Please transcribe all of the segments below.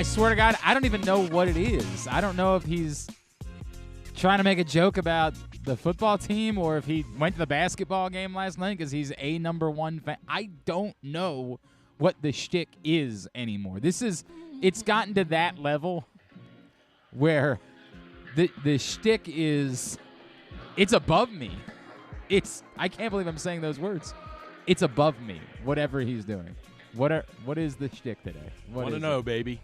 I swear to God, I don't even know what it is. I don't know if he's trying to make a joke about the football team or if he went to the basketball game last night because he's a number one fan. I don't know what the shtick is anymore. It's gotten to that level where the shtick is, it's above me. I can't believe I'm saying those words. It's above me, whatever he's doing. What is the shtick today? Want to know, baby.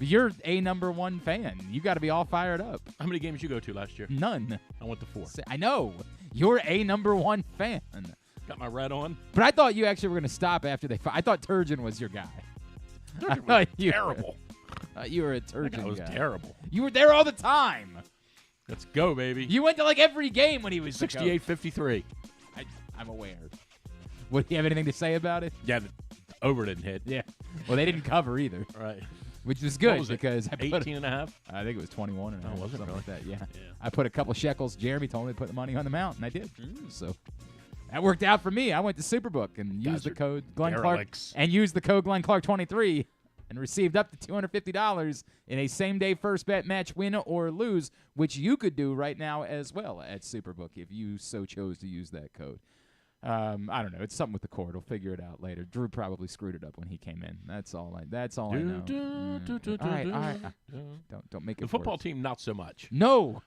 You're a number one fan. You got to be all fired up. How many games you go to last year? None. I went to 4. I know. You're a number one fan. Got my red on. But I thought you actually were going to stop after I thought Turgeon was your guy. Turgeon was terrible. You were a Turgeon guy. That was terrible. You were there all the time. Let's go, baby. You went to like every game when he was 68-53. I'm aware. Would you have anything to say about it? Yeah, the over didn't hit. Yeah. Well, they didn't cover either. Right. Which was good was because it? 18 and a half? I think it was 21 and a half. Oh, was it something really? like that, yeah. I put a couple shekels. Jeremy told me to put the money on the mount, and I did. So that worked out for me. I went to Superbook and used the code Glenn Clark and used the code Glenn Clark 23 and received up to $250 in a same-day first bet match, win or lose, which you could do right now as well at Superbook if you so chose to use that code. I don't know. It's something with the cord. We'll figure it out later. Drew probably screwed it up when he came in. That's all I know. All right. Don't make it The football team, not so much. No.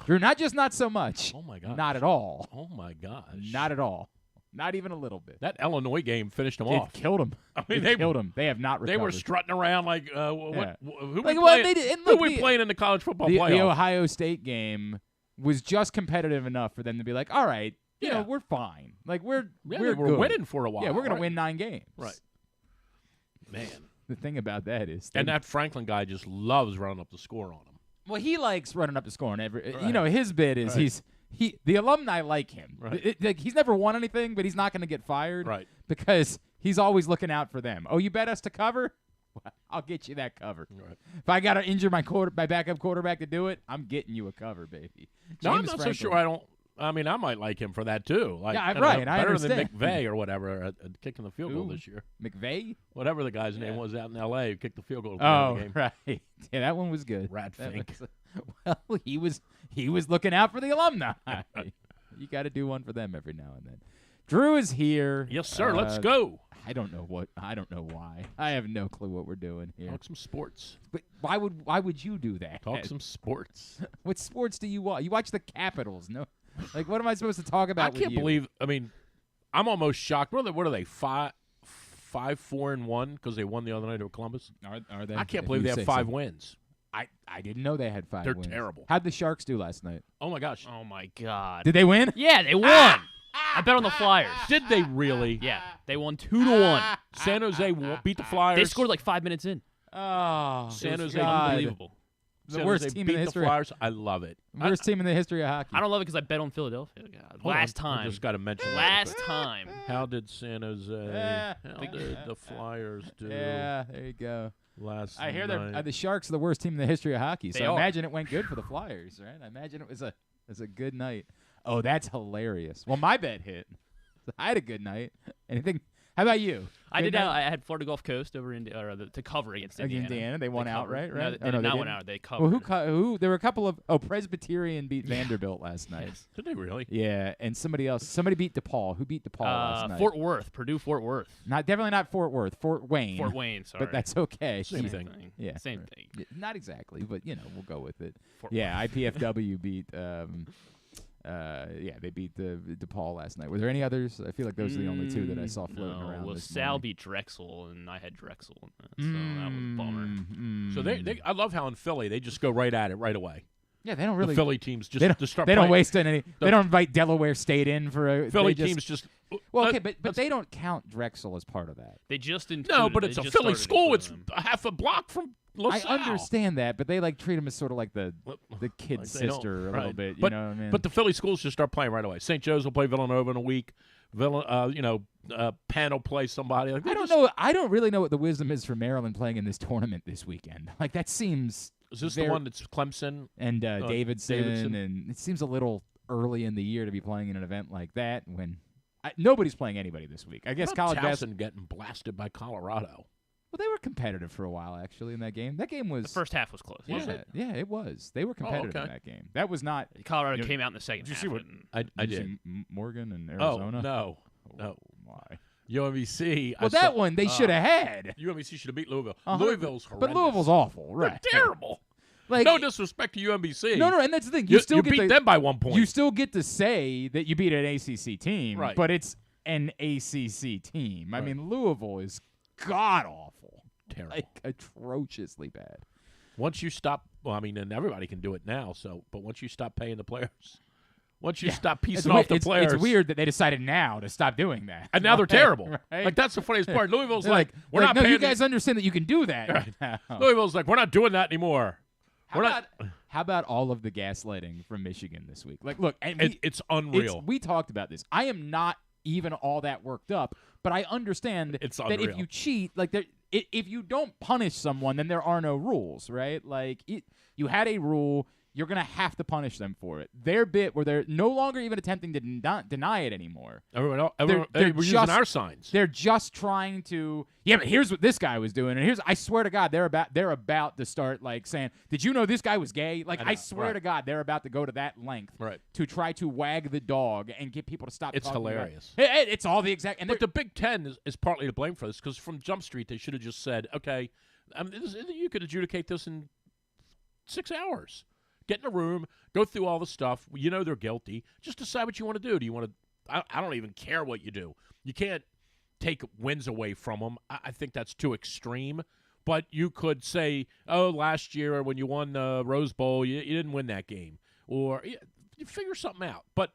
Drew, not just not so much. Oh, my God. Not at all. Oh, my gosh. Not at all. Not even a little bit. That Illinois game finished them off. It killed them. I mean, they killed them. They have not recovered. They were strutting around like, who like, we playing in the college football playoff? The Ohio State game was just competitive enough for them to be like, all right, you know, we're fine. Like, we're good. Winning for a while. Yeah, we're going to win 9 games. Right. Man. The thing about that is... And that Franklin guy just loves running up the score on him. Well, he likes running up the score. You know, his bit is the alumni like him. Right. He's never won anything, but he's not going to get fired. Right. Because he's always looking out for them. Oh, you bet us to cover? Well, I'll get you that cover. Right. If I got to injure my backup quarterback to do it, I'm getting you a cover, baby. No, I'm not so sure I don't. I mean, I might like him for that, too. Like, yeah, right. I better understand. than McVay or whatever at kicking the field goal this year. McVay? Whatever the guy's name was out in L.A. who kicked the field goal. Oh, the game. Right. Yeah, that one was good. Rat fink. Well, he was looking out for the alumni. You got to do one for them every now and then. Drew is here. Yes, sir. Let's go. I don't know why. I have no clue what we're doing here. Talk some sports. But why would you do that? Talk some sports. What sports do you watch? You watch the Capitals. No. Like, what am I supposed to talk about? I can't believe. I mean, I'm almost shocked. What are they? 5-4-1 because they won the other night over Columbus. Are they? I can't believe they have 5 wins. I didn't know they had 5 wins. They're terrible. How'd the Sharks do last night? Oh my gosh. Oh my God. Did they win? Yeah, they won. I bet on the Flyers. Did they really? Yeah, they won 2-1. San Jose beat the Flyers. They scored like 5 minutes in. Oh, San Jose, unbelievable. The worst team in the history. The Flyers. I love it. Worst team in the history of hockey. I don't love it because I bet on Philadelphia. God. Last time. I just got to mention Last time. How did San Jose? How did the Flyers do? Yeah, there you go. Last I hear night. the Sharks are the worst team in the history of hockey. So They I are. imagine it went good for the Flyers, right? I imagine it was a good night. Oh, that's hilarious. Well, my bet hit. I had a good night. Anything? How about you? I had Florida Gulf Coast over to cover against Indiana. Indiana, they won outright, right? No, they did not win out. They covered. Well, who? There were a couple of. Oh, Presbyterian beat Vanderbilt last night. Yes. Did they really? Yeah, and somebody else. Somebody beat DePaul. Who beat DePaul last night? Fort Worth. Purdue Fort Worth. Definitely not Fort Worth. Fort Wayne. Fort Wayne. Sorry. But that's okay. Same thing. Yeah. Same thing. Yeah, not exactly, but we'll go with it. Fort IPFW beat. They beat the DePaul last night. Were there any others? I feel like those are the only two that I saw floating around. Well, this Sal morning. beat Drexel, and I had Drexel in that, so that was a bummer. So they I love how in Philly they just go right at it right away. Yeah, they don't really. The Philly teams just start. They playing. don't waste any. They don't invite Delaware State in for a Philly teams just. Well, okay, but they don't count Drexel as part of that. They just no, but it's a Philly school. It's a half a block from LaSalle. I understand that, but they treat him as sort of like the kid's sister a little bit. You know what I mean? But the Philly schools just start playing right away. St. Joe's will play Villanova in a week. Penn will play somebody. Like, I don't really know what the wisdom is for Maryland playing in this tournament this weekend. Like that seems. Is this the one that's Clemson and Davidson? And it seems a little early in the year to be playing in an event like that when nobody's playing anybody this week. I guess college basketball getting blasted by Colorado. Well, they were competitive for a while, actually, in that game. That game was... The first half was close. Yeah, it was. They were competitive in that game. That was not... Colorado came out in the second half. Did you see what... I did. See Morgan and Arizona? Oh, no. Oh, my. UMBC. Well, that one they should have had. UMBC should have beat Louisville. 100%. Louisville's horrendous. But Louisville's awful, right? They're terrible. Like, no disrespect to UMBC. No, and that's the thing. You still you get beat them by 1 point. You still get to say that you beat an ACC team, right. But it's an ACC team. Right. I mean, Louisville is god-awful. Terrible. Like, atrociously bad. Once you stop, well, I mean, and everybody can do it now, but once you stop paying the players, once you stop piecing off the players. It's weird that they decided now to stop doing that. And now they're terrible. Right? Like, that's the funniest part. Louisville's like, we're not paying. You guys understand that you can do that. Right. Now. Louisville's like, we're not doing that anymore. How about all of the gaslighting from Michigan this week? Like, look, and it's unreal. We talked about this. I am not even all that worked up, but I understand that if you cheat, like if you don't punish someone, then there are no rules, right? Like you had a rule. You're going to have to punish them for it. Their bit where they're no longer even attempting to deny it anymore. Everyone they're we're using our signs. They're just trying to, but here's what this guy was doing. And I swear to God, they're about to start like saying, did you know this guy was gay? Like, I swear to God, they're about to go to that length to try to wag the dog and get people to stop It's talking hilarious. It's all the exact. But the Big Ten is partly to blame for this because from Jump Street, they should have just said, okay, you could adjudicate this in 6 hours. Get in a room, go through all the stuff. You know they're guilty. Just decide what you want to do. Do you want to – I don't even care what you do. You can't take wins away from them. I think that's too extreme. But you could say, oh, last year when you won the Rose Bowl, you didn't win that game. Or you figure something out. But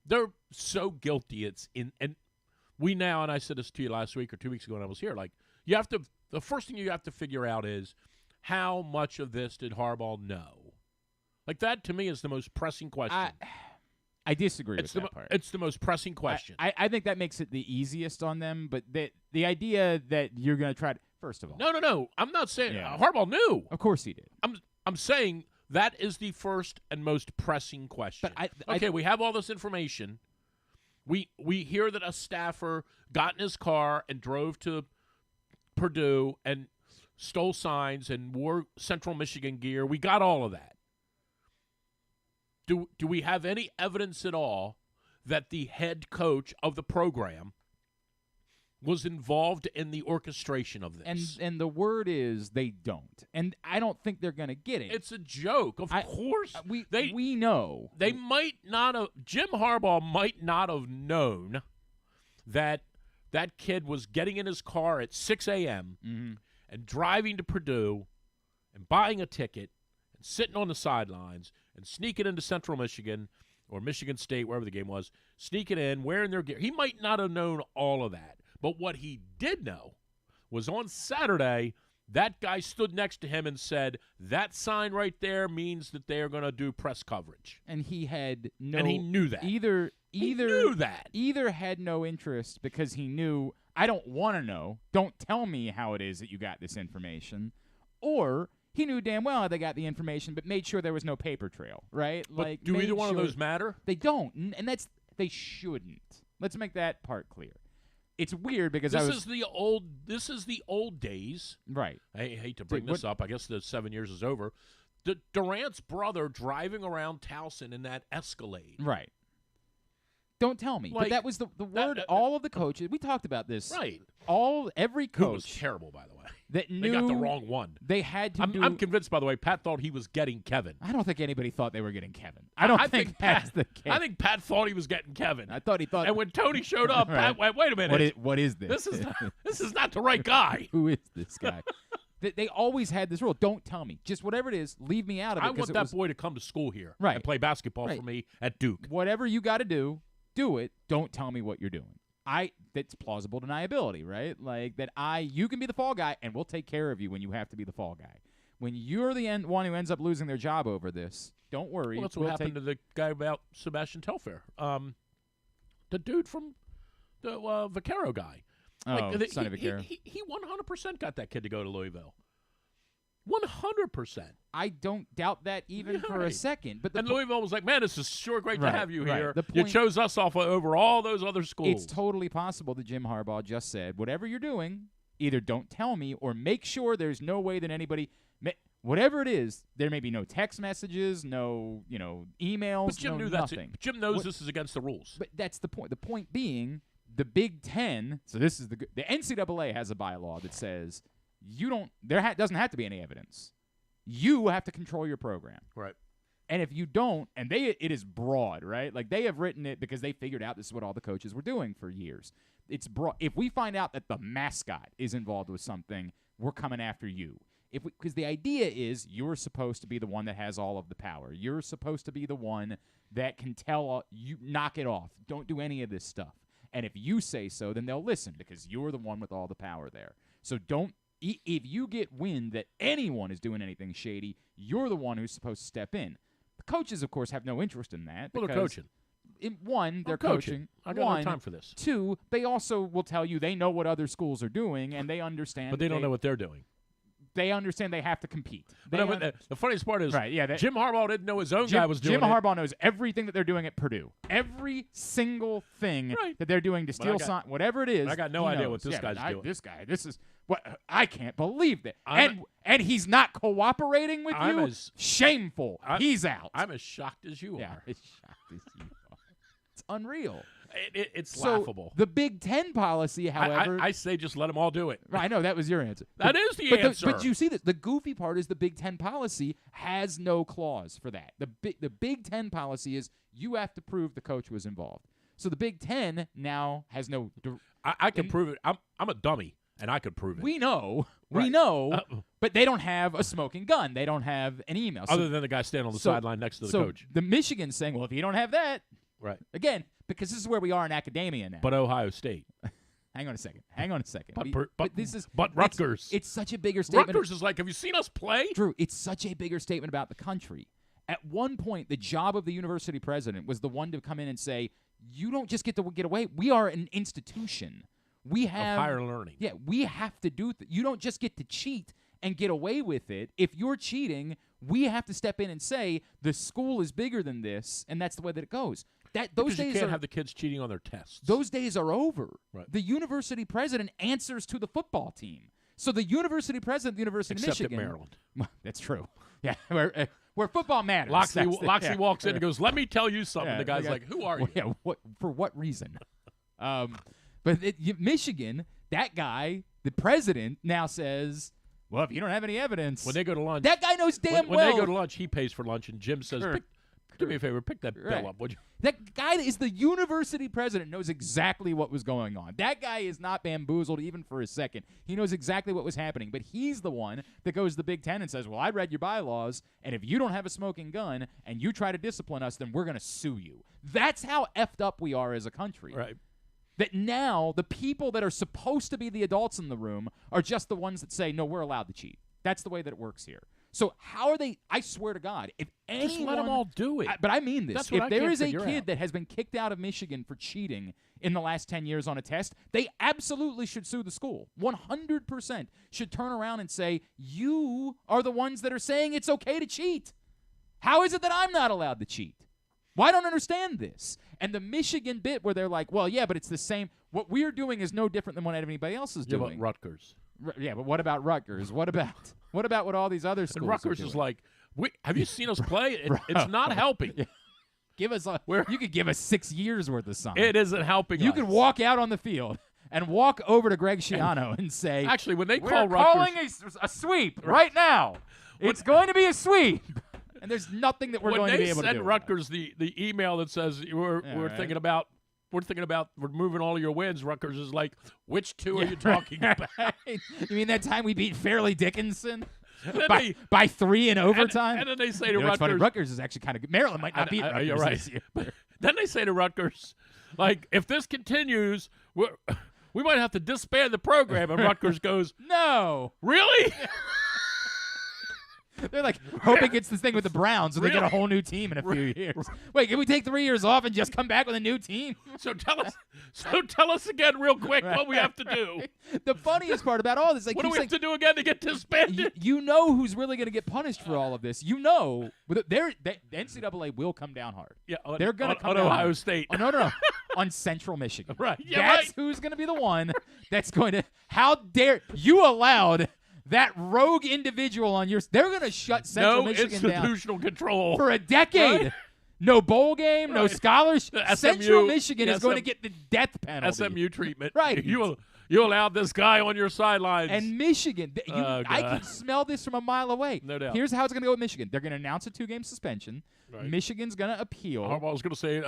they're so guilty. And we now – and I said this to you last week or 2 weeks ago when I was here. Like, you have to – the first thing you have to figure out is how much of this did Harbaugh know? Like, that, to me, is the most pressing question. I disagree with that part. It's the most pressing question. I think that makes it the easiest on them, but the idea that you're going to try to – first of all. No. I'm not saying Harbaugh knew. Of course he did. I'm saying that is the first and most pressing question. But we have all this information. We hear that a staffer got in his car and drove to Purdue and stole signs and wore Central Michigan gear. We got all of that. Do we have any evidence at all that the head coach of the program was involved in the orchestration of this? And the word is they don't. And I don't think they're going to get it. It's a joke. Of course. We know. They might not have – Jim Harbaugh might not have known that that kid was getting in his car at 6 a.m. And driving to Purdue and buying a ticket and sitting on the sidelines and sneaking into Central Michigan or Michigan State, wherever the game was, sneaking in, wearing their gear. He might not have known all of that. But what he did know was on Saturday, that guy stood next to him and said, that sign right there means that they are going to do press coverage. And he had no – and he knew that. He knew that. Either had no interest because he knew, I don't want to know. Don't tell me how it is that you got this information. Or – he knew damn well how they got the information, but made sure there was no paper trail, right? But do either one of those matter? They don't, and they shouldn't. Let's make that part clear. It's weird because this is the old days, right? I hate to bring this up. I guess the 7 years is over. Durant's brother driving around Towson in that Escalade, right? Don't tell me. But that was the word. All of the coaches. We talked about this. Right. Every coach. Who was terrible, by the way. That knew they got the wrong one. They had to I'm convinced, by the way, Pat thought he was getting Kevin. I don't think anybody thought they were getting Kevin. I think that's the case. I think Pat thought he was getting Kevin. I thought he thought. And when Tony showed up, Pat went, wait a minute. What is this? This is not the right guy. Who is this guy? They always had this rule. Don't tell me. Just whatever it is, leave me out of it. I want that boy to come to school here and play basketball for me at Duke. Whatever you got to do it. Don't tell me what you're doing. That's plausible deniability, right? Like you can be the fall guy, and we'll take care of you when you have to be the fall guy. When you're the one who ends up losing their job over this, don't worry. Well, that's what happened to the guy about Sebastian Telfair, the dude from the Vaccaro guy. Sonny Vaccaro. He 100% got that kid to go to Louisville. 100%. I don't doubt that even for a second. But Louisville was like, man, this is sure great to have you here. You chose us off over all those other schools. It's totally possible that Jim Harbaugh just said, whatever you're doing, either don't tell me or make sure there's no way that anybody, whatever it is, there may be no text messages, no emails, but Jim knew nothing. Jim knows this is against the rules. But that's the point. The point being, the Big Ten. So this is the NCAA has a bylaw that says doesn't have to be any evidence. You have to control your program. Right. And if you don't, and it is broad, right? Like they have written it because they figured out this is what all the coaches were doing for years. It's broad. If we find out that the mascot is involved with something, we're coming after you. Because the idea is you're supposed to be the one that has all of the power. You're supposed to be the one that can tell you, knock it off. Don't do any of this stuff. And if you say so, then they'll listen because you're the one with all the power there. So if you get wind that anyone is doing anything shady, you're the one who's supposed to step in. The coaches, of course, have no interest in that. Well, they're coaching. They're coaching. I got no time for this. 2, they also will tell you they know what other schools are doing, and they understand. But they don't know what they're doing. They understand they have to compete. But the funniest part is Jim Harbaugh didn't know his own guy was doing it. Jim Harbaugh knows everything that they're doing at Purdue. Every single thing that they're doing to steal whatever it is. I got no idea what this guy's doing. This is what I can't believe that. And he's not cooperating with you. Shameful. He's out. I'm as shocked as you are. As shocked as you are. It's unreal. It's laughable. The Big Ten policy, however, I say just let them all do it. I know that was your answer. That is the answer. But you see this. The goofy part is the Big Ten policy has no clause for that. The Big Ten policy is you have to prove the coach was involved. So the Big Ten now has no. I can prove it. I'm a dummy, and I could prove it. We know. But they don't have a smoking gun. They don't have an email. Other than the guy standing on the sideline next to the coach. The Michigan's saying, well, if you don't have that, right? Again. Because this is where we are in academia now. But Ohio State. Hang on a second. But Rutgers. It's such a bigger statement. Rutgers is like, have you seen us play? Drew, it's such a bigger statement about the country. At one point, the job of the university president was the one to come in and say, you don't just get to get away. We are an institution. We have of higher learning. Yeah, we have to do you don't just get to cheat and get away with it. If you're cheating, we have to step in and say the school is bigger than this, and that's the way that it goes. Those days you can't have the kids cheating on their tests. Those days are over. Right. The university president answers to the football team. So the university president of the University of Michigan. Except at Maryland. Well, that's true. Yeah, where football matters. Loxley walks in and goes, let me tell you something. The guy's like, who are you? Yeah, for what reason? But Michigan, that guy, the president, now says, well, if you don't have any evidence. When they go to lunch. That guy knows damn well. When they go to lunch, he pays for lunch, and Jim says, do me a favor, pick that bill up, would you? That guy is the university president, knows exactly what was going on. That guy is not bamboozled even for a second. He knows exactly what was happening, but he's the one that goes to the Big Ten and says, well, I read your bylaws, and if you don't have a smoking gun and you try to discipline us, then we're going to sue you. That's how effed up we are as a country. Right. That now the people that are supposed to be the adults in the room are just the ones that say, no, we're allowed to cheat. That's the way that it works here. So how are they? I swear to God, if anyone, just let them all do it. But I mean this. That's what if there is a kid out. That has been kicked out of Michigan for cheating in the last 10 years on a test, they absolutely should sue the school. 100% should turn around and say, you are the ones that are saying it's okay to cheat. How is it that I'm not allowed to cheat? Well, I don't understand this. And the Michigan bit where they're like, well, yeah, but it's the same. What we're doing is no different than what anybody else is doing. Yeah, but Rutgers. Yeah, but what about Rutgers? What about what all these other schools and Rutgers is like, have you seen us play? It's not helping. Yeah. Give us you could give us 6 years worth of something. It isn't helping. You could walk out on the field and walk over to Greg Schiano and say, actually, when they we're call Rutgers, calling a sweep right now. It's going to be a sweep. And there's nothing that we're going to be able to do. When they send Rutgers the email that says we're thinking about removing all of your wins, Rutgers is like, which two are you talking about? You mean that time we beat Fairleigh Dickinson by 3 in overtime? And then they say to Rutgers, funny, Rutgers is actually kind of good. Maryland might not beat Rutgers. You're right. This year. But then they say to Rutgers, like, if this continues, we might have to disband the program. And Rutgers goes, no. Really? They're like hoping it's this thing with the Browns so they get a whole new team in a few years. Wait, can we take 3 years off and just come back with a new team? So tell us again real quick what we have to do. The funniest part about all this, like, what do we have to do again to get disbanded? You know who's really going to get punished for all of this. You know, the NCAA will come down hard. Yeah, they're going to come on down Ohio hard. State. Oh, no. on Central Michigan. Right. Yeah, that's who's going to be the one that's going to. How dare you allowed that rogue individual on your? They're going to shut Central Michigan down. No institutional control For a decade. Right? No bowl game, no scholarship. Central SMU, Michigan is going to get the death penalty. SMU treatment. Right. You allowed this guy on your sidelines. And Michigan, I can smell this from a mile away. No doubt. Here's how it's going to go with Michigan. They're going to announce a 2-game suspension. Right. Michigan's going to appeal. Harbaugh was going to say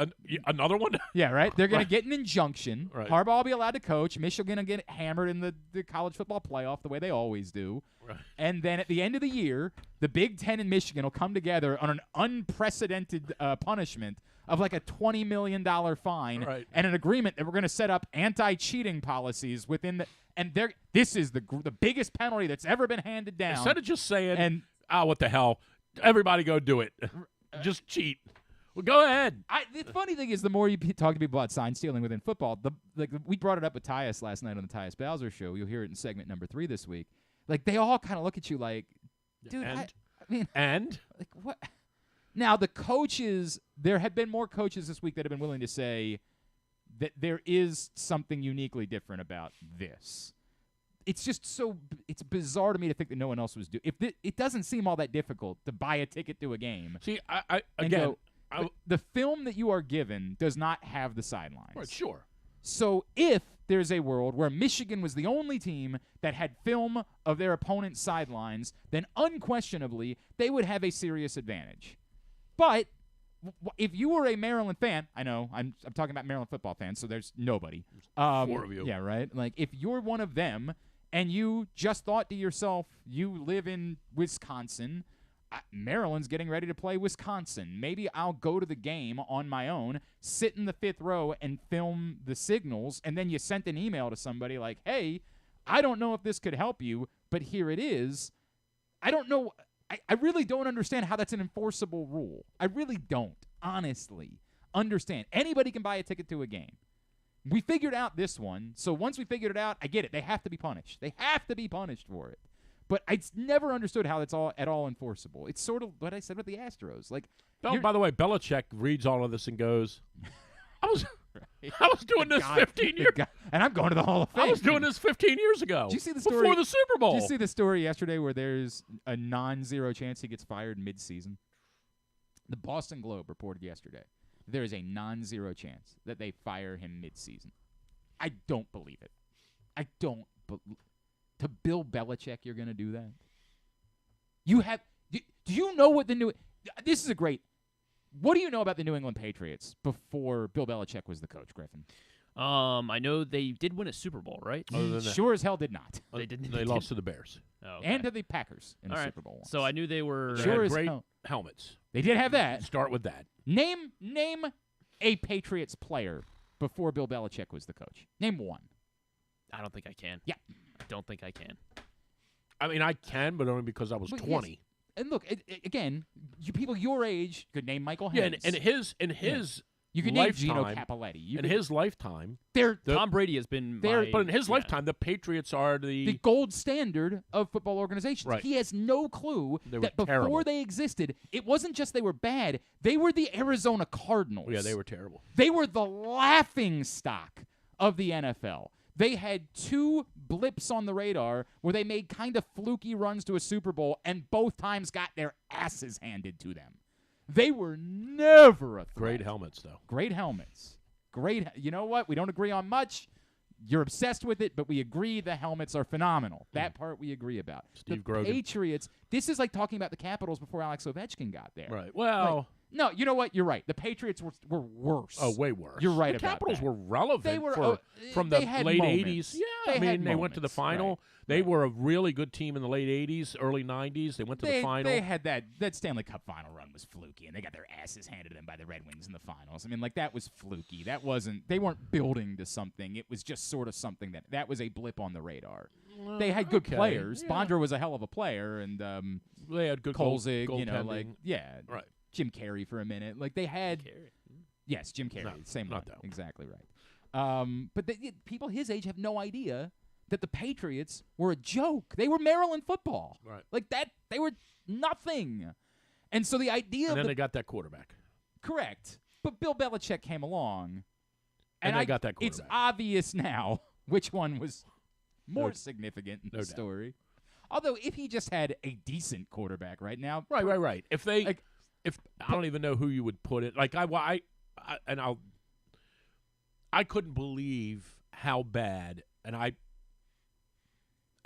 another one. Yeah, right? They're going to get an injunction. Right. Harbaugh will be allowed to coach. Michigan will get hammered in the college football playoff the way they always do. Right. And then at the end of the year, the Big Ten and Michigan will come together on an unprecedented punishment of like a $20 million fine and an agreement that we're going to set up anti-cheating policies within the – and this is the biggest penalty that's ever been handed down. Instead of just saying, what the hell, everybody go do it. Just cheat. Well, go ahead. The funny thing is, the more you talk to people about sign stealing within football, we brought it up with Tyus last night on the Tyus Bowser show. You'll hear it in segment number 3 this week. Like, they all kind of look at you like, dude, I mean, like, what? Now, the coaches, there have been more coaches this week that have been willing to say that there is something uniquely different about this. It's just it's bizarre to me to think that no one else was doing it. It doesn't seem all that difficult to buy a ticket to a game. See, the film that you are given does not have the sidelines. Right, sure. So if there's a world where Michigan was the only team that had film of their opponent's sidelines, then unquestionably they would have a serious advantage. But if you were a Maryland fan, I know I'm talking about Maryland football fans, so there's nobody. 4 of you. Yeah, right? Like, if you're one of them and you just thought to yourself, you live in Wisconsin, Maryland's getting ready to play Wisconsin. Maybe I'll go to the game on my own, sit in the 5th row and film the signals, and then you sent an email to somebody like, hey, I don't know if this could help you, but here it is. I don't know. I really don't understand how that's an enforceable rule. I really don't, honestly, understand. Anybody can buy a ticket to a game. We figured out this one, so once we figured it out, I get it. They have to be punished. They have to be punished for it. But I never understood how that's at all enforceable. It's sort of what I said with the Astros. Like, by the way, Belichick reads all of this and goes, I was doing this 15 years ago. And I'm going to the Hall of Fame. I was doing this 15 years ago. Did you see the story? Before the Super Bowl. Did you see the story yesterday where there's a non-zero chance he gets fired mid-season? The Boston Globe reported yesterday there is a non-zero chance that they fire him mid-season. I don't believe it. I don't believe to Bill Belichick, you're going to do that? Do you know what this is a great, what do you know about the New England Patriots before Bill Belichick was the coach, Griffin? I know they did win a Super Bowl, right? Sure as hell did not. They didn't. They lost to the Bears. Oh, okay. And to the Packers in the Super Bowl once. So I knew they were They had great helmets. They did have that. Start with that. Name a Patriots player before Bill Belichick was the coach. Name one. I don't think I can. Yeah. I don't think I can. I mean, I can, but only because I was 20. Yes. And look, again, people your age could name Michael Haynes. Yeah, and his you could lifetime, name Gino Cappelletti. In his lifetime, Tom Brady has been but in his lifetime, the Patriots are the gold standard of football organizations. Right. He has no clue that before terrible. They existed, it wasn't just they were bad. They were the Arizona Cardinals. Yeah, they were terrible. They were the laughing stock of the NFL. They had 2 blips on the radar where they made kind of fluky runs to a Super Bowl and both times got their asses handed to them. They were never a threat. Great helmets, though. Great helmets. You know what? We don't agree on much. You're obsessed with it, but we agree the helmets are phenomenal. That part we agree about. Steve the Grogan. Patriots, this is like talking about the Capitals before Alex Ovechkin got there. Right. Well, no, you know what? You're right. The Patriots were worse. Oh, way worse. You're right the about Capitals that. were relevant They were, from the late moments. 80s. Yeah, they went to the final. Right. They were a really good team in the late 80s, early 90s. They went to the final. They had that Stanley Cup final run was fluky, and they got their asses handed to them by the Red Wings in the finals. I mean, like, that was fluky. That wasn't – they weren't building to something. It was just sort of something that was a blip on the radar. They had good players. Yeah. Bondra was a hell of a player, and they had good Kolzig, goaltending. Right. Jim Carrey for a minute. Like, they had – yes, Jim Carrey. Same one. Exactly right. But people his age have no idea that the Patriots were a joke. They were Maryland football. Right. Like that, they were nothing. And so the idea and then they got that quarterback. Correct. But Bill Belichick came along And they got that quarterback. It's obvious now which one was more significant in the story. Although, if he just had a decent quarterback right now, right. If I don't even know who you would put it. Like I couldn't believe how bad, and I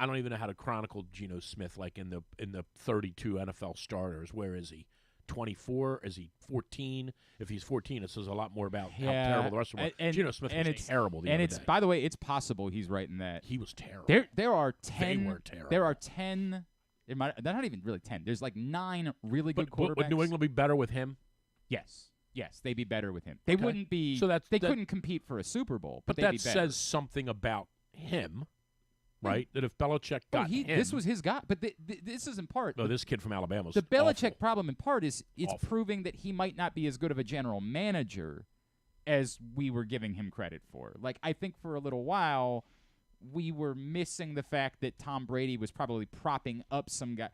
don't even know how to chronicle Geno Smith. Like in the 32 NFL starters, where is he? 24? Is he 14? If he's 14, it says a lot more about how terrible the rest of them were. Geno Smith was terrible the other day. By the way, it's possible he's right in that. He was terrible. There are 10. They were terrible. There are 10. They're not even really 10. There's like 9 really good quarterbacks. Would New England be better with him? Yes, they'd be better with him. They wouldn't be. So they couldn't compete for a Super Bowl. But that be says something about him. Right? That if Belichick got him. This was his guy. But this is in part. No, this kid from Alabama was the Belichick awful. problem in part is it's Awful. proving that he might not be as good of a general manager as we were giving him credit for. Like, I think for a little while, we were missing the fact that Tom Brady was probably propping up some guy.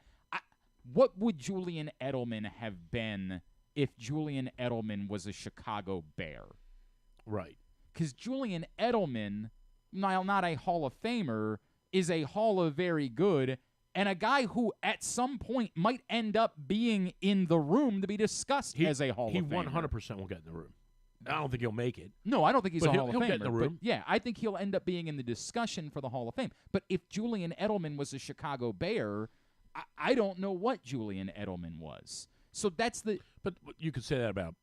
What would Julian Edelman have been if Julian Edelman was a Chicago Bear? Right. Because Julian Edelman, while not a Hall of Famer, is a Hall of Very Good, and a guy who at some point might end up being in the room to be discussed as a Hall of Famer. He 100% will get in the room. I don't think he'll make it. No, I don't think he's a Hall of Famer. He'll get in the room. But yeah, I think he'll end up being in the discussion for the Hall of Fame. But if Julian Edelman was a Chicago Bear, I don't know what Julian Edelman was. So that's the. But you could say that about.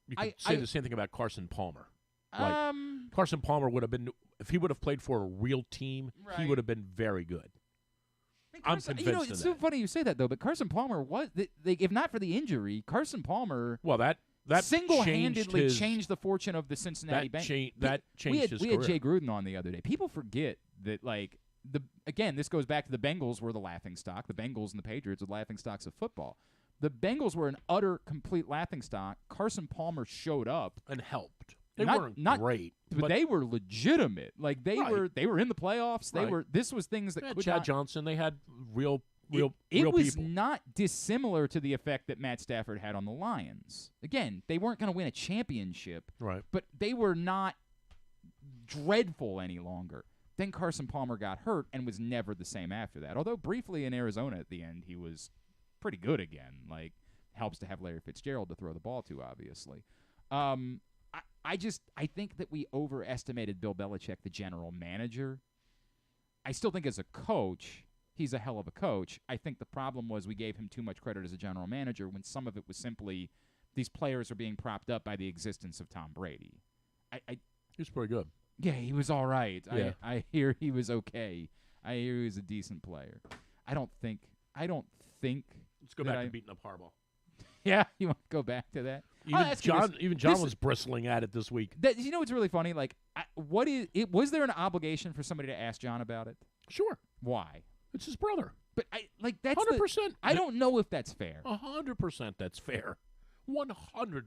You could say the same thing about Carson Palmer. Like, Carson Palmer would have been, if he would have played for a real team, he would have been very good. I'm convinced it's so funny you say that, though, but Carson Palmer was, if not for the injury, Carson Palmer that single-handedly changed the fortune of the Cincinnati Bengals. That changed his career. We had Jay Gruden on the other day. People forget that, like, again, this goes back to the Bengals were the laughingstock. The Bengals and the Patriots were the laughingstocks of football. The Bengals were an utter, complete laughingstock. Carson Palmer showed up. And helped. They weren't great, but they were legitimate. Like they were in the playoffs. They were. This was things that could Chad Johnson. They had real it was people. not dissimilar to the effect that Matt Stafford had on the Lions. Again, they weren't going to win a championship, right? But they were not dreadful any longer. Then Carson Palmer got hurt and was never the same after that. Although briefly in Arizona at the end, he was pretty good again. Like helps to have Larry Fitzgerald to throw the ball to, obviously. I think that we overestimated Bill Belichick, the general manager. I still think as a coach, he's a hell of a coach. I think the problem was we gave him too much credit as a general manager when some of it was simply these players are being propped up by the existence of Tom Brady. He was pretty good. Yeah, he was all right. Yeah. I hear he was okay. I hear he was a decent player. I don't think. Let's go back to beating up Harbaugh. Yeah, you want to go back to that? Even John was bristling at it this week. You know what's really funny? Like, was there an obligation for somebody to ask John about it? Sure. Why? It's his brother. But that's 100%. I don't know if that's fair. 100% that's fair. 100%.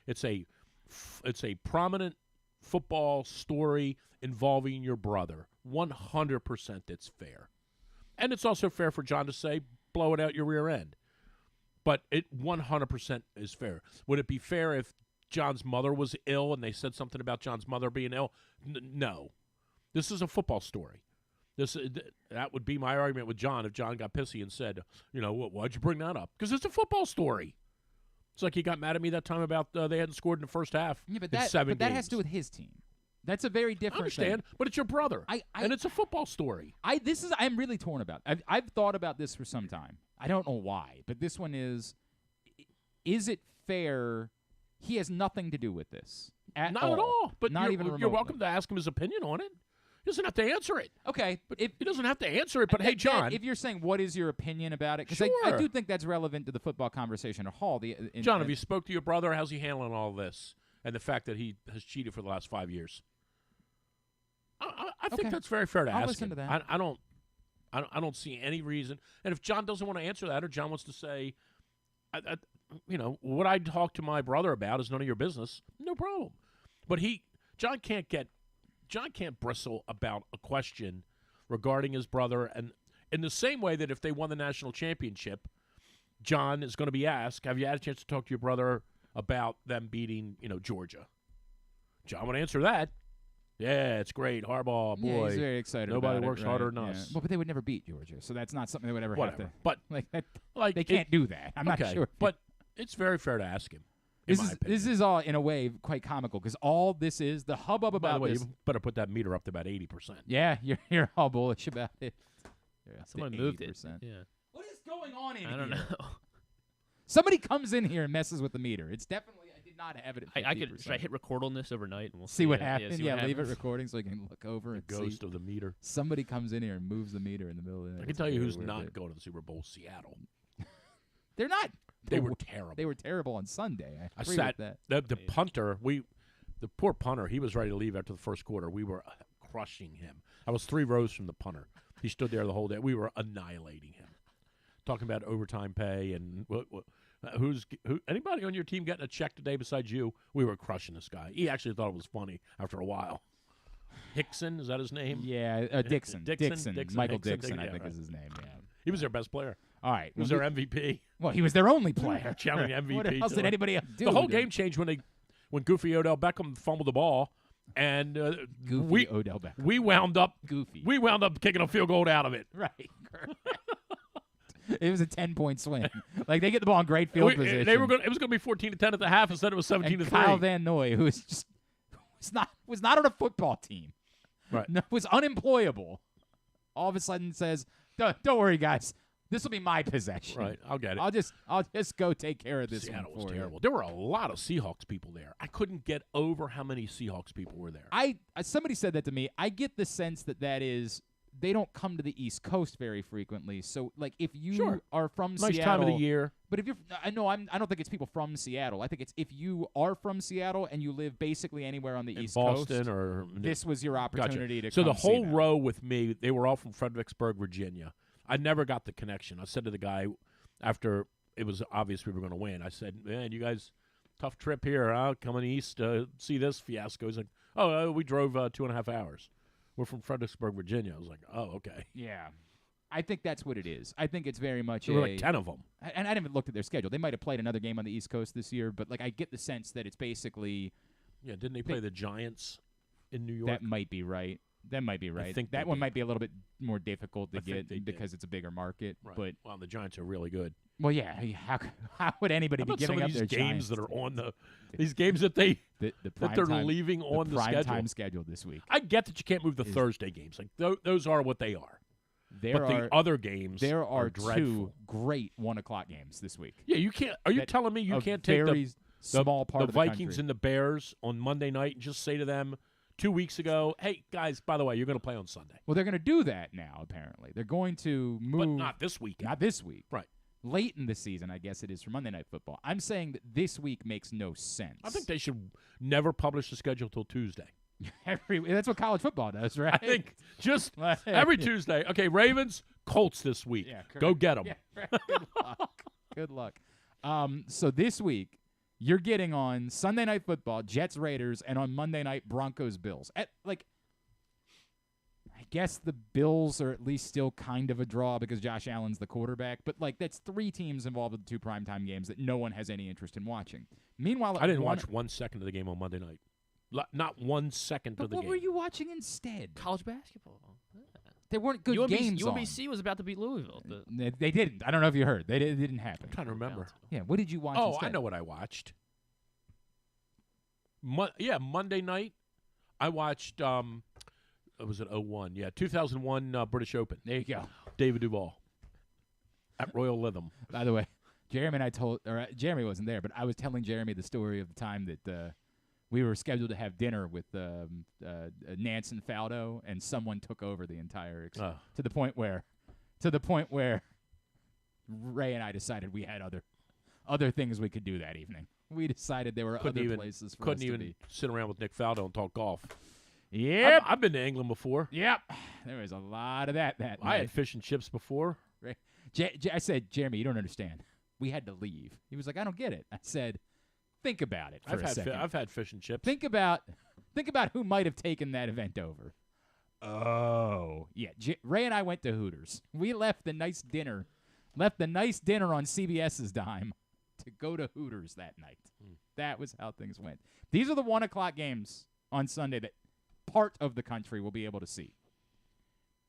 It's a prominent football story involving your brother. 100% it's fair. And it's also fair for John to say, blow it out your rear end. But it 100% is fair. Would it be fair if John's mother was ill and they said something about John's mother being ill? No. This is a football story. That would be my argument with John if John got pissy and said, why'd you bring that up? Because it's a football story. It's like he got mad at me that time about they hadn't scored in the first half. Yeah, but that has to do with his team. That's a very different I understand, thing. But it's your brother, and it's a football story. I'm really torn about it. I've thought about this for some time. I don't know why, but this one is it fair? He has nothing to do with this at Not all. at all. But not even remotely. You're welcome to ask him his opinion on it. He doesn't have to answer it. Okay, but he doesn't have to answer it. But hey, John, if you're saying what is your opinion about it, because sure. I do think that's relevant to the football conversation at all. John, have you spoke to your brother? How's he handling all this and the fact that he has cheated for the last 5 years? I think that's very fair to ask listen him. To that. I don't see any reason. And if John doesn't want to answer that, or John wants to say, what I talk to my brother about is none of your business. No problem. But John can't bristle about a question regarding his brother, and in the same way that if they won the national championship, John is going to be asked, "Have you had a chance to talk to your brother about them beating, Georgia?" John would answer that. Yeah, it's great. Harbaugh, boy. Yeah, he's very excited Nobody about works it, harder right? than Yeah. us. Well, but they would never beat Georgia, so that's not something they would ever Whatever. have to. But like they can't do that. I'm not sure. But it's very fair to ask him. This is all in a way quite comical because all this is the hubbub about By the way, this. you better put that meter up to about 80%. Yeah, you're all bullish about it. Yeah, Someone moved it. 80%. Yeah. What is going on in here? I don't know. Somebody comes in here and messes with the meter. It's definitely I did not have it. At I could. Should I hit record on this overnight and we'll see what happens? happens? Yeah, leave it recording so I can look over and Ghost see. of the meter. Somebody comes in here and moves the meter in the middle of the night. I can tell you who's not going to the Super Bowl. Seattle. They're not. They were terrible. They were terrible on Sunday. I agree sat with that. The punter. The poor punter. He was ready to leave after the first quarter. We were crushing him. I was 3 rows from the punter. He stood there the whole day. We were annihilating him. Talking about overtime pay and who anybody on your team getting a check today besides you? We were crushing this guy. He actually thought it was funny after a while. Hickson, is that his name? Yeah, Dixon. Dixon. Michael Hickson, Dixon, I yeah, think right. is his name. Yeah. He was their best player. All right. He was their MVP. Well, he was their only player. Challenging MVP. What else did anybody else do? The whole game changed when Goofy Odell Beckham fumbled the ball, and Odell Beckham. we wound up Goofy. We wound up kicking a field goal out of it. Right. It was a 10-point swing. Like they get the ball in great field position. It was going to be 14-10 at the half instead it was 17-3. Kyle Van Noy, who was not on a football team, right? No, was unemployable. All of a sudden says, "Don't worry, guys. This will be my possession. Right, I'll get it. I'll just go take care of this." Seattle one for was terrible. you. There were a lot of Seahawks people there. I couldn't get over how many Seahawks people were there. Somebody said that to me. I get the sense that is they don't come to the East Coast very frequently. So like if you are from nice Seattle, time of the year. But if you're, I don't think it's people from Seattle. I think it's if you are from Seattle and you live basically anywhere on the East Boston Coast, or this was your opportunity to. So come the whole see them. row with me, they were all from Fredericksburg, Virginia. I never got the connection. I said to the guy after it was obvious we were going to win, I said, "Man, you guys, tough trip here, coming east, see this fiasco." He's like, "Oh, we drove 2.5 hours. We're from Fredericksburg, Virginia." I was like, "Oh, okay." Yeah. I think that's what it is. I think it's very much there were like 10 of them. And I haven't looked at their schedule. They might have played another game on the East Coast this year, but like I get the sense that it's basically. Yeah, didn't they play the Giants in New York? That might be right. That might be right. I think that one might be a little bit more difficult to get because it's a bigger market. Right. But well, the Giants are really good. Well, yeah. How would anybody be giving up these their games Giants that are on these games that they that they're leaving on the prime schedule? time schedule this week? I get that you can't move the Thursday games. Like those are what they are. The other games there are dreadful. 2 great 1:00 games this week. Yeah, you can't. Are you telling me you can't take the small part the of Vikings country. and the Bears on Monday night and just say to them 2 weeks ago, "Hey guys, by the way, you're going to play on Sunday." Well, they're going to do that now. Apparently, they're going to move, but not this weekend. Not this week. Right. Late in the season, I guess it is for Monday Night Football. I'm saying that this week makes no sense. I think they should never publish the schedule till Tuesday. That's what college football does, right? I think just every Tuesday. Okay, Ravens, Colts this week. Yeah, go get them. Yeah, good luck. Good luck. So this week, you're getting on Sunday Night Football, Jets Raiders, and on Monday night, Broncos Bills. I guess the Bills are at least still kind of a draw because Josh Allen's the quarterback, but that's 3 teams involved with the 2 primetime games that no one has any interest in watching. Meanwhile, I didn't watch 1 second of the game on Monday night. Not 1 second but of the game. What were you watching instead? College basketball. There weren't good games on. UMBC was about to beat Louisville. They didn't. I don't know if you heard. It didn't happen. I'm trying to remember. Yeah, what did you watch Oh, instead? I know what I watched. Monday night, I watched, was it 01? Yeah, 2001 British Open. There you go. David Duval at Royal Lytham. By the way, Jeremy wasn't there, but I was telling Jeremy the story of the time that we were scheduled to have dinner with Nance and Faldo, and someone took over the entire to the point where Ray and I decided we had other things we could do that evening. We decided there were other places for us to be. Couldn't even sit around with Nick Faldo and talk golf. Yep. I've been to England before. Yep. There was a lot of that night. I had fish and chips before. I said, Jeremy, you don't understand. We had to leave. He was like, I don't get it. I said, think about it for a second. I've had fish and chips. Think about who might have taken that event over. Oh. Yeah, Ray and I went to Hooters. We left the nice dinner on CBS's dime could go to Hooters that night. That was how things went. These are the 1 o'clock games on Sunday that part of the country will be able to see.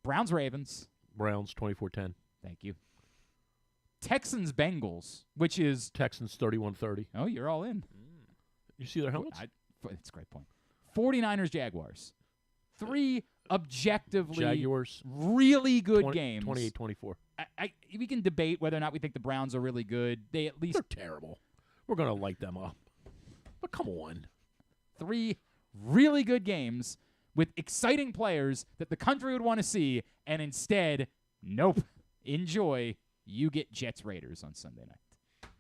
Browns-Ravens. Browns 24-10. Thank you. Texans-Bengals, which is... Texans 31-30. Oh, you're all in. You see their helmets? That's a great point. 49ers-Jaguars. 3 objectively Jaguars. Really good games. 28-24. We can debate whether or not we think the Browns are really good. They're terrible. We're going to light them up. But come on. 3 really good games with exciting players that the country would want to see, and instead, nope. Enjoy. You get Jets-Raiders on Sunday night.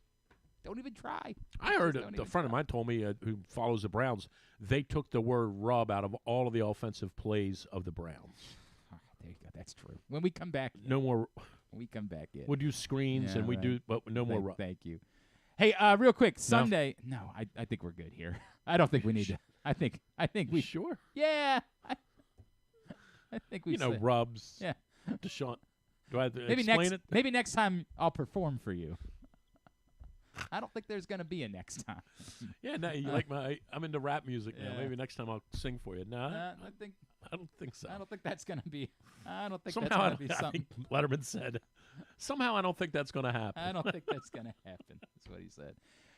Don't even try. I heard a friend of mine told me who follows the Browns, they took the word rub out of all of the offensive plays of the Browns. There you go. That's true. When we come back, no more. When we come back, we do screens and we do, but no more rub. Thank you. Hey, real quick, Sunday. No, I think we're good here. I don't think we need to. I think we sure. Yeah, I think we. Rubs. Yeah, Deshaun. Do I have to maybe explain it? Maybe next time I'll perform for you. I don't think there's gonna be a next time. Yeah, no, you like I'm into rap music now. Maybe next time I'll sing for you. No, I don't think so. I don't think that's gonna be. I don't think somehow that's gonna be something. I think Letterman said. Somehow I don't think that's gonna happen. I don't think that's gonna happen. That's what he said.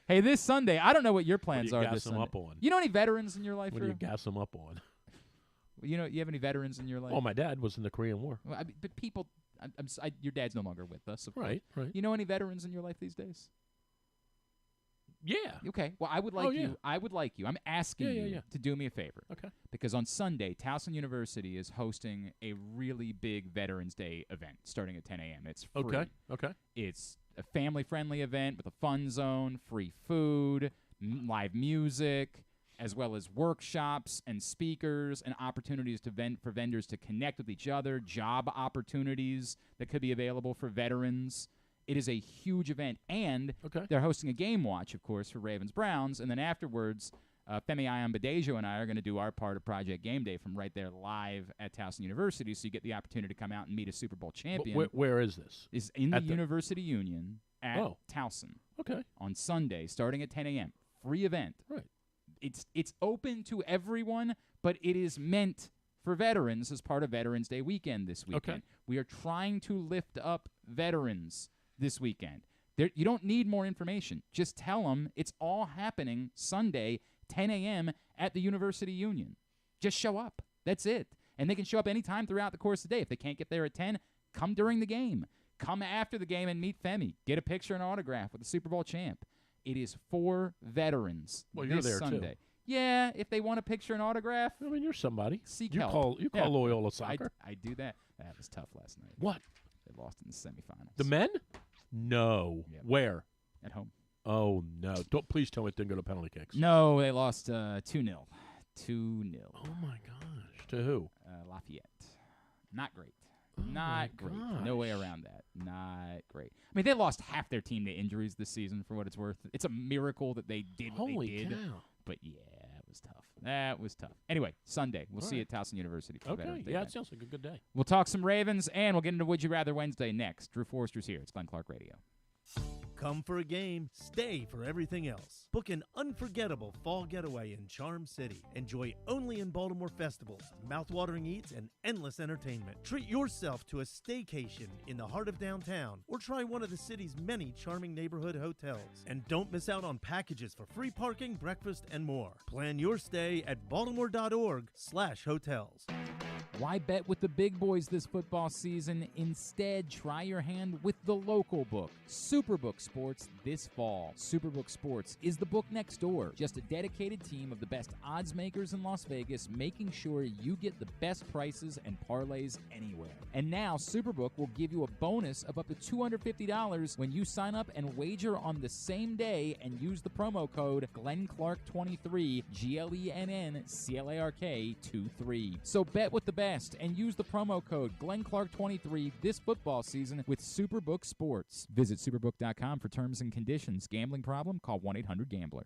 Hey, this Sunday, I don't know what your plans are this Sunday. Up on? You know any veterans in your life? What do you gas them up on? You have any veterans in your life? Oh, my dad was in the Korean War. Well, but people, your dad's no longer with us. Right. You know any veterans in your life these days? Yeah. Okay. Well, I would like you. I would like you. I'm asking you to do me a favor. Okay. Because on Sunday, Towson University is hosting a really big Veterans Day event starting at 10 a.m. It's free. Okay. It's a family-friendly event with a fun zone, free food, live music, as well as workshops and speakers and opportunities for vendors to connect with each other, job opportunities that could be available for veterans. It is a huge event, and they're hosting a game watch, of course, for Ravens-Browns, and then afterwards, Femi Ayambadejo and I are going to do our part of Project Game Day from right there live at Towson University, so you get the opportunity to come out and meet a Super Bowl champion. Where is this? Is in the University Union at Towson. Okay. On Sunday, starting at 10 a.m. Free event. Right. It's open to everyone, but it is meant for veterans as part of Veterans Day weekend this weekend. Okay. We are trying to lift up veterans this weekend. You don't need more information. Just tell them it's all happening Sunday, 10 a.m. at the University Union. Just show up. That's it. And they can show up anytime throughout the course of the day. If they can't get there at 10, come during the game. Come after the game and meet Femi. Get a picture and autograph with the Super Bowl champ. It is for veterans. Well, you're there Sunday. too. Yeah, if they want a picture and autograph. I mean, you're somebody. Seek you help. You call Loyola soccer. I do that. That was tough last night. What? They lost in the semifinals. The men? No. Yep. Where? At home. Oh, no. Don't please tell me it didn't go to penalty kicks. No, they lost 2-0. 2-0. Oh, my gosh. To who? Lafayette. Not great. Oh Not great. No way around that. Not great. I mean, they lost half their team to injuries this season, for what it's worth. It's a miracle that they did what they did. Cow. But, yeah, it was tough. That was tough. Anyway, Sunday. We'll see you at Towson University for Veterans Day. Yeah, it sounds like a good day. We'll talk some Ravens, and we'll get into Would You Rather Wednesday next. Drew Forrester's here. It's Glenn Clark Radio. Come for a game, stay for everything else. Book an unforgettable fall getaway in Charm City. Enjoy only in Baltimore festivals, mouthwatering eats, and endless entertainment. Treat yourself to a staycation in the heart of downtown, or try one of the city's many charming neighborhood hotels. And don't miss out on packages for free parking, breakfast, and more. Plan your stay at baltimore.org/hotels. Why bet with the big boys this football season? Instead, try your hand with the local book, Superbook Sports, this fall. Superbook Sports is the book next door. Just a dedicated team of the best odds makers in Las Vegas, making sure you get the best prices and parlays anywhere. And now, Superbook will give you a bonus of up to $250 when you sign up and wager on the same day and use the promo code GlennClark23, GLENNCLARK23. So bet with the best and use the promo code GlennClark23 this football season with Superbook Sports. Visit superbook.com for terms and conditions. Gambling problem? Call 1-800-GAMBLER.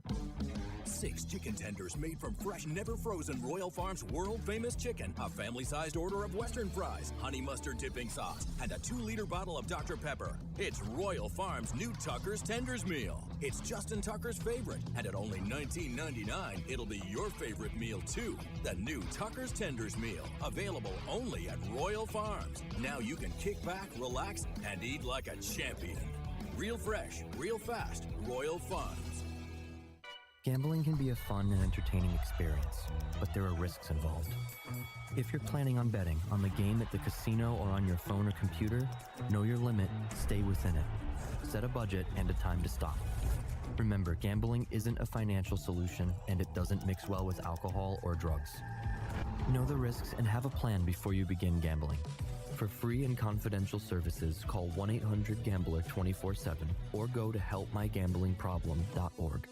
6 chicken tenders made from fresh, never frozen Royal Farms world-famous chicken, a family-sized order of Western fries, honey mustard dipping sauce, and a 2-liter bottle of Dr. Pepper. It's Royal Farms' new Tucker's Tenders Meal. It's Justin Tucker's favorite, and at only $19.99, it'll be your favorite meal, too. The new Tucker's Tenders Meal, available only at Royal Farms. Now you can kick back, relax, and eat like a champion. Real fresh, real fast, Royal Farms. Gambling can be a fun and entertaining experience, but there are risks involved. If you're planning on betting on the game at the casino or on your phone or computer, know your limit, stay within it. Set a budget and a time to stop. Remember, gambling isn't a financial solution, and it doesn't mix well with alcohol or drugs. Know the risks and have a plan before you begin gambling. For free and confidential services, call 1-800-GAMBLER 24/7 or go to helpmygamblingproblem.org.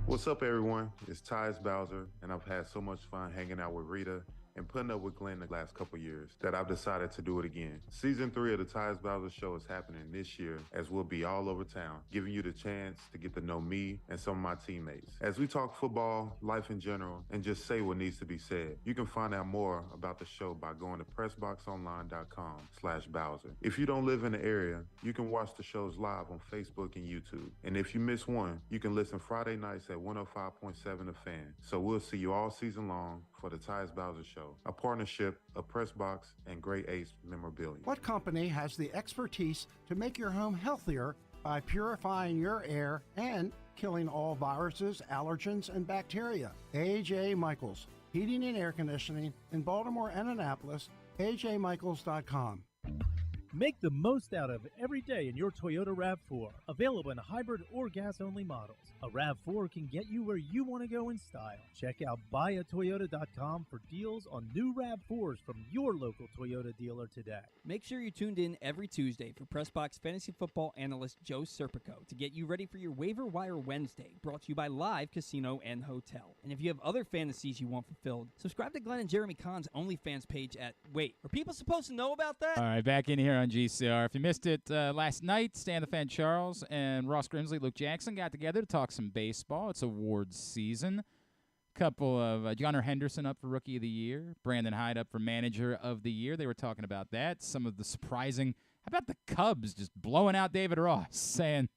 What's up, everyone? It's Tyus Bowser, and I've had so much fun hanging out with Rita and putting up with Glenn the last couple years that I've decided to do it again. Season 3 of the Tyus Bowser Show is happening this year, as we'll be all over town, giving you the chance to get to know me and some of my teammates as we talk football, life in general, and just say what needs to be said. You can find out more about the show by going to pressboxonline.com/Bowser. If you don't live in the area, you can watch the shows live on Facebook and YouTube. And if you miss one, you can listen Friday nights at 105.7 The Fan. So we'll see you all season long for the Tyus Bowser Show, a partnership of Pressbox and Great Ace Memorabilia. What company has the expertise to make your home healthier by purifying your air and killing all viruses, allergens, and bacteria? A.J. Michaels, Heating and Air Conditioning in Baltimore and Annapolis, ajmichaels.com. Make the most out of every day in your Toyota RAV4, available in hybrid or gas-only models. A RAV4 can get you where you want to go in style. Check out buyatoyota.com for deals on new RAV4s from your local Toyota dealer today. Make sure you're tuned in every Tuesday for PressBox Fantasy Football analyst Joe Serpico to get you ready for your Waiver Wire Wednesday, brought to you by Live Casino and Hotel. And if you have other fantasies you want fulfilled, subscribe to Glenn and Jeremy Kahn's OnlyFans page at... Wait, are people supposed to know about that? All right, back in here on GCR. If you missed it last night, Stan the Fan Charles and Ross Grimsley, Luke Jackson got together to talk some baseball. It's awards season. Couple of John Henderson up for Rookie of the Year, Brandon Hyde up for Manager of the Year. They were talking about that. Some of the surprising. How about the Cubs just blowing out David Ross, saying,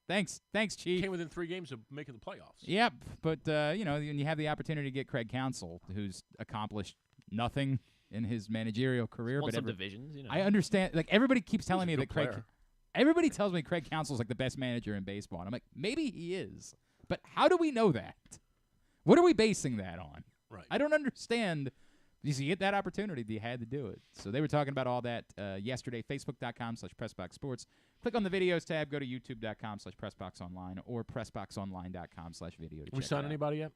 Thanks, Chief. Came within 3 games of making the playoffs. Yep, but when you have the opportunity to get Craig Counsell, who's accomplished nothing in his managerial career, Won but some divisions, I understand. Like everybody keeps telling me that everybody tells me Craig Counsell's like the best manager in baseball, and I'm like, maybe he is, but how do we know that? What are we basing that on? Right. I don't understand. Because you get that opportunity, you had to do it. So they were talking about all that yesterday. Facebook.com/PressBoxSports. Click on the videos tab. Go to YouTube.com/PressBoxOnline or PressBoxOnline.com/video. We signed anybody yet?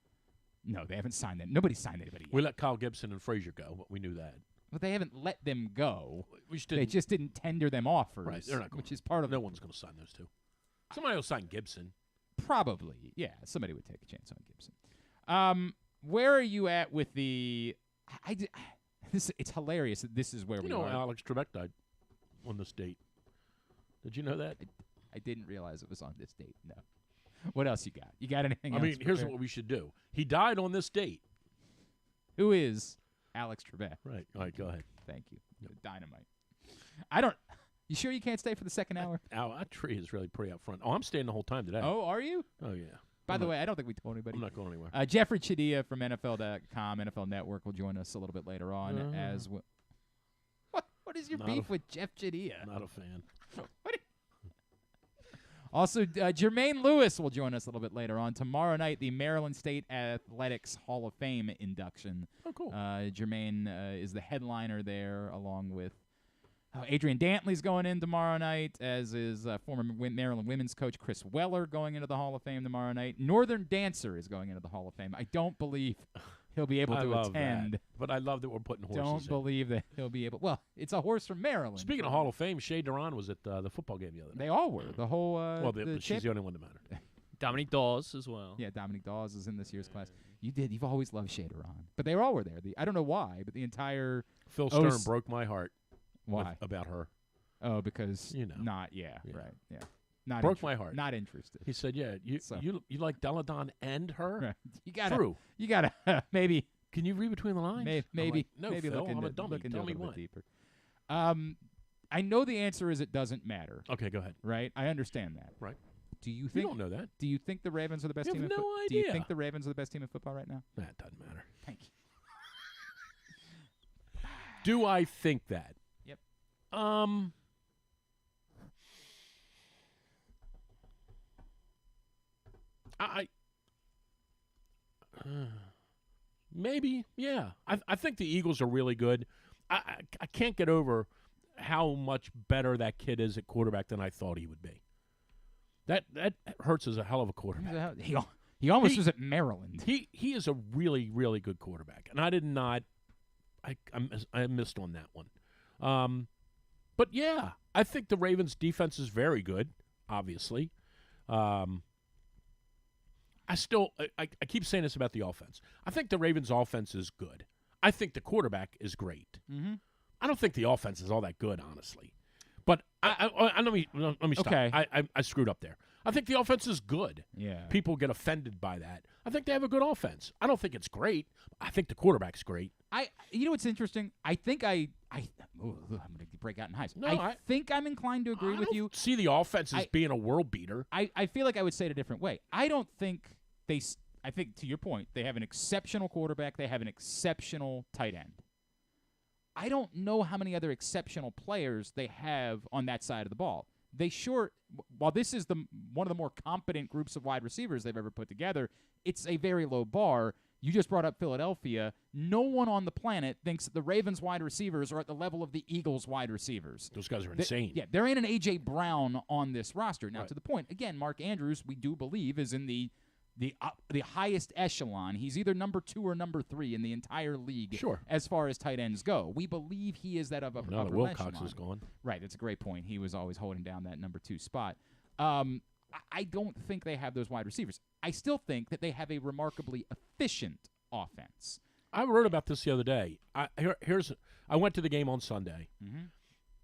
No, they haven't signed that. Nobody's signed anybody yet. We let Kyle Gibson and Frazier go, but we knew that. But they haven't let them go. They just didn't tender them offers. Right, they're not going. Which is part of no one's going to sign those two. Somebody will sign Gibson. Probably, yeah. Somebody would take a chance on Gibson. Where are you at with the? It's hilarious that this is where we are. Alex Trebek died on this date. Did you know that? I didn't realize it was on this date. No. What else you got? You got anything else? I mean, here's what we should do. He died on this date. Who is Alex Trebek? Right. All right, go ahead. Thank you. Yep. Dynamite. You sure you can't stay for the second hour? That tree is really pretty up front. Oh, I'm staying the whole time today. Oh, are you? Oh, yeah. By the way, I don't think we told anybody. I'm not going anywhere. Jeffrey Chadiha from NFL.com, NFL Network, will join us a little bit later on as well. What is your beef with Jeff Chadiha? Not a fan. Also, Jermaine Lewis will join us a little bit later on. Tomorrow night, the Maryland State Athletics Hall of Fame induction. Oh, cool. Jermaine is the headliner there, along with Adrian Dantley's going in tomorrow night, as is former Maryland women's coach Chris Weller going into the Hall of Fame tomorrow night. Northern Dancer is going into the Hall of Fame. I don't believe he'll be able to attend. But I love that we're putting horses Don't believe that he'll be able. Well, it's a horse from Maryland. Speaking of Hall of Fame, Shea Duran was at the football game the other night. They all were. The whole. She's the only one that mattered. Dominique Dawes as well. Yeah, Dominique Dawes is in this year's class. You've always loved Shea Duran. But they all were there. I don't know why, but the entire. Phil Stern broke my heart. Why? About her. Oh, because right, yeah. Broke my heart. Not interested. He said, "Yeah, you like Deladon and her? Right. You gotta maybe. Can you read between the lines? Maybe. Like, no, maybe Phil, look into, I'm a dummy. look into Tell a me little what. bit deeper. I know the answer is it doesn't matter. Okay, go ahead. Right, I understand that. Right. Do you think? You don't know that. Do you think the Ravens are the best You team? have in no Do you idea. think the Ravens are the best team in football right now? That doesn't matter. Thank you. Do I think that? Yep. Maybe, yeah. I think the Eagles are really good. I can't get over how much better that kid is at quarterback than I thought he would be. That Hurts is a hell of a quarterback. He almost was at Maryland. He is a really, really good quarterback, and I did not. I missed on that one. But yeah, I think the Ravens' defense is very good. Obviously, I keep saying this about the offense. I think the Ravens' offense is good. I think the quarterback is great. Mm-hmm. I don't think the offense is all that good, honestly. But let me stop. Okay. I screwed up there. I think the offense is good. Yeah. People get offended by that. I think they have a good offense. I don't think it's great. I think the quarterback's great. You know what's interesting? I think I'm going to break out in highs. No, I think I'm inclined to agree with you. See the offense as being a world beater. I feel like I would say it a different way. I don't think I think, to your point, they have an exceptional quarterback. They have an exceptional tight end. I don't know how many other exceptional players they have on that side of the ball. While this is one of the more competent groups of wide receivers they've ever put together, it's a very low bar. You just brought up Philadelphia. No one on the planet thinks that the Ravens wide receivers are at the level of the Eagles wide receivers. Those guys are insane. There ain't an A.J. Brown on this roster. Now, to the point, again, Mark Andrews, we do believe, is in the highest echelon. He's either number 2 or number 3 in the entire league as far as tight ends go. We believe he is that upper now that Wilcox echelon. is gone. Right, that's a great point. He was always holding down that number 2 spot. I don't think they have those wide receivers. I still think that they have a remarkably efficient offense. I wrote about this the other day. I went to the game on Sunday,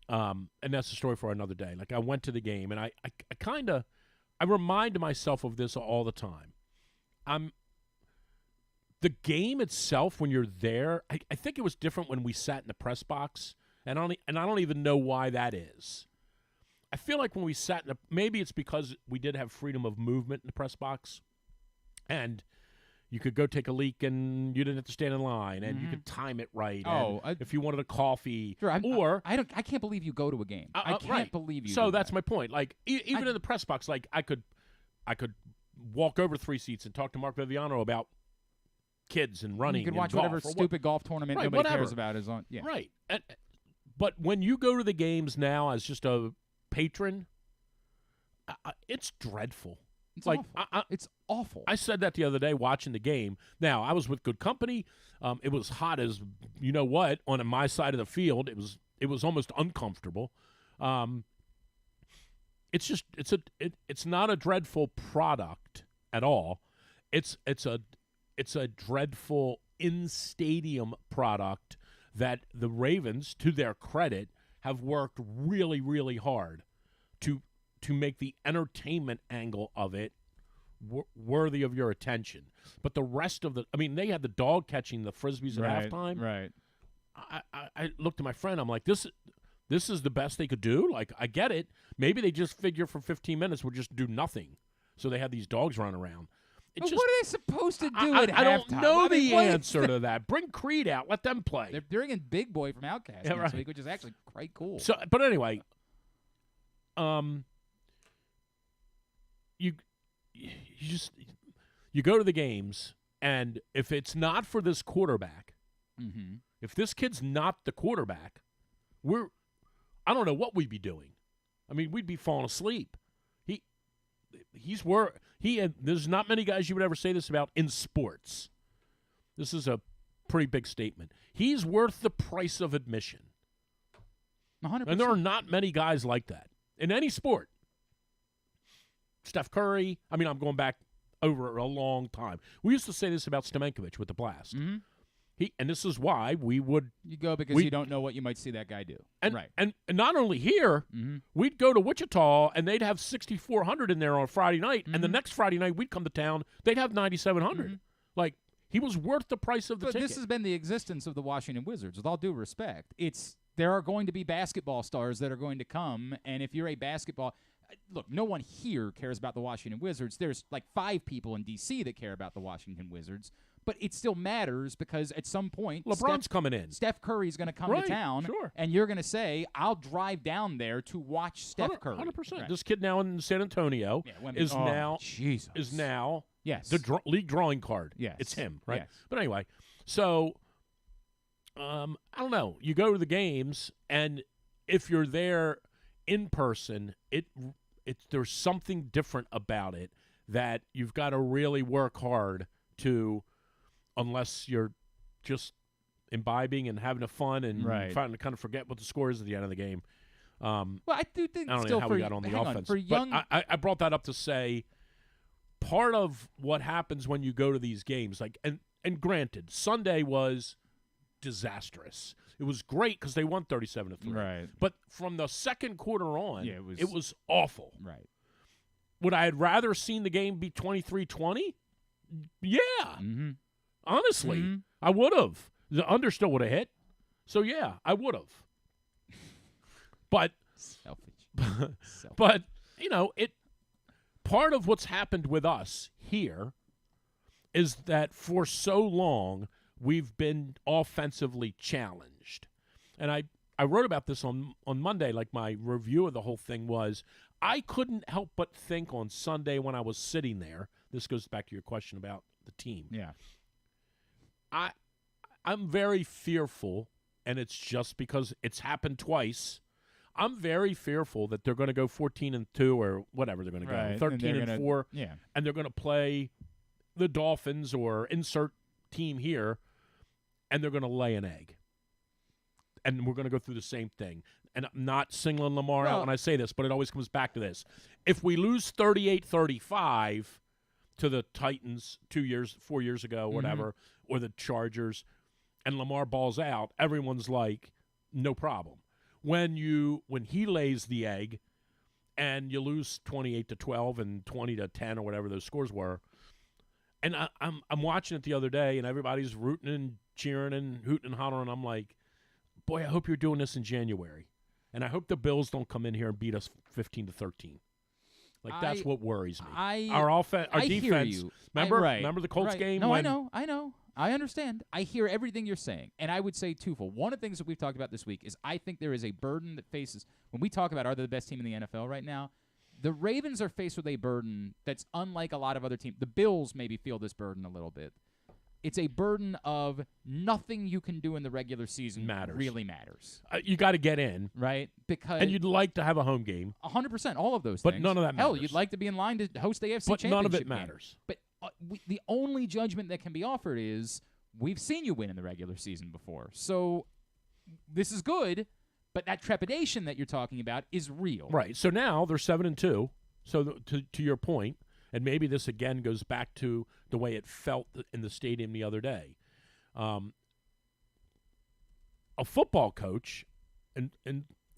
and that's a story for another day. Like, I went to the game, and I remind myself of this all the time. The game itself, when you're there, I think it was different when we sat in the press box, and I don't even know why that is. I feel like when we sat maybe it's because we did have freedom of movement in the press box, and you could go take a leak, and you didn't have to stand in line, and you could time it right. If you wanted a coffee, I can't believe you go to a game. I can't believe you. So that's my point. Like even in the press box, like I could walk over 3 seats and talk to Mark Viviano about kids and running. You can and watch golf whatever stupid golf tournament nobody cares about is on. Yeah. Right. But when you go to the games now as just a patron, it's dreadful. It's awful. It's awful. I said that the other day watching the game. Now, I was with good company. It was hot as you know what on my side of the field. It was almost uncomfortable. It's not a dreadful product at all. It's a dreadful in-stadium product that the Ravens, to their credit, have worked really, really hard to make the entertainment angle of it worthy of your attention. But the rest of they had the dog catching the Frisbees at halftime. Right. I looked at my friend. I'm like, this is the best they could do? Like, I get it. Maybe they just figure for 15 minutes we'll just do nothing. So they have these dogs run around. What are they supposed to do at halftime? I don't know the answer to that. Bring Creed out. Let them play. They're bringing Big Boy from Outkast next week, which is actually quite cool. So, but anyway, you go to the games, and if it's not for this quarterback, if this kid's not the quarterback, I don't know what we'd be doing. I mean, we'd be falling asleep. There's not many guys you would ever say this about in sports. This is a pretty big statement. He's worth the price of admission. 100%. And there are not many guys like that in any sport. Steph Curry. I'm going back over a long time. We used to say this about Stomenkovic with the Blast. And this is why we would. You go because you don't know what you might see that guy do. And, right. And not only here, we'd go to Wichita and they'd have 6,400 in there on Friday night, and the next Friday night we'd come to town, they'd have 9,700. Like, he was worth the price of the ticket. This has been the existence of the Washington Wizards. With all due respect, there are going to be basketball stars that are going to come, and if you're a basketball. Look, no one here cares about the Washington Wizards. There's like 5 people in D.C. that care about the Washington Wizards. But it still matters because at some point, LeBron's coming in. Steph Curry's going to come to town, and you're going to say, I'll drive down there to watch Steph Curry. 100%. Right. This kid now in San Antonio is now the league drawing card. Yes. It's him, right? Yes. But anyway, so I don't know. You go to the games, and if you're there in person, there's something different about it that you've got to really work hard to, unless you're just imbibing and having fun and trying to kind of forget what the score is at the end of the game. Well, I do think I don't still know how we got on the offense. But I brought that up to say part of what happens when you go to these games, like and granted, Sunday was disastrous. It was great because they won 37-3. Right. But from the second quarter on, it was awful. Right. Would I have rather seen the game be 23-20? Yeah. Honestly, I would have. The under still would have hit. So, yeah, I would have. But, but you know, part of what's happened with us here is that for so long we've been offensively challenged. And I wrote about this on Monday, like my review of the whole thing was, I couldn't help but think on Sunday when I was sitting there, this goes back to your question about the team. Yeah. I'm very fearful, and it's just because it's happened twice. I'm very fearful that they're going to go 14-2 or whatever they're going to go, 13-4, and they're going to play the Dolphins or insert team here, and they're going to lay an egg. And we're going to go through the same thing. And I'm not singling Lamar out when I say this, but it always comes back to this. If we lose 38-35 to the Titans 4 years ago, whatever, or the Chargers, and Lamar balls out, everyone's like, no problem. When he lays the egg and you lose 28-12 and 20-10 or whatever those scores were, and I'm watching it the other day, and everybody's rooting and cheering and hooting and hollering. I'm like, boy, I hope you're doing this in January, and I hope the Bills don't come in here and beat us 15-13. Like that's what worries me. Our defense. Hear you. Remember the Colts game? No, I know. I understand. I hear everything you're saying, and I would say twofold. One of the things that we've talked about this week is I think there is a burden that faces when we talk about are they the best team in the NFL right now. The Ravens are faced with a burden that's unlike a lot of other teams. The Bills maybe feel this burden a little bit. It's a burden of nothing you can do in the regular season really matters. You got to get in. Right? And you'd like to have a home game. 100%, all of those things. But none of that matters. Hell, you'd like to be in line to host the AFC Championship But none of it game. matters. But the only judgment that can be offered is we've seen you win in the regular season before. So this is good, but that trepidation that you're talking about is real. Right. So now they're 7-2. So to your point, and maybe this again goes back to the way it felt in the stadium the other day. A football coach, and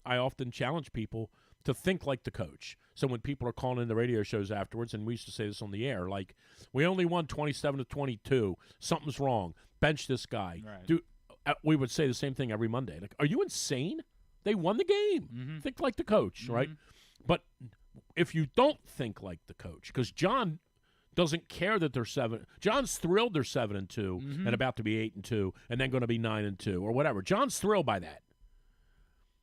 I often challenge people to think like the coach. So when people are calling in the radio shows afterwards, and we used to say this on the air, like, we only won 27-22. Something's wrong. Bench this guy. Right. We would say the same thing every Monday. Like, are you insane? They won the game. Think like the coach, right? But if you don't think like the coach, because John doesn't care that they're 7. John's thrilled they're 7-2 and about to be 8-2 and then going to be 9-2 or whatever. John's thrilled by that.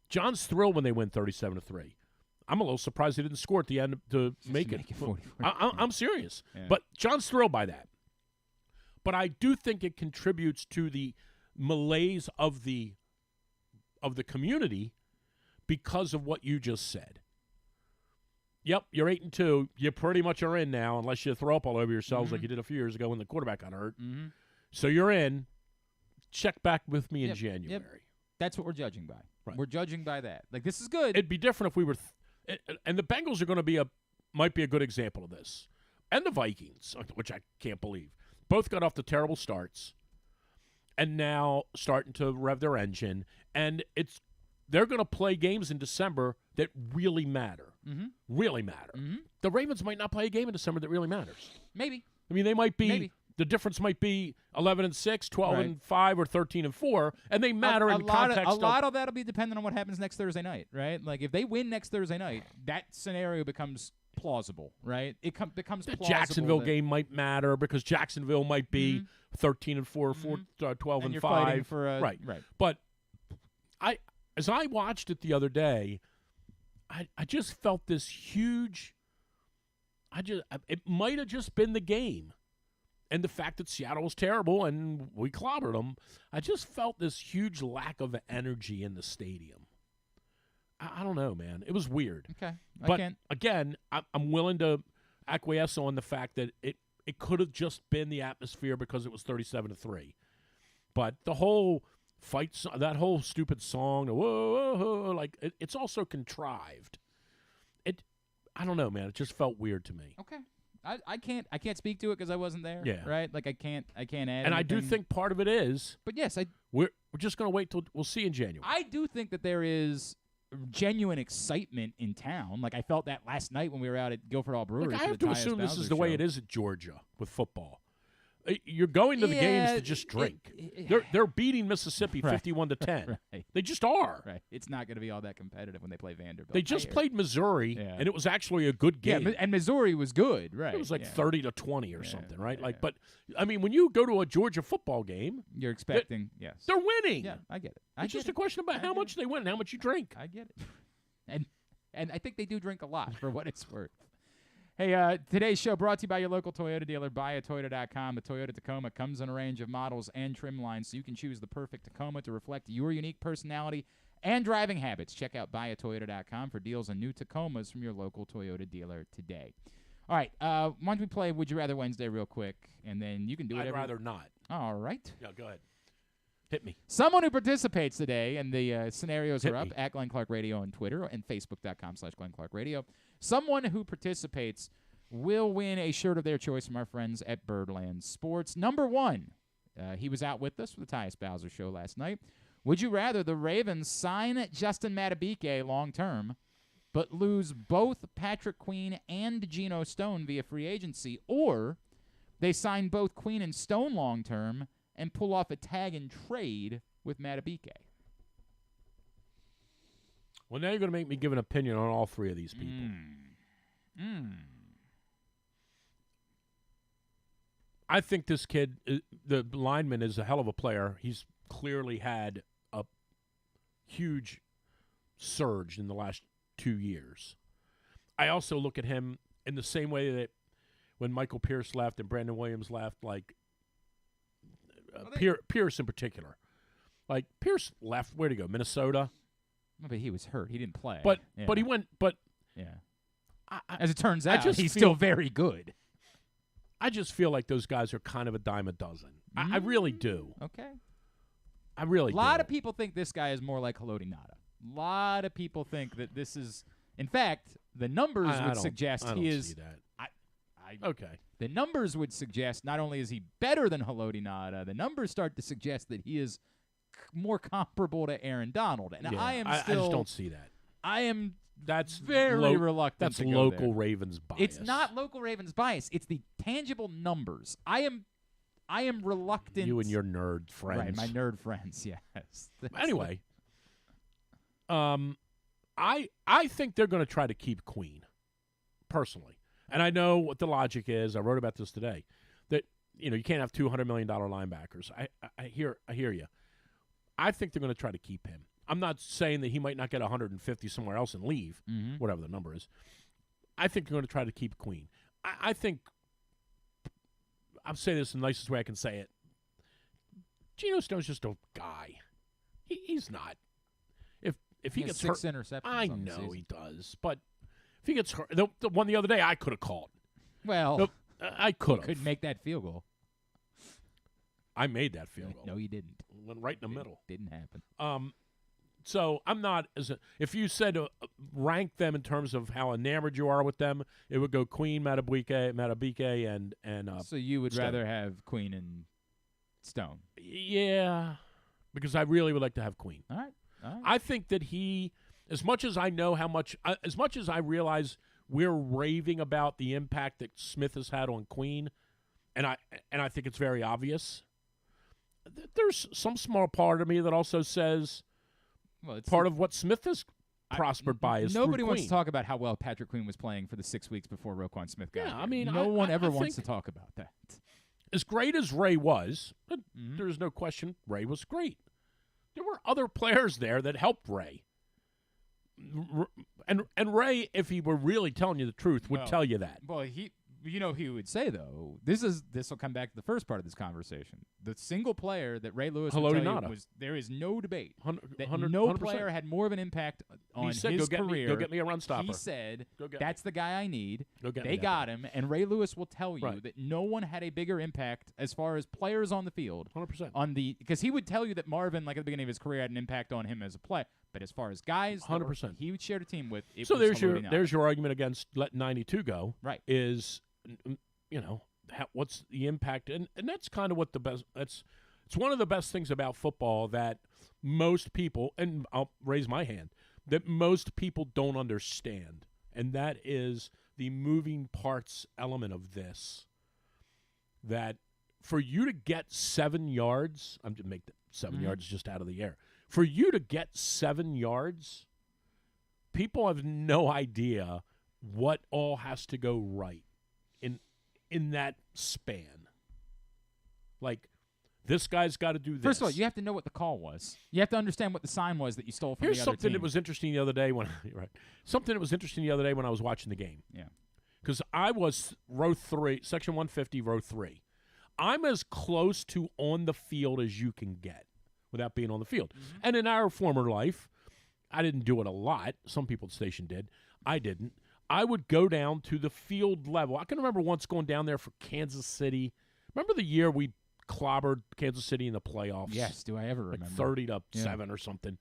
John's thrilled when they win 37-3. I'm a little surprised they didn't score at the end to make it. 40. I'm serious. Yeah. But John's thrilled by that. But I do think it contributes to the malaise of the community because of what you just said. Yep, you're 8-2. You pretty much are in now, unless you throw up all over yourselves like you did a few years ago when the quarterback got hurt. So you're in. Check back with me in January. Yep. That's what we're judging by. Right. We're judging by that. Like, this is good. It'd be different if we were and the Bengals are going to might be a good example of this. And the Vikings, which I can't believe. Both got off to terrible starts. and now starting to rev their engine. And they're going to play games in December that really matter. Really matter. The Ravens might not play a game in December that really matters. Maybe. I mean, they might be. Maybe. The difference might be 11-6, 12-5, or 13-4, and they matter in context. A lot of that'll be dependent on what happens next Thursday night, right? Like if they win next Thursday night, that scenario becomes plausible, right? It becomes the plausible. Jacksonville game might matter because Jacksonville might be 13-4, 12-5. And you're fighting for a, right. But as I watched it the other day, I just felt this huge. It might have just been the game. And the fact that Seattle was terrible and we clobbered them, I just felt this huge lack of energy in the stadium. I don't know, man. It was weird. Okay. Again, I'm willing to acquiesce on the fact that it could have just been the atmosphere because it was 37-3. But the whole fight, that whole stupid song, whoa, whoa, like it's also contrived. I don't know, man. It just felt weird to me. Okay. I can't speak to it because I wasn't there. Yeah. Right. Like I can't add. And anything. I do think part of it is. But yes, we're just gonna wait till we'll see in January. I do think that there is genuine excitement in town. Like I felt that last night when we were out at Guilford Hall Brewery. Look, I have to assume this is the way it is at Georgia with football. You're going to the games to just drink. They're beating Mississippi 51-10. Right. They just are. Right. It's not going to be all that competitive when they play Vanderbilt. They just played Missouri, and it was actually a good game. Yeah, and Missouri was good, right? It was like 30-20 or something, right? But I mean, when you go to a Georgia football game, you're expecting they're winning. Yeah, I get it. It's just a question about how much they win and how much you drink. I get it. And I think they do drink a lot for what it's worth. Hey, today's show brought to you by your local Toyota dealer, buyatoyota.com. The Toyota Tacoma comes in a range of models and trim lines, so you can choose the perfect Tacoma to reflect your unique personality and driving habits. Check out buyatoyota.com for deals on new Tacomas from your local Toyota dealer today. All right, why don't we play Would You Rather Wednesday real quick, and then you can do whatever. I'd rather not. All right. Yeah, go ahead. Hit me. Someone who participates today, and the scenarios Hit are up me. at Glenn Clark Radio on Twitter and Facebook.com/Glenn Clark Radio. Someone who participates will win a shirt of their choice from our friends at Birdland Sports. Number one, he was out with us for the Tyus Bowser Show last night. Would you rather the Ravens sign Justin Madubuike long-term, but lose both Patrick Queen and Geno Stone via free agency, or they sign both Queen and Stone long-term and pull off a tag and trade with Madubuike? Well, now you're going to make me give an opinion on all three of these people. I think this kid, the lineman, is a hell of a player. He's clearly had a huge surge in the last 2 years. I also look at him in the same way that when Michael Pierce left and Brandon Williams left, like Pierce in particular. Like Pierce left, where'd he go? Minnesota? But he was hurt. He didn't play. But he went. But as it turns out, he's still very good. I just feel like those guys are kind of a dime a dozen. I really do. Okay. I really do. A lot of people think this guy is more like Haloti Ngata. A lot of people think that this is, in fact, the numbers would suggest he is. See that. Okay. The numbers would suggest not only is he better than Haloti Ngata, the numbers start to suggest that he is more comparable to Aaron Donald. And I just don't see that. I am. That's very reluctant. That's to go local there. Ravens bias. It's not local Ravens bias. It's the tangible numbers. I am reluctant. You and your nerd friends. Right, my nerd friends. Yes. Anyway, I think they're going to try to keep Queen, personally, and I know what the logic is. I wrote about this today. That you can't have $200 million linebackers. I hear you. I think they're going to try to keep him. I'm not saying that he might not get 150 somewhere else and leave, whatever the number is. I think they're going to try to keep Queen. I think, I'll say this in the nicest way I can say it, Geno Stone's just a guy. He's not. If he gets hurt, 6 interceptions. I know he does. But if he gets hurt, the one the other day I could have called. Well, I could have. Could make that field goal. I made that field goal. No, you didn't. Went right in the middle. Didn't happen. So I'm not if you said rank them in terms of how enamored you are with them, it would go Queen, Madubuike, and so you would Stone. rather have Queen and stone. Yeah, because I really would like to have Queen. All right. I think that he, as much as I know as much as I realize we're raving about the impact that Smith has had on Queen, and I think it's very obvious. There's some small part of me that also says part of what Smith has prospered by is nobody through wants Queen. to talk about how well Patrick Queen was playing for the 6 weeks before Roquan Smith got here. I mean, no one ever I wants to think talk about that. As great as Ray was, there's no question Ray was great. There were other players there that helped Ray. And Ray, if he were really telling you the truth, would tell you that. Well, he would say, though, this will come back to the first part of this conversation. The single player that Ray Lewis would tell you was there is no debate that no 100%. player had more of an impact on he said, his go career. Go get me a run stopper. He said, get that's the guy I need. They me got him, and Ray Lewis will tell you Right. that no one had a bigger impact as far as players on the field. 100%. Because he would tell you that Marvin, like at the beginning of his career, had an impact on him as a player. But as far as guys, 100%. He would share a team with. It So was there's your argument against letting 92 go. Right. Is what's the impact, and that's kind of what the best. It's one of the best things about football that most people, and I'll raise my hand, that most people don't understand, and that is the moving parts element of this. That for you to get 7 yards, I'm just make the 7 yards just out of the air. For you to get 7 yards, people have no idea what all has to go right in that span. Like, this guy's got to do this. First of all, you have to know what the call was. You have to understand what the sign was that you stole from Here's the other something team. that was interesting the other day when something that was interesting the other day when I was watching the game. Yeah. Because I was row 3, section 150, row 3. I'm as close to on the field as you can get without being on the field. And in our former life, I didn't do it a lot. Some people at the station did. I didn't. I would go down to the field level. I can remember once going down there for Kansas City. Remember the year we clobbered Kansas City in the playoffs? Yes, do I ever remember? 30-7 or something.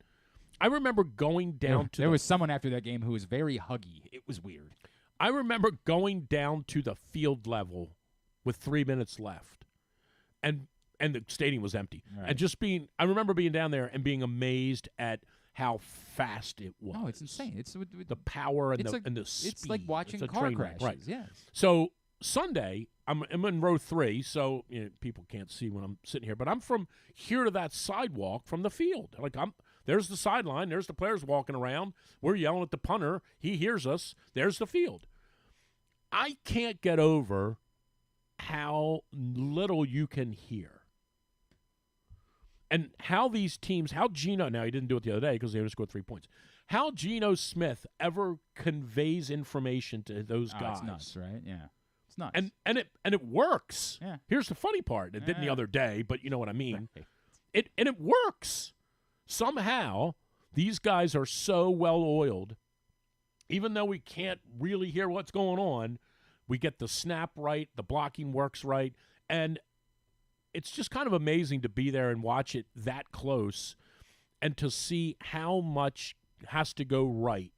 I remember going down to there was someone after that game who was very huggy. It was weird. I remember going down to the field level with 3 minutes left, and the stadium was empty. Right. And I remember being down there and being amazed at how fast it was. Oh, it's insane. It's the power and the speed. It's like watching a car train wreck, crashes. right? Yes. So Sunday, I'm in row 3, so people can't see when I'm sitting here, but I'm from here to that sidewalk from the field. Like there's the sideline, there's the players walking around. We're yelling at the punter. He hears us. There's the field. I can't get over how little you can hear. And how these teams, how Geno, now he didn't do it the other day because they only scored 3 points, how Geno Smith ever conveys information to those guys. It's nuts, right? Yeah. It's nuts. And it works. Yeah. Here's the funny part. It didn't the other day, but you know what I mean. Right. It works. Somehow, these guys are so well-oiled, even though we can't really hear what's going on, we get the snap right, the blocking works right, and it's just kind of amazing to be there and watch it that close and to see how much has to go right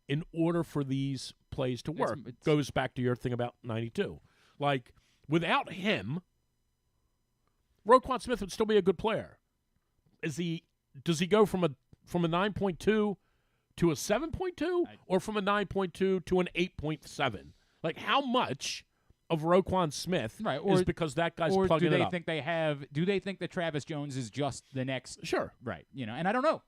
in order for these plays to work. It goes back to your thing about 92. Like, without him, Roquan Smith would still be a good player. Does he go from a 9.2 to a 7.2 or from a 9.2 to an 8.7? Like, how much of Roquan Smith is because that guy's plugging it up? Do they think that Travis Jones is just the next? Sure. Right. And I don't know.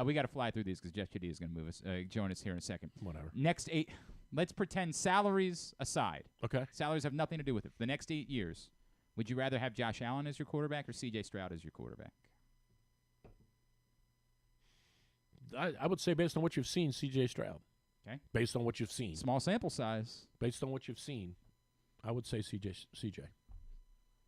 We got to fly through these because Jeff Chadiha is going to move us, join us here in a second. Whatever. Next 8. Let's pretend salaries aside. Okay. Salaries have nothing to do with it. For the next 8 years, would you rather have Josh Allen as your quarterback or C.J. Stroud as your quarterback? I would say based on what you've seen, C.J. Stroud. Okay. Based on what you've seen. Small sample size. Based on what you've seen, I would say CJ.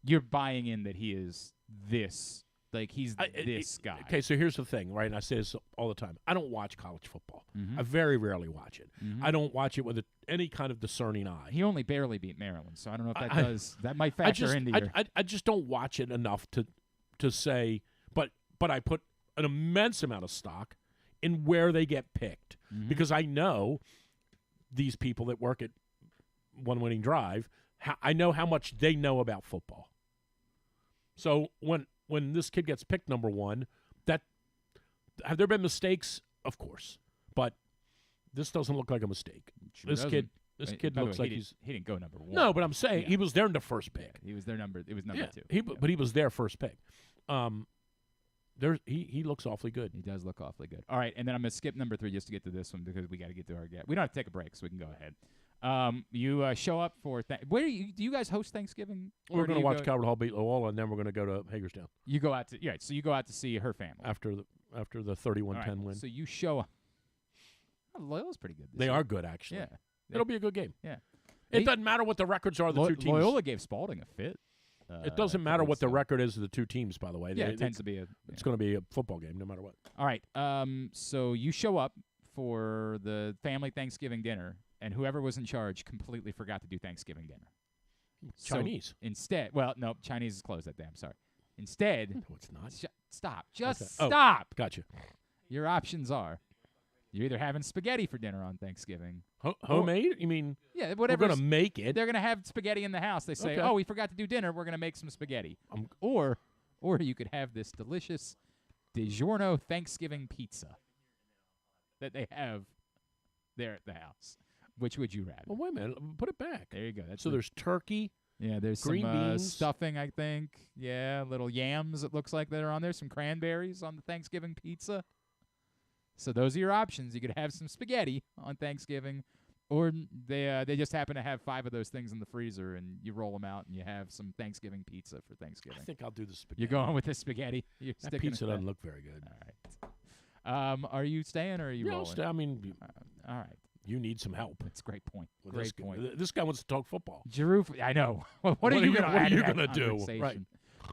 You're buying in that he is this, like he's this guy. Okay, so here's the thing, right? And I say this all the time. I don't watch college football. I very rarely watch it. I don't watch it with any kind of discerning eye. He only barely beat Maryland, so I don't know if that might factor into your. I just don't watch it enough to say, but I put an immense amount of stock in where they get picked because I know these people that work at One Winning Drive. I know how much they know about football. So when this kid gets picked number 1, have there been mistakes? Of course, but this doesn't look like a mistake. This kid looks like he didn't go number 1. No, but I'm saying he was there in the first pick. Yeah, he was their number. It was number 2. But he was their first pick. He looks awfully good. He does look awfully good. All right, and then I'm gonna skip number 3 just to get to this one because we got to get to our guest. We don't have to take a break, so we can go ahead. You show up for where do you guys host Thanksgiving? We're going to watch Calvert Hall beat Loyola, and then we're going to go to Hagerstown. You go out to so you go out to see her family after the 31-10 win. So you show up. Loyola's pretty good. They are good, actually. Yeah, it'll be a good game. Yeah, it doesn't matter what the records are of the two teams. Loyola gave Spalding a fit. It doesn't matter what the record is of the two teams, by the way. Yeah, it tends to be it's going to be a football game no matter what. All right. So you show up for the family Thanksgiving dinner, and whoever was in charge completely forgot to do Thanksgiving dinner. Chinese. So instead, well, no, Chinese is closed that day. I'm sorry. Instead, no, it's not. Stop. Just okay. stop. Oh, gotcha. Your options are you're either having spaghetti for dinner on Thanksgiving. Homemade? You mean? Yeah, whatever. We're going to make it. They're going to have spaghetti in the house. They say, "Oh, we forgot to do dinner. We're going to make some spaghetti." Or you could have this delicious DiGiorno Thanksgiving pizza that they have there at the house. Which would you rather? Well, wait a minute. Put it back. There you go. So there's turkey. Yeah, there's green some beans. stuffing, I think. Yeah, little yams, it looks like that are on there. Some cranberries on the Thanksgiving pizza. So those are your options. You could have some spaghetti on Thanksgiving, or they just happen to have 5 of those things in the freezer, and you roll them out, and you have some Thanksgiving pizza for Thanksgiving. I think I'll do the spaghetti. You're going with the spaghetti? That pizza doesn't look very good. All right. Are you staying, or are you rolling? I mean, all right. You need some help. That's a great point. Great point. This guy wants to talk football. Drew, I know. What are you going to do? Right.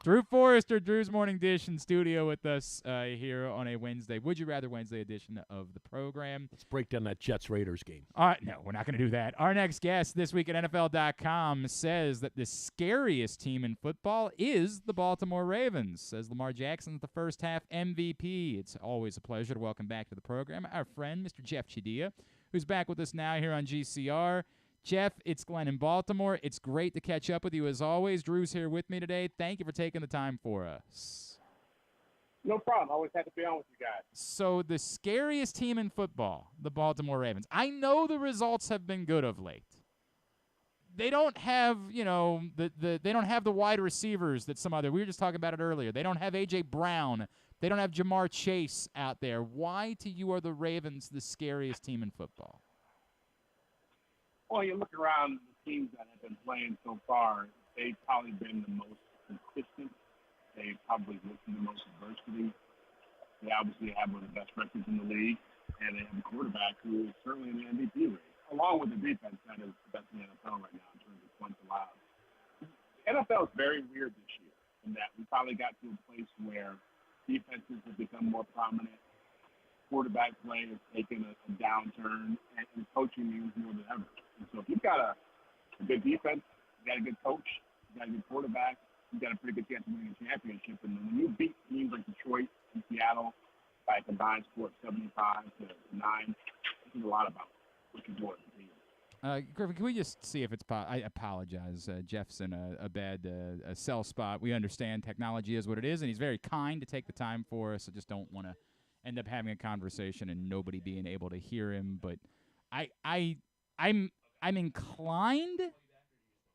Drew Forrester, Drew's Morning Dish in studio with us here on a Wednesday. Would you rather Wednesday edition of the program? Let's break down that Jets-Raiders game. No, we're not going to do that. Our next guest this week at NFL.com says that the scariest team in football is the Baltimore Ravens. Says Lamar Jackson's the first half MVP. It's always a pleasure to welcome back to the program our friend, Mr. Jeff Chadiha, who's back with us now here on GCR. Jeff, it's Glenn in Baltimore. It's great to catch up with you as always. Drew's here with me today. Thank you for taking the time for us. No problem. Always happy to be on with you guys. So the scariest team in football, the Baltimore Ravens. I know the results have been good of late. They don't have, they don't have the wide receivers that some other. We were just talking about it earlier. They don't have A.J. Brown. They don't have Jamar Chase out there. Why to you are the Ravens the scariest team in football? Well, you look around the teams that have been playing so far, they've probably been the most consistent. They've probably looked at the most adversity. They obviously have one of the best records in the league, and they have a quarterback who is certainly in the MVP race, along with the defense that is the best in the NFL right now in terms of points allowed. The NFL is very weird this year in that we finally got to a place where defenses have become more prominent. Quarterback play has taken a downturn, and coaching means more than ever. And so if you've got a good defense, you got a good coach, you got a good quarterback, you got a pretty good chance of winning a championship. And when you beat teams like Detroit and Seattle by a combined score of 75-9, this is a lot about what you're doing. Griffin, can we just see if it's I apologize. Jeff's in a bad cell spot. We understand technology is what it is, and he's very kind to take the time for us. I just don't want to end up having a conversation and nobody being able to hear him. But I'm inclined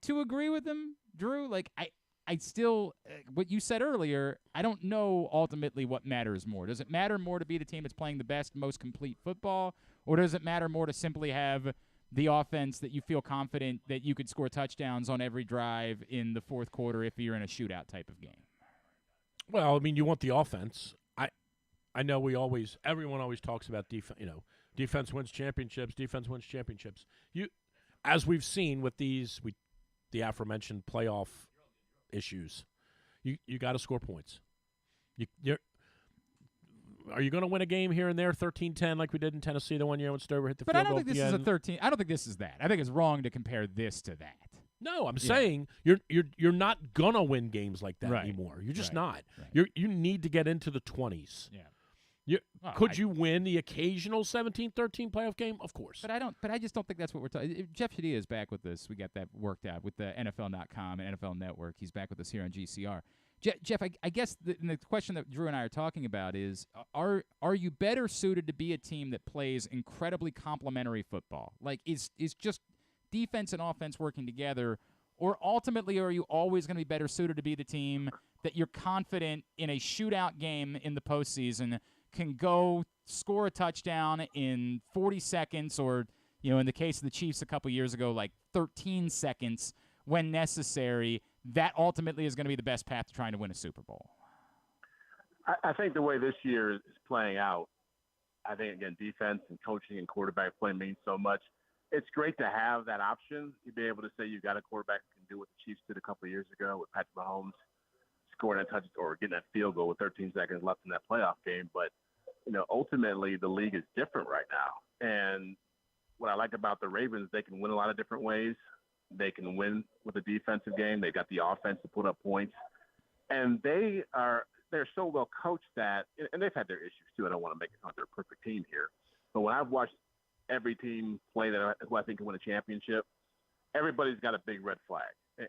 to agree with him, Drew. Like I still what you said earlier, I don't know ultimately what matters more. Does it matter more to be the team that's playing the best, most complete football, or does it matter more to simply have the offense that you feel confident that you could score touchdowns on every drive in the fourth quarter if you're in a shootout type of game? Well, I mean, you want the offense. I know everyone always talks about defense. Defense wins championships. Defense wins championships. As we've seen with the aforementioned playoff issues, you got to score points. Are you going to win a game here and there, 13-10, like we did in Tennessee the one year when Stover hit the field goal? But I don't think this is a 13. I don't think this is that. I think it's wrong to compare this to that. No, I'm saying you're not gonna win games like that anymore. You're just not. Right. You need to get into the 20s. Yeah. Could you win the occasional 17-13 playoff game? Of course. But I just don't think that's what we're talking. Jeff Chadiha is back with us. We got that worked out with the NFL.com and NFL Network. He's back with us here on GCR. Jeff, I guess the question that Drew and I are talking about is, are you better suited to be a team that plays incredibly complementary football? Like, is just defense and offense working together, or ultimately are you always going to be better suited to be the team that you're confident in a shootout game in the postseason can go score a touchdown in 40 seconds or, in the case of the Chiefs a couple years ago, like 13 seconds when necessary? That ultimately is going to be the best path to trying to win a Super Bowl. I think the way this year is playing out, I think, again, defense and coaching and quarterback play means so much. It's great to have that option. You'd be able to say you've got a quarterback who can do what the Chiefs did a couple of years ago with Patrick Mahomes scoring that touchdown or getting that field goal with 13 seconds left in that playoff game. But, ultimately the league is different right now. And what I like about the Ravens, they can win a lot of different ways. They can win with a defensive game. They've got the offense to put up points. And they're so well coached that, and they've had their issues too. I don't want to make it sound like they're a perfect team here. But when I've watched every team play who I think can win a championship, everybody's got a big red flag.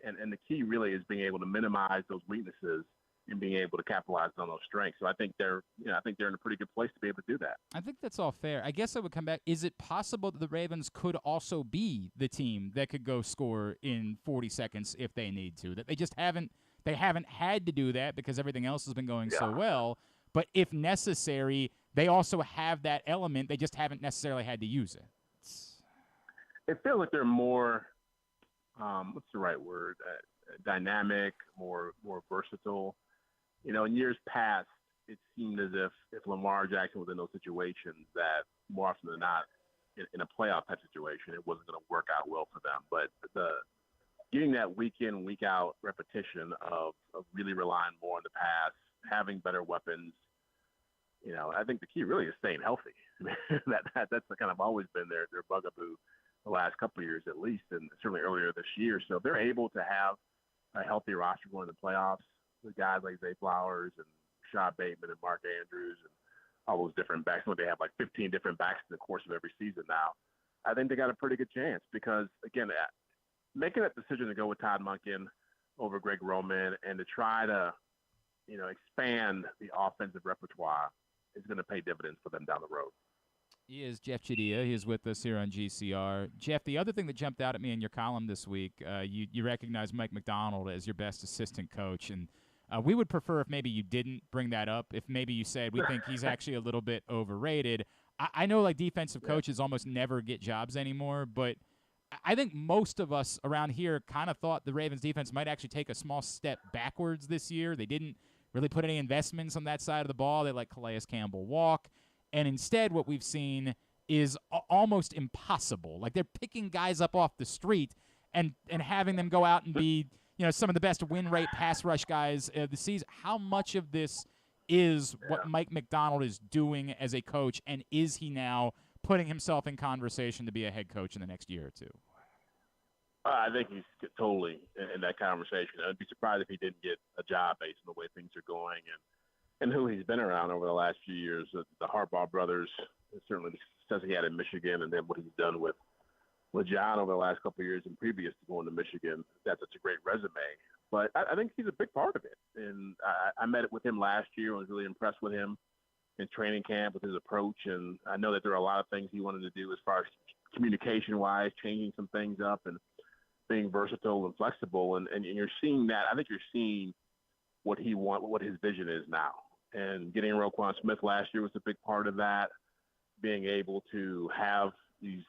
And the key really is being able to minimize those weaknesses and being able to capitalize on those strengths. So I think they're in a pretty good place to be able to do that. I think that's all fair. I guess I would come back. Is it possible that the Ravens could also be the team that could go score in 40 seconds if they need to? That they just haven't had to do that because everything else has been going so well. But if necessary, they also have that element. They just haven't necessarily had to use it. It feels like they're more, what's the right word? Dynamic, more versatile. In years past, it seemed as if Lamar Jackson was in those situations that more often than not, in a playoff type situation, it wasn't going to work out well for them. But getting that week in, week out repetition of really relying more on the pass, having better weapons, I think the key really is staying healthy. That's kind of always been their bugaboo the last couple of years at least, and certainly earlier this year. So if they're able to have a healthy roster going to the playoffs with guys like Zay Flowers and Rashad Bateman and Mark Andrews and all those different backs. They have like 15 different backs in the course of every season now. I think they got a pretty good chance because, again, making that decision to go with Todd Monken over Greg Roman and to try to, expand the offensive repertoire is going to pay dividends for them down the road. He is Jeff Chadiha. He is with us here on GCR. Jeff, the other thing that jumped out at me in your column this week, you recognize Mike McDonald as your best assistant coach, and we would prefer if maybe you didn't bring that up, if maybe you said we think he's actually a little bit overrated. I know like defensive coaches almost never get jobs anymore, but I think most of us around here kind of thought the Ravens defense might actually take a small step backwards this year. They didn't really put any investments on that side of the ball. They let Calais Campbell walk. And instead what we've seen is almost impossible. Like they're picking guys up off the street and having them go out and be, some of the best win rate pass rush guys of the season. How much of this is what Mike McDonald is doing as a coach, and is he now putting himself in conversation to be a head coach in the next year or two? I think he's totally in that conversation. I'd be surprised if he didn't get a job based on the way things are going and who he's been around over the last few years. The Harbaugh brothers, certainly the success he had in Michigan, and then what he's done with John over the last couple of years and previous to going to Michigan. That's such a great resume. But I think he's a big part of it. And I met with him last year and was really impressed with him in training camp with his approach. And I know that there are a lot of things he wanted to do as far as communication-wise, changing some things up and being versatile and flexible. And you're seeing that. I think you're seeing what he wants, what his vision is now. And getting Roquan Smith last year was a big part of that. Being able to have these,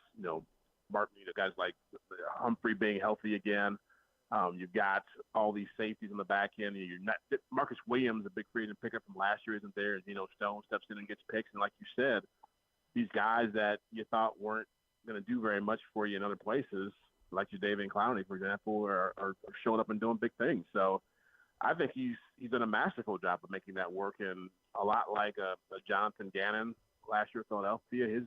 guys like Humphrey being healthy again. You've got all these safeties on the back end. Marcus Williams, a big free agent pickup from last year, isn't there. Stone steps in and gets picks. And like you said, these guys that you thought weren't going to do very much for you in other places, like Jadeveon Clowney, for example, are showing up and doing big things. So I think he's done a masterful job of making that work. And a lot like a Jonathan Gannon last year at Philadelphia,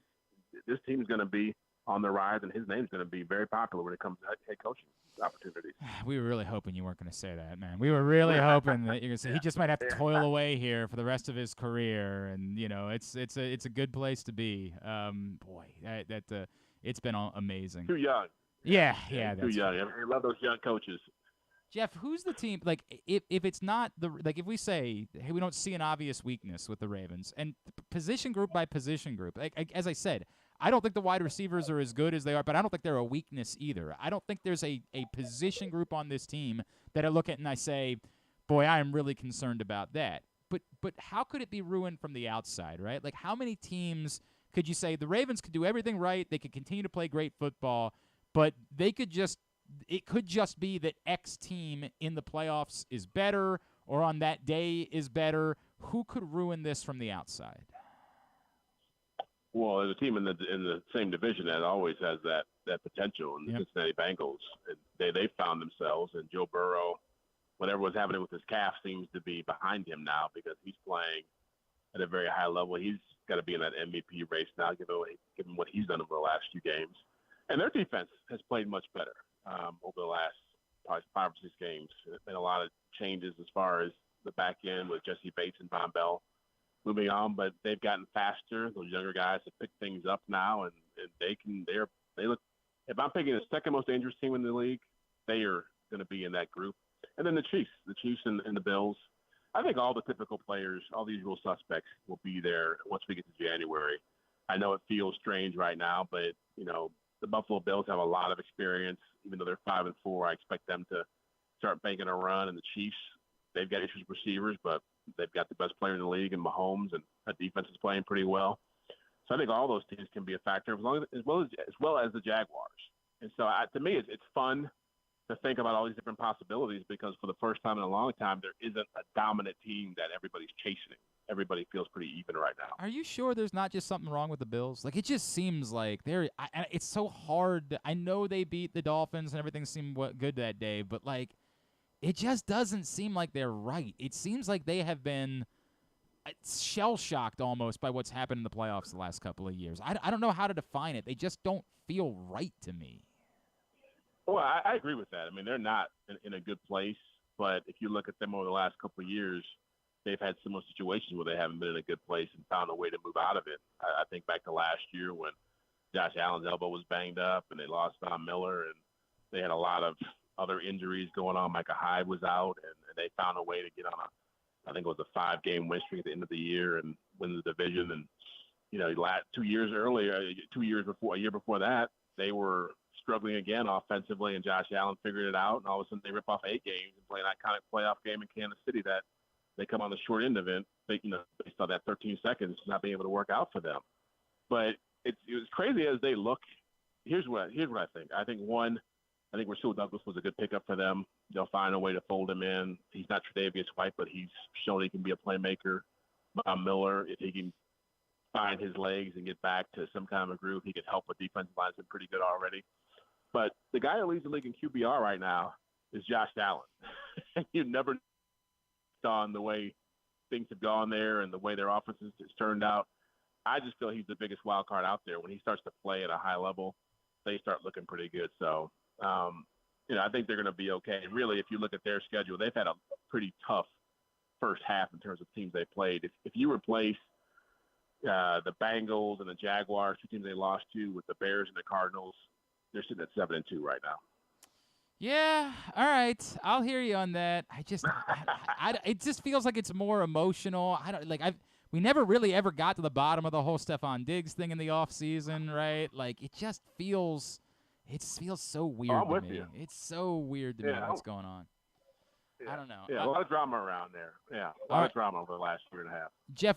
this team is going to be on the rise, and his name's going to be very popular when it comes to head coaching opportunities. We were really hoping you weren't going to say that, man. We were really hoping that you're going to say he just might have to toil away here for the rest of his career, and it's a good place to be. It's been amazing. Too young. Yeah, too young. I love those young coaches. Jeff, who's the team? Like, if it's not if we say, hey, we don't see an obvious weakness with the Ravens, and position group by position group, as I said, I don't think the wide receivers are as good as they are, but I don't think they're a weakness either. I don't think there's a position group on this team that I look at and I say, boy, I am really concerned about that. But how could it be ruined from the outside, right? Like, how many teams could you say the Ravens could do everything right, they could continue to play great football, but it could just be that X team in the playoffs is better or on that day is better? Who could ruin this from the outside? Well, there's a team in the same division that always has that potential, and the Cincinnati Bengals. They found themselves, and Joe Burrow, whatever was happening with his calf seems to be behind him now because he's playing at a very high level. He's got to be in that MVP race now, given what he's done over the last few games. And their defense has played much better over the last probably 5 or 6 games. There's been a lot of changes as far as the back end with Jesse Bates and Von Bell moving on, but they've gotten faster. Those younger guys have picked things up now, and they look. If I'm picking the second most dangerous team in the league, they are going to be in that group. And then the Chiefs and the Bills. I think all the typical players, all the usual suspects, will be there once we get to January. I know it feels strange right now, but the Buffalo Bills have a lot of experience. Even though they're 5-4, I expect them to start banking a run. And the Chiefs, they've got issues with receivers, but they've got the best player in the league in Mahomes, and that defense is playing pretty well. So I think all those teams can be a factor, as well as the Jaguars. And so to me, it's fun to think about all these different possibilities because for the first time in a long time, there isn't a dominant team that everybody's chasing. Everybody feels pretty even right now. Are you sure there's not just something wrong with the Bills? Like, it just seems like it's so hard. I know they beat the Dolphins and everything seemed good that day, but, like, it just doesn't seem like they're right. It seems like they have been shell-shocked almost by what's happened in the playoffs the last couple of years. I don't know how to define it. They just don't feel right to me. Well, I agree with that. I mean, they're not in a good place, but if you look at them over the last couple of years, they've had similar situations where they haven't been in a good place and found a way to move out of it. I think back to last year when Josh Allen's elbow was banged up and they lost Von Miller and they had a lot of other injuries going on. Micah Hyde was out, and they found a way to get on I think it was a 5-game win streak at the end of the year and win the division. And, 2 years earlier, a year before that, they were struggling again offensively, and Josh Allen figured it out, and all of a sudden they rip off 8 games and play an iconic playoff game in Kansas City that they come on the short end of it, based on that 13 seconds not being able to work out for them. But it was crazy as they look. Here's what I think. I think Rasul Douglas was a good pickup for them. They'll find a way to fold him in. He's not Tre'Davious White, but he's shown he can be a playmaker. Miller, if he can find his legs and get back to some kind of a groove, he can help with defensive lines. Been pretty good already. But the guy who leads the league in QBR right now is Josh Allen. You never saw the way things have gone there and the way their offense has turned out. I just feel he's the biggest wild card out there. When he starts to play at a high level, they start looking pretty good. So, I think they're going to be okay. And really, if you look at their schedule, they've had a pretty tough first half in terms of teams they played. If you replace the Bengals and the Jaguars, 2 teams they lost to, with the Bears and the Cardinals, they're sitting at 7-2 right now. Yeah, all right. I'll hear you on that. It just feels like it's more emotional. We never really ever got to the bottom of the whole Stephon Diggs thing in the offseason, right? Like, it just feels so weird to me. It's so weird to me what's going on. Yeah. I don't know. Yeah, a lot of drama around there. Yeah, a lot of drama over the last year and a half. Jeff,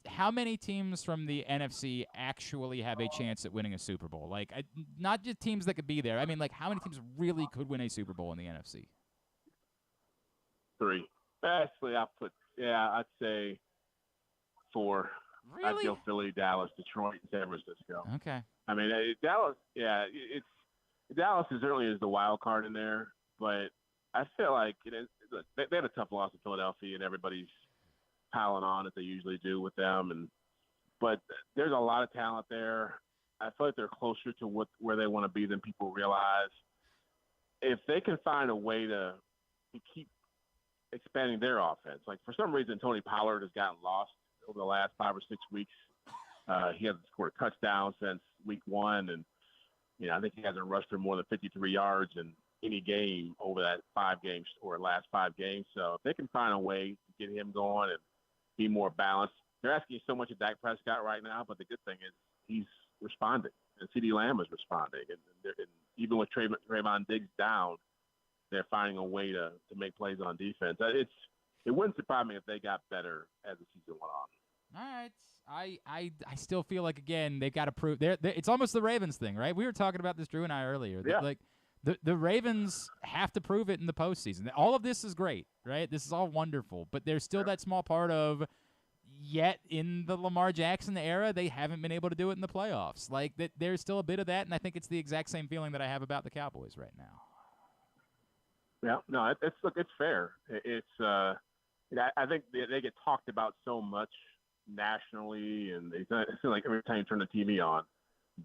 how many teams from the NFC actually have a chance at winning a Super Bowl? Like, not just teams that could be there. I mean, like, how many teams really could win a Super Bowl in the NFC? 3. Actually, I'd say 4. Really? I'd go Philly, Dallas, Detroit, and San Francisco. Okay. I mean, Dallas, Dallas is certainly is the wild card in there, but I feel like they had a tough loss in Philadelphia, and everybody's piling on as they usually do with them. But there's a lot of talent there. I feel like they're closer to where they want to be than people realize. If they can find a way to keep expanding their offense, like for some reason Tony Pollard has gotten lost over the last 5 or 6 weeks. He hasn't scored a touchdown since week 1, and I think he hasn't rushed for more than 53 yards in any game over that 5 games or last 5 games. So if they can find a way to get him going and be more balanced, they're asking so much of Dak Prescott right now, but the good thing is he's responding, and CeeDee Lamb is responding. And even with Trayvon Diggs down, they're finding a way to make plays on defense. It wouldn't surprise me if they got better as the season went on. All right. I still feel like, again, they've got to prove. It's almost the Ravens thing, right? We were talking about this, Drew and I, earlier. Yeah. Like, the Ravens have to prove it in the postseason. All of this is great, right? This is all wonderful. But there's still that small part of, yet in the Lamar Jackson era, they haven't been able to do it in the playoffs. Like, there's still a bit of that, and I think it's the exact same feeling that I have about the Cowboys right now. Yeah, no, it's fair. I think they get talked about so much nationally, and it seems like every time you turn the TV on,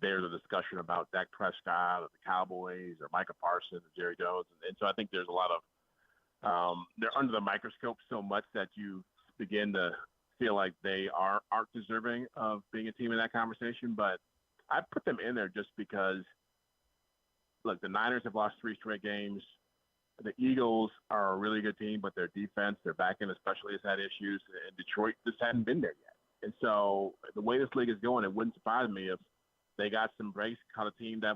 there's a discussion about Dak Prescott or the Cowboys or Micah Parsons or Jerry Jones, and so I think there's a lot of they're under the microscope so much that you begin to feel like they aren't deserving of being a team in that conversation. But I put them in there just because, look, the Niners have lost 3 straight games. The Eagles are a really good team, but their defense, their back end especially, has had issues, and Detroit just hadn't been there yet. And so the way this league is going, it wouldn't surprise me if they got some breaks, caught a team that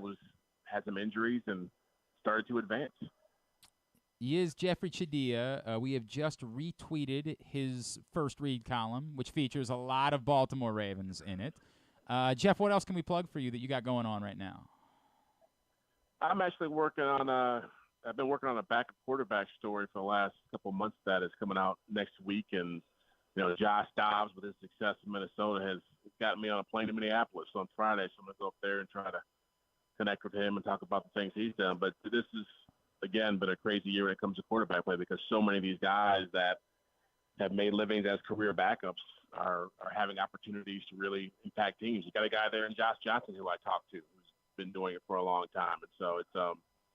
had some injuries, and started to advance. He is Jeffrey Chadiha. We have just retweeted his first read column, which features a lot of Baltimore Ravens in it. Jeff, what else can we plug for you that you got going on right now? I'm actually I've been working on a backup quarterback story for the last couple of months that is coming out next week. And, Josh Dobbs, with his success in Minnesota, has got me on a plane to Minneapolis on Friday. So I'm going to go up there and try to connect with him and talk about the things he's done. But this is, again, been a crazy year when it comes to quarterback play, because so many of these guys that have made livings as career backups are having opportunities to really impact teams. You got a guy there in Josh Johnson who I talked to who's been doing it for a long time. And so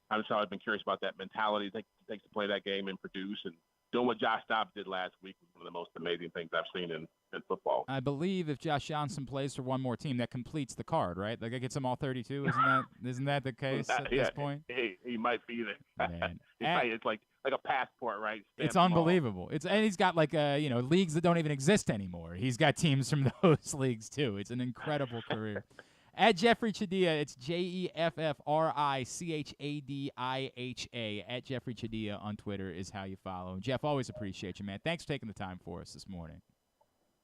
I've just always been curious about that mentality it takes to play that game and produce. And doing what Josh Dobbs did last week was one of the most amazing things I've seen in football. I believe if Josh Johnson plays for one more team, that completes the card, right? Like, it gets him all 32. Isn't that the case at this point? He might be there. Man. It's like a passport, right? It's unbelievable. And he's got leagues that don't even exist anymore. He's got teams from those leagues too. It's an incredible career. At Jeffrey Chadiha, it's JeffreyChadiha. At Jeffrey Chadiha on Twitter is how you follow him. Jeff, always appreciate you, man. Thanks for taking the time for us this morning.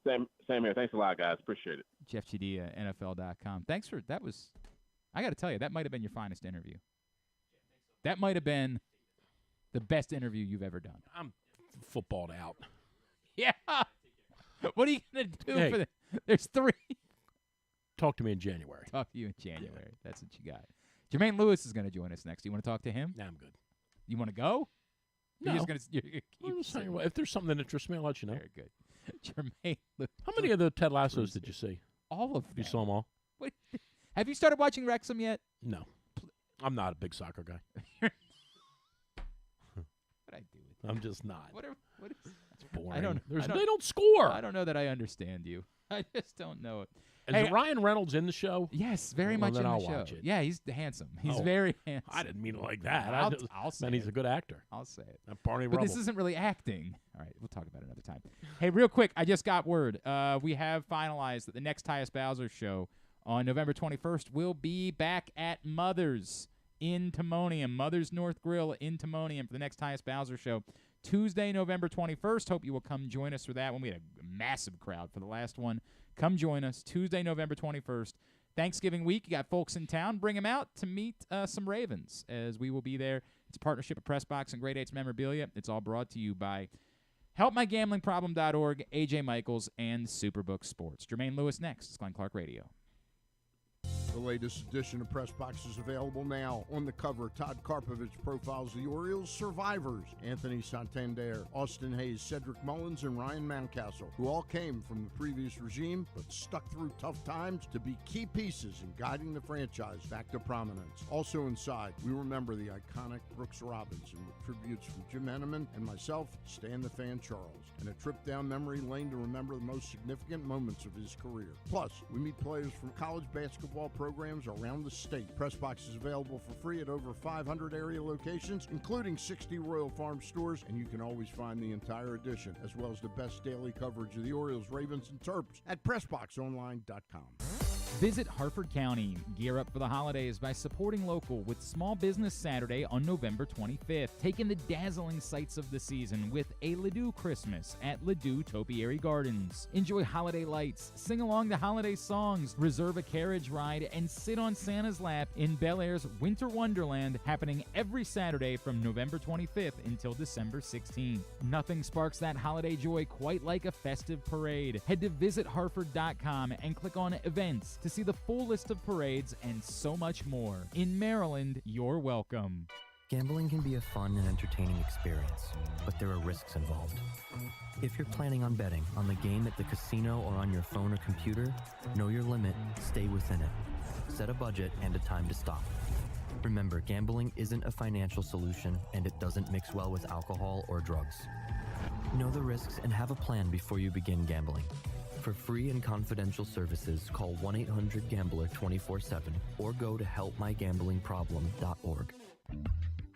Same here. Thanks a lot, guys. Appreciate it. Jeff Chadiha, NFL.com. Thanks for that. I got to tell you, that might have been your finest interview. That might have been the best interview you've ever done. I'm footballed out. Yeah. What are you going to do for There's 3. Talk to me in January. Talk to you in January. That's what you got. Jermaine Lewis is going to join us next. Do you want to talk to him? Nah, I'm good. You want to go? No. You're just gonna if there's something that interests me, I'll let you know. Very good. Jermaine Lewis. How many of the Ted Lassos did you see? All of them. You saw them all? Wait, have you started watching Wrexham yet? No. I'm not a big soccer guy. What'd I do with that? I'm just not. What is That's boring. I don't. They don't score. I don't know that I understand you. I just don't know it. Is Ryan Reynolds in the show? Yes, very much then in the I'll show. watch it. Yeah, he's handsome. He's very handsome. I didn't mean it like that. I'll say he's a good actor. I'll say it. Barney but Rubble. This isn't really acting. All right, we'll talk about it another time. Hey, real quick, I just got word. We have finalized that the next Tyus Bowser show on November 21st will be back at Mother's in Timonium. Mother's North Grill in Timonium for the next Tyus Bowser show. Tuesday, November 21st. Hope you will come join us for that one. We had a massive crowd for the last one. Come join us Tuesday, November 21st. Thanksgiving week, you got folks in town. Bring them out to meet some Ravens, as we will be there. It's a partnership of PressBox and Great 8's Memorabilia. It's all brought to you by HelpMyGamblingProblem.org, AJ Michaels, and Superbook Sports. Jermaine Lewis next. It's Glenn Clark Radio. The latest edition of PressBox is available now. On the cover, Todd Karpovich profiles the Orioles' survivors, Anthony Santander, Austin Hayes, Cedric Mullins, and Ryan Mountcastle, who all came from the previous regime but stuck through tough times to be key pieces in guiding the franchise back to prominence. Also inside, we remember the iconic Brooks Robinson with tributes from Jim Henneman and myself, Stan the Fan Charles, and a trip down memory lane to remember the most significant moments of his career. Plus, we meet players from college basketball programs around the state. Pressbox is available for free at over 500 area locations, including 60 Royal Farm stores, and you can always find the entire edition, as well as the best daily coverage of the Orioles, Ravens, and Terps at PressBoxOnline.com. Visit Harford County. Gear up for the holidays by supporting local with Small Business Saturday on November 25th. Take in the dazzling sights of the season with a Ladue Christmas at Ladue Topiary Gardens. Enjoy holiday lights, sing along to holiday songs, reserve a carriage ride, and sit on Santa's lap in Bel Air's Winter Wonderland, happening every Saturday from November 25th until December 16th. Nothing sparks that holiday joy quite like a festive parade. Head to visitharford.com and click on Events to see the full list of parades and so much more. In Maryland, you're welcome. Gambling can be a fun and entertaining experience, but there are risks involved. If you're planning on betting on the game at the casino or on your phone or computer, know your limit, stay within it. Set a budget and a time to stop. Remember, gambling isn't a financial solution, and it doesn't mix well with alcohol or drugs. Know the risks and have a plan before you begin gambling. For free and confidential services, call 1-800-GAMBLER 24/7 or go to helpmygamblingproblem.org.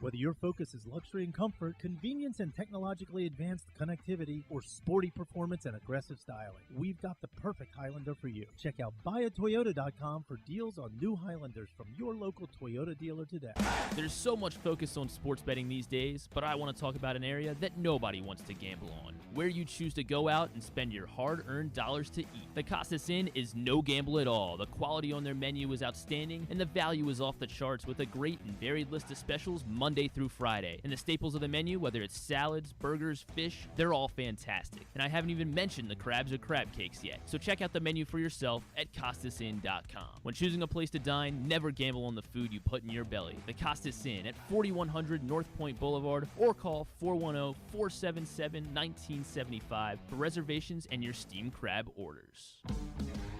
Whether your focus is luxury and comfort, convenience and technologically advanced connectivity, or sporty performance and aggressive styling, we've got the perfect Highlander for you. Check out buyatoyota.com for deals on new Highlanders from your local Toyota dealer today. There's so much focus on sports betting these days, but I want to talk about an area that nobody wants to gamble on, where you choose to go out and spend your hard-earned dollars to eat. The Costas Inn is no gamble at all. The quality on their menu is outstanding, and the value is off the charts with a great and varied list of specials Monday through Friday. And the staples of the menu, whether it's salads, burgers, fish, they're all fantastic. And I haven't even mentioned the crabs or crab cakes yet. So check out the menu for yourself at CostasInn.com. When choosing a place to dine, never gamble on the food you put in your belly. The Costas Inn at 4100 North Point Boulevard, or call 410-477-1975 for reservations and your steamed crab orders.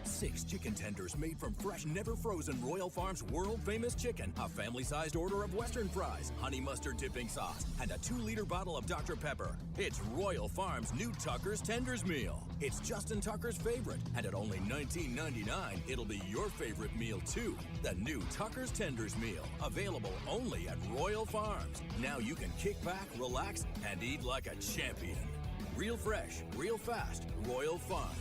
6 chicken tenders made from fresh, never frozen Royal Farms world-famous chicken, a family-sized order of Western fries, honey mustard dipping sauce, and a 2-liter bottle of Dr. Pepper. It's Royal Farms' new Tucker's Tenders Meal. It's Justin Tucker's favorite, and at only $19.99, it'll be your favorite meal too. The new Tucker's Tenders Meal, available only at Royal Farms. Now you can kick back, relax, and eat like a champion. Real fresh, real fast, Royal Farms.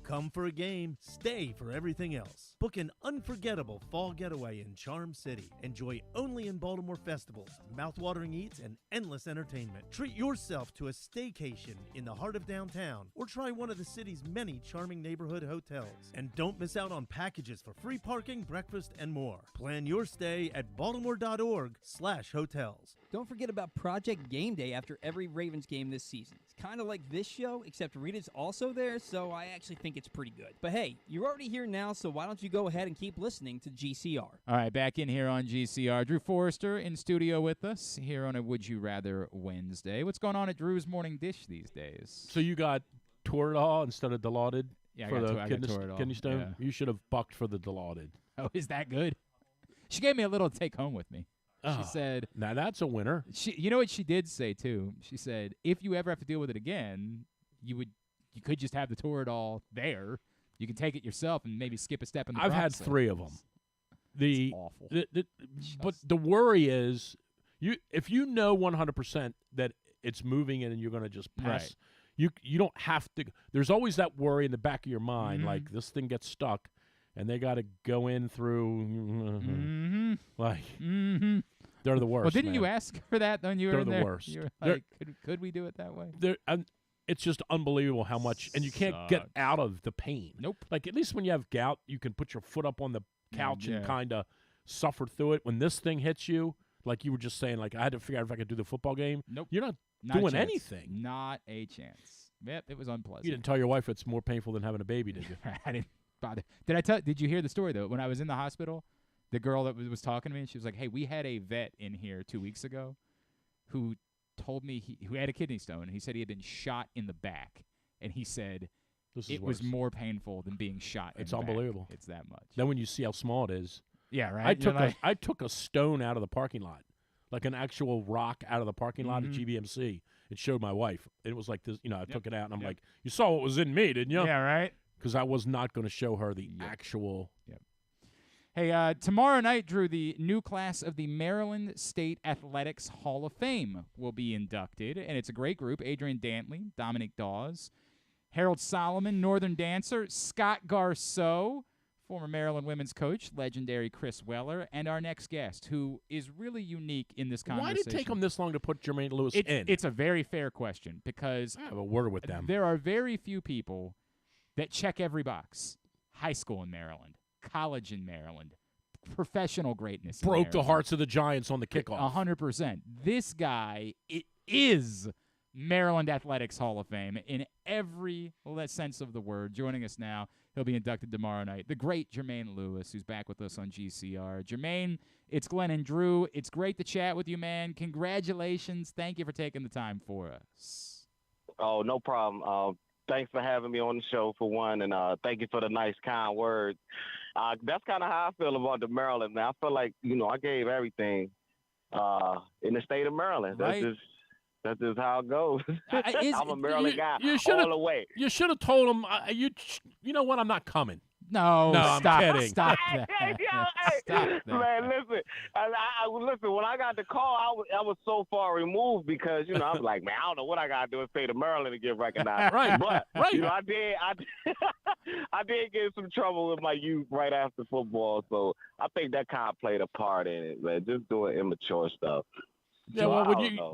Come for a game, stay for everything else. Book an unforgettable fall getaway in Charm City. Enjoy only in Baltimore festivals, mouthwatering eats, and endless entertainment. Treat yourself to a staycation in the heart of downtown, or try one of the city's many charming neighborhood hotels. And don't miss out on packages for free parking, breakfast, and more. Plan your stay at baltimore.org/hotels. Don't forget about Project Game Day after every Ravens game this season. It's kind of like this show, except Rita's also there, so I actually think it's pretty good. But hey, you're already here now, so why don't you go ahead and keep listening to GCR. All right, back in here on GCR. Drew Forrester in studio with us here on a Would You Rather Wednesday. What's going on at Drew's Morning Dish these days? So you got Toradol instead of Dilaudid for the kidney stone? Yeah. You should have bucked for the Dilaudid. Oh, is that good? She gave me a little take home with me. She said, now that's a winner. You know what she did say, too? She said, if you ever have to deal with it again, you could just have the Toradol there. You can take it yourself and maybe skip a step in the process. I've had 3 of them. It's awful. But the worry is, if you know 100% that it's moving and you're going to just pass, you don't have to. There's always that worry in the back of your mind, like this thing gets stuck, and they got to go in through. They're the worst. Well, didn't you ask for that when you were They're in the there? worst. You were like, could we do it that way? It's just unbelievable how much, and you can't get out of the pain. Nope. Like, at least when you have gout, you can put your foot up on the couch and kind of suffer through it. When this thing hits you, like you were just saying, like I had to figure out if I could do the football game. Nope. You're not a doing chance. anything. Not a chance. Yep, it was unpleasant. You didn't tell your wife it's more painful than having a baby, did you? I didn't bother. Did you hear the story, though? When I was in the hospital, the girl that was talking to me, she was like, hey, we had a vet in here 2 weeks ago who told me who had a kidney stone. He said he had been shot in the back. And he said it was more painful than being shot in the back. It's unbelievable. It's that much. Then when you see how small it is. Yeah, right? I took a stone out of the parking lot, like an actual rock out of the parking lot at GBMC. It showed my wife. It was like this, I took it out, and I'm like, you saw what was in me, didn't you? Yeah, right? because I was not going to show her the actual. Yep. Hey, tomorrow night, Drew, the new class of the Maryland State Athletics Hall of Fame will be inducted, and it's a great group. Adrian Dantley, Dominic Dawes, Harold Solomon, Northern Dancer, Scott Garceau, former Maryland women's coach, legendary Chris Weller, and our next guest, who is really unique in this conversation. Why did it take them this long to put Jermaine Lewis in? It's a very fair question because I have a word with them. There are very few people that check every box. High school in Maryland, college in Maryland, professional greatness in Broke the Maryland. hearts of the Giants on the kickoff. 100%. This guy, it is Maryland Athletics Hall of Fame in every sense of the word. Joining us now, he'll be inducted tomorrow night. The great Jermaine Lewis, who's back with us on GCR. Jermaine, it's Glenn and Drew. It's great to chat with you, man. Congratulations. Thank you for taking the time for us. Oh, no problem. Thanks for having me on the show, for one, and thank you for the nice, kind words. That's kind of how I feel about the Maryland, man. I feel like, I gave everything in the state of Maryland. Right. That's just how it goes. I'm a Maryland guy all the way. You should have told him, you know what, I'm not coming. No, I'm kidding. Stop that. Stop that. Man, listen. Listen, when I got the call, I was so far removed because, I was like, man, I don't know what I got to do in the state of Maryland to get recognized. Right. But, right. I did get in some trouble with my youth right after football. So I think that kind of played a part in it, man, just doing immature stuff. Yeah, So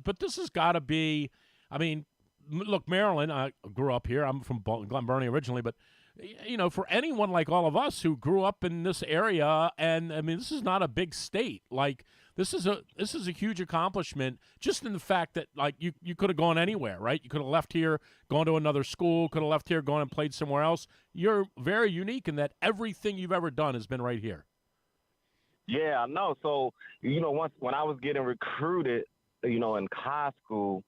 but this has got to be. I mean, look, Maryland. I grew up here. I'm from Glen Burnie originally, but for anyone like all of us who grew up in this area, and I mean, this is not a big state. Like this is a huge accomplishment just in the fact that like you could have gone anywhere, right? You could have left here, gone to another school, could have left here, gone and played somewhere else. You're very unique in that everything you've ever done has been right here. Yeah, I know. So, once when I was getting recruited, in high school,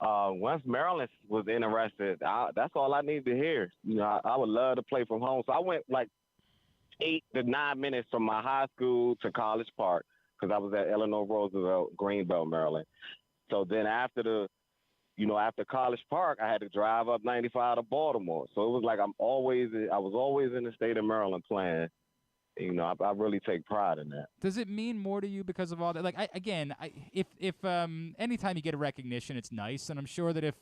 once Maryland was interested, that's all I needed to hear. I would love to play from home. So I went like 8 to 9 minutes from my high school to College Park because I was at Eleanor Roosevelt, Greenbelt, Maryland. So then after College Park, I had to drive up 95 to Baltimore. So it was like I was always in the state of Maryland playing. I really take pride in that. Does it mean more to you because of all that? Like, if anytime you get a recognition, it's nice, and I'm sure that if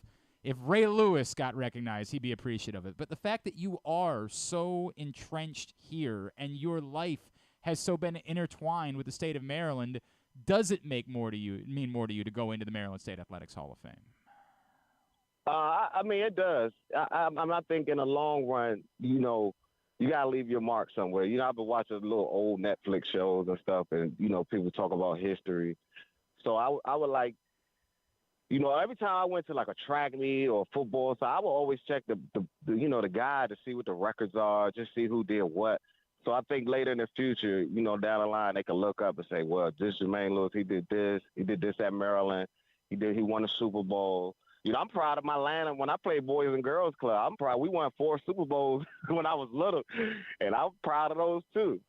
Ray Lewis got recognized, he'd be appreciative of it. But the fact that you are so entrenched here and your life has so been intertwined with the state of Maryland, does it mean more to you to go into the Maryland State Athletics Hall of Fame? I mean, it does. I'm not thinking in the long run, you got to leave your mark somewhere. I've been watching little old Netflix shows and stuff, and, people talk about history. So I would like, every time I went to like a track meet or football, so I would always check the guide to see what the records are, just see who did what. So I think later in the future, down the line, they can look up and say, well, this Jermaine Lewis, he did this at Maryland. He won a Super Bowl. I'm proud of my Atlanta. When I played Boys and Girls Club, I'm proud. We won 4 Super Bowls when I was little, and I'm proud of those too.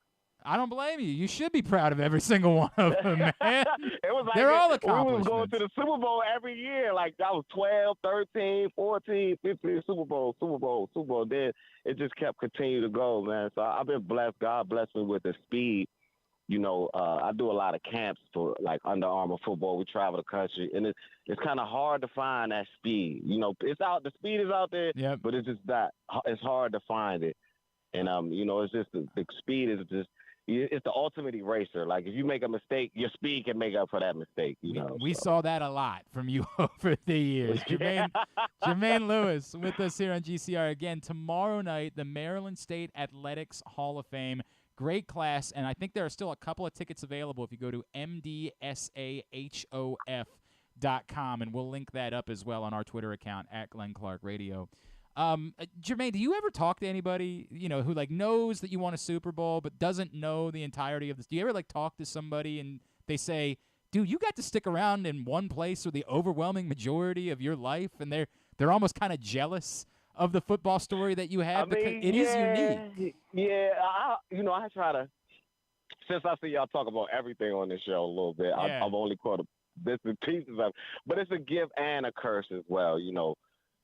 I don't blame you. You should be proud of every single one of them, man. It was like they're all accomplishments. We was going to the Super Bowl every year. Like I was 12, 13, 14, 15, Super Bowl. Then it just kept continuing to go, man. So I've been blessed. God blessed me with the speed. I do a lot of camps for like Under Armour football. We travel the country, and it's kind of hard to find that speed. It's out. The speed is out there, yep. But it's just that it's hard to find it. And it's just the speed is just it's the ultimate eraser. Like if you make a mistake, your speed can make up for that mistake. We saw that a lot from you over the years. Jermaine Lewis with us here on GCR again tomorrow night. The Maryland State Athletics Hall of Fame. Great class, and I think there are still a couple of tickets available if you go to mdsahof.com, and we'll link that up as well on our Twitter account at Glenn Clark Radio. Jermaine, do you ever talk to anybody, who like knows that you won a Super Bowl but doesn't know the entirety of this? Do you ever like talk to somebody and they say, dude, you got to stick around in one place for the overwhelming majority of your life, and they're almost kind of jealous of the football story that you have? Because it is unique. Yeah, I try to, since I see y'all talk about everything on this show a little bit, yeah. I've only caught bits and pieces of it. But it's a gift and a curse as well,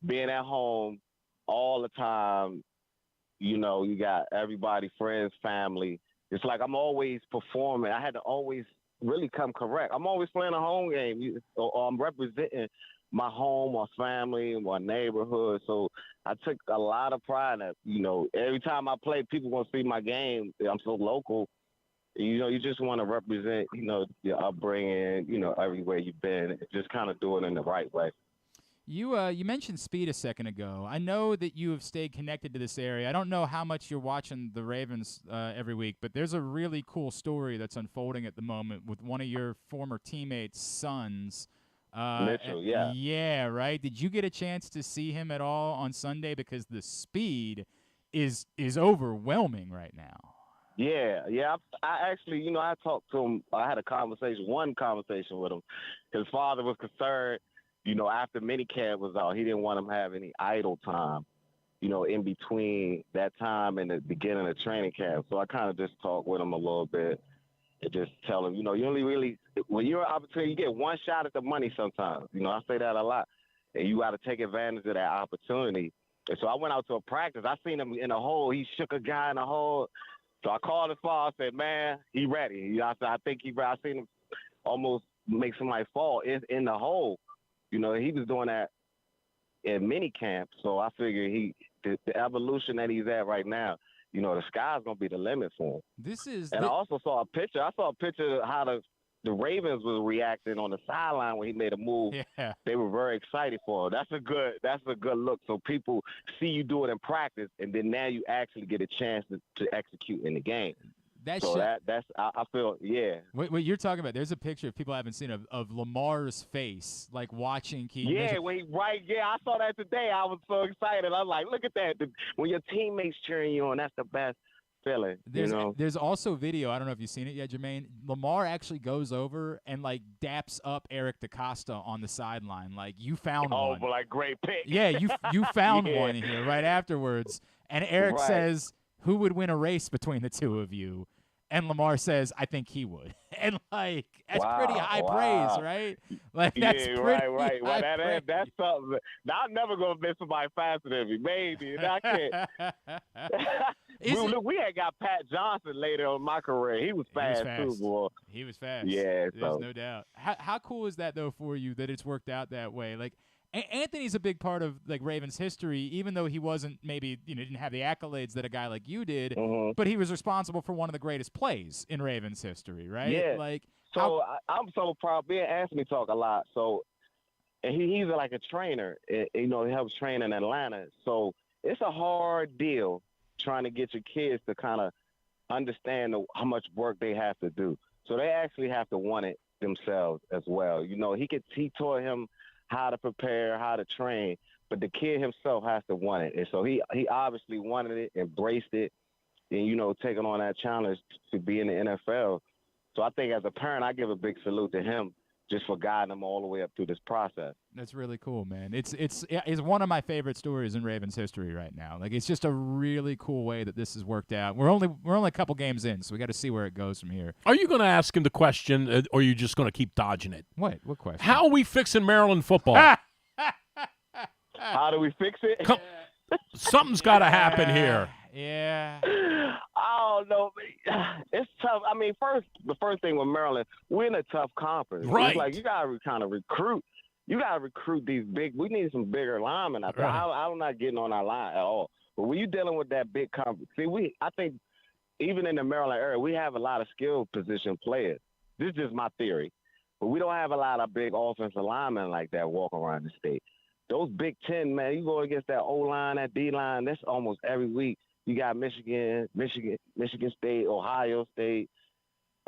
being at home, all the time. You know, you got everybody, friends, family. It's like I'm always performing. I had to always really come correct. I'm always playing a home game, or I'm representing my home, my family, my neighborhood. So I took a lot of pride in that. You know, every time I play, people want to see my game. I'm so local. You know, you just want to represent, you know, your upbringing, you know, everywhere you've been. Just kind of do it in the right way. You mentioned speed a second ago. I know that you have stayed connected to this area. I don't know how much you're watching the Ravens every week, but there's a really cool story that's unfolding at the moment with one of your former teammates' sons. Mitchell, yeah. Yeah, right? Did you get a chance to see him at all on Sunday? Because the speed is overwhelming right now. Yeah. I actually, you know, I talked to him. I had one conversation with him. His father was concerned, you know, after minicamp was out, he didn't want him to have any idle time, you know, in between that time and the beginning of training camp. So I kind of just talked with him a little bit and just tell him, you know, you only really, when you're an opportunity, you get one shot at the money sometimes. You know, I say that a lot. And you got to take advantage of that opportunity. And so I went out to a practice. I seen him in a hole. He shook a guy in a hole. So I called his father. I said, man, he ready. You know, I think he ready. I seen him almost make somebody fall in the hole. You know, he was doing that in mini camp, so I figure the evolution that he's at right now, you know, the sky's gonna be the limit for him. I also saw a picture. I saw a picture of how the Ravens was reacting on the sideline when he made a move. Yeah. They were very excited for him. That's a good look. So people see you do it in practice, and then now you actually get a chance to execute in the game. I feel, yeah. What you're talking about, there's a picture, if people haven't seen it, of Lamar's face, like watching Keaton. Yeah, I saw that today. I was so excited. I was like, look at that. When your teammates cheering you on, that's the best feeling, you know? There's also video, I don't know if you've seen it yet, Jermaine. Lamar actually goes over and, like, daps up Eric DaCosta on the sideline. Like, you found one. Oh, like, great pick. Yeah, you found one here right afterwards. And Eric says, who would win a race between the two of you? And Lamar says, I think he would. And, like, that's pretty high praise, right? Like, that's right. Well, that's something. I'm never going to miss somebody faster than me. Maybe. I can't. We had got Pat Johnson later on in my career. He was fast, too, boy. He was fast. Yeah. There's no doubt. How cool is that, though, for you that it's worked out that way? Like, Anthony's a big part of, like, Ravens history, even though he wasn't maybe, you know, didn't have the accolades that a guy like you did, but he was responsible for one of the greatest plays in Ravens history, right? Yeah. Like, so I'm so proud. Me and Anthony talk a lot. So, and he's like a trainer. You know, he helps train in Atlanta. So it's a hard deal trying to get your kids to kind of understand how much work they have to do. So they actually have to want it themselves as well. You know, he taught him how to prepare, how to train, but the kid himself has to want it. And so he obviously wanted it, embraced it, and, you know, taking on that challenge to be in the NFL. So I think as a parent, I give a big salute to him just for guiding him all the way up through this process. That's really cool, man. It's one of my favorite stories in Ravens history right now. Like, it's just a really cool way that this has worked out. We're only a couple games in, so we got to see where it goes from here. Are you going to ask him the question, or are you just going to keep dodging it? What question? How are we fixing Maryland football? How do we fix it? Something's got to happen here. Yeah. I don't know. It's tough. I mean, the first thing with Maryland, we're in a tough conference. Right. It's like you got to kind of recruit. You got to recruit these big. We need some bigger linemen out there. Right. I'm not getting on our line at all. But when you're dealing with that big conference, I think even in the Maryland area, we have a lot of skill position players. This is just my theory. But we don't have a lot of big offensive linemen like that walking around the state. Those Big Ten, man, you go against that O-line, that D-line, that's almost every week. You got Michigan State, Ohio State,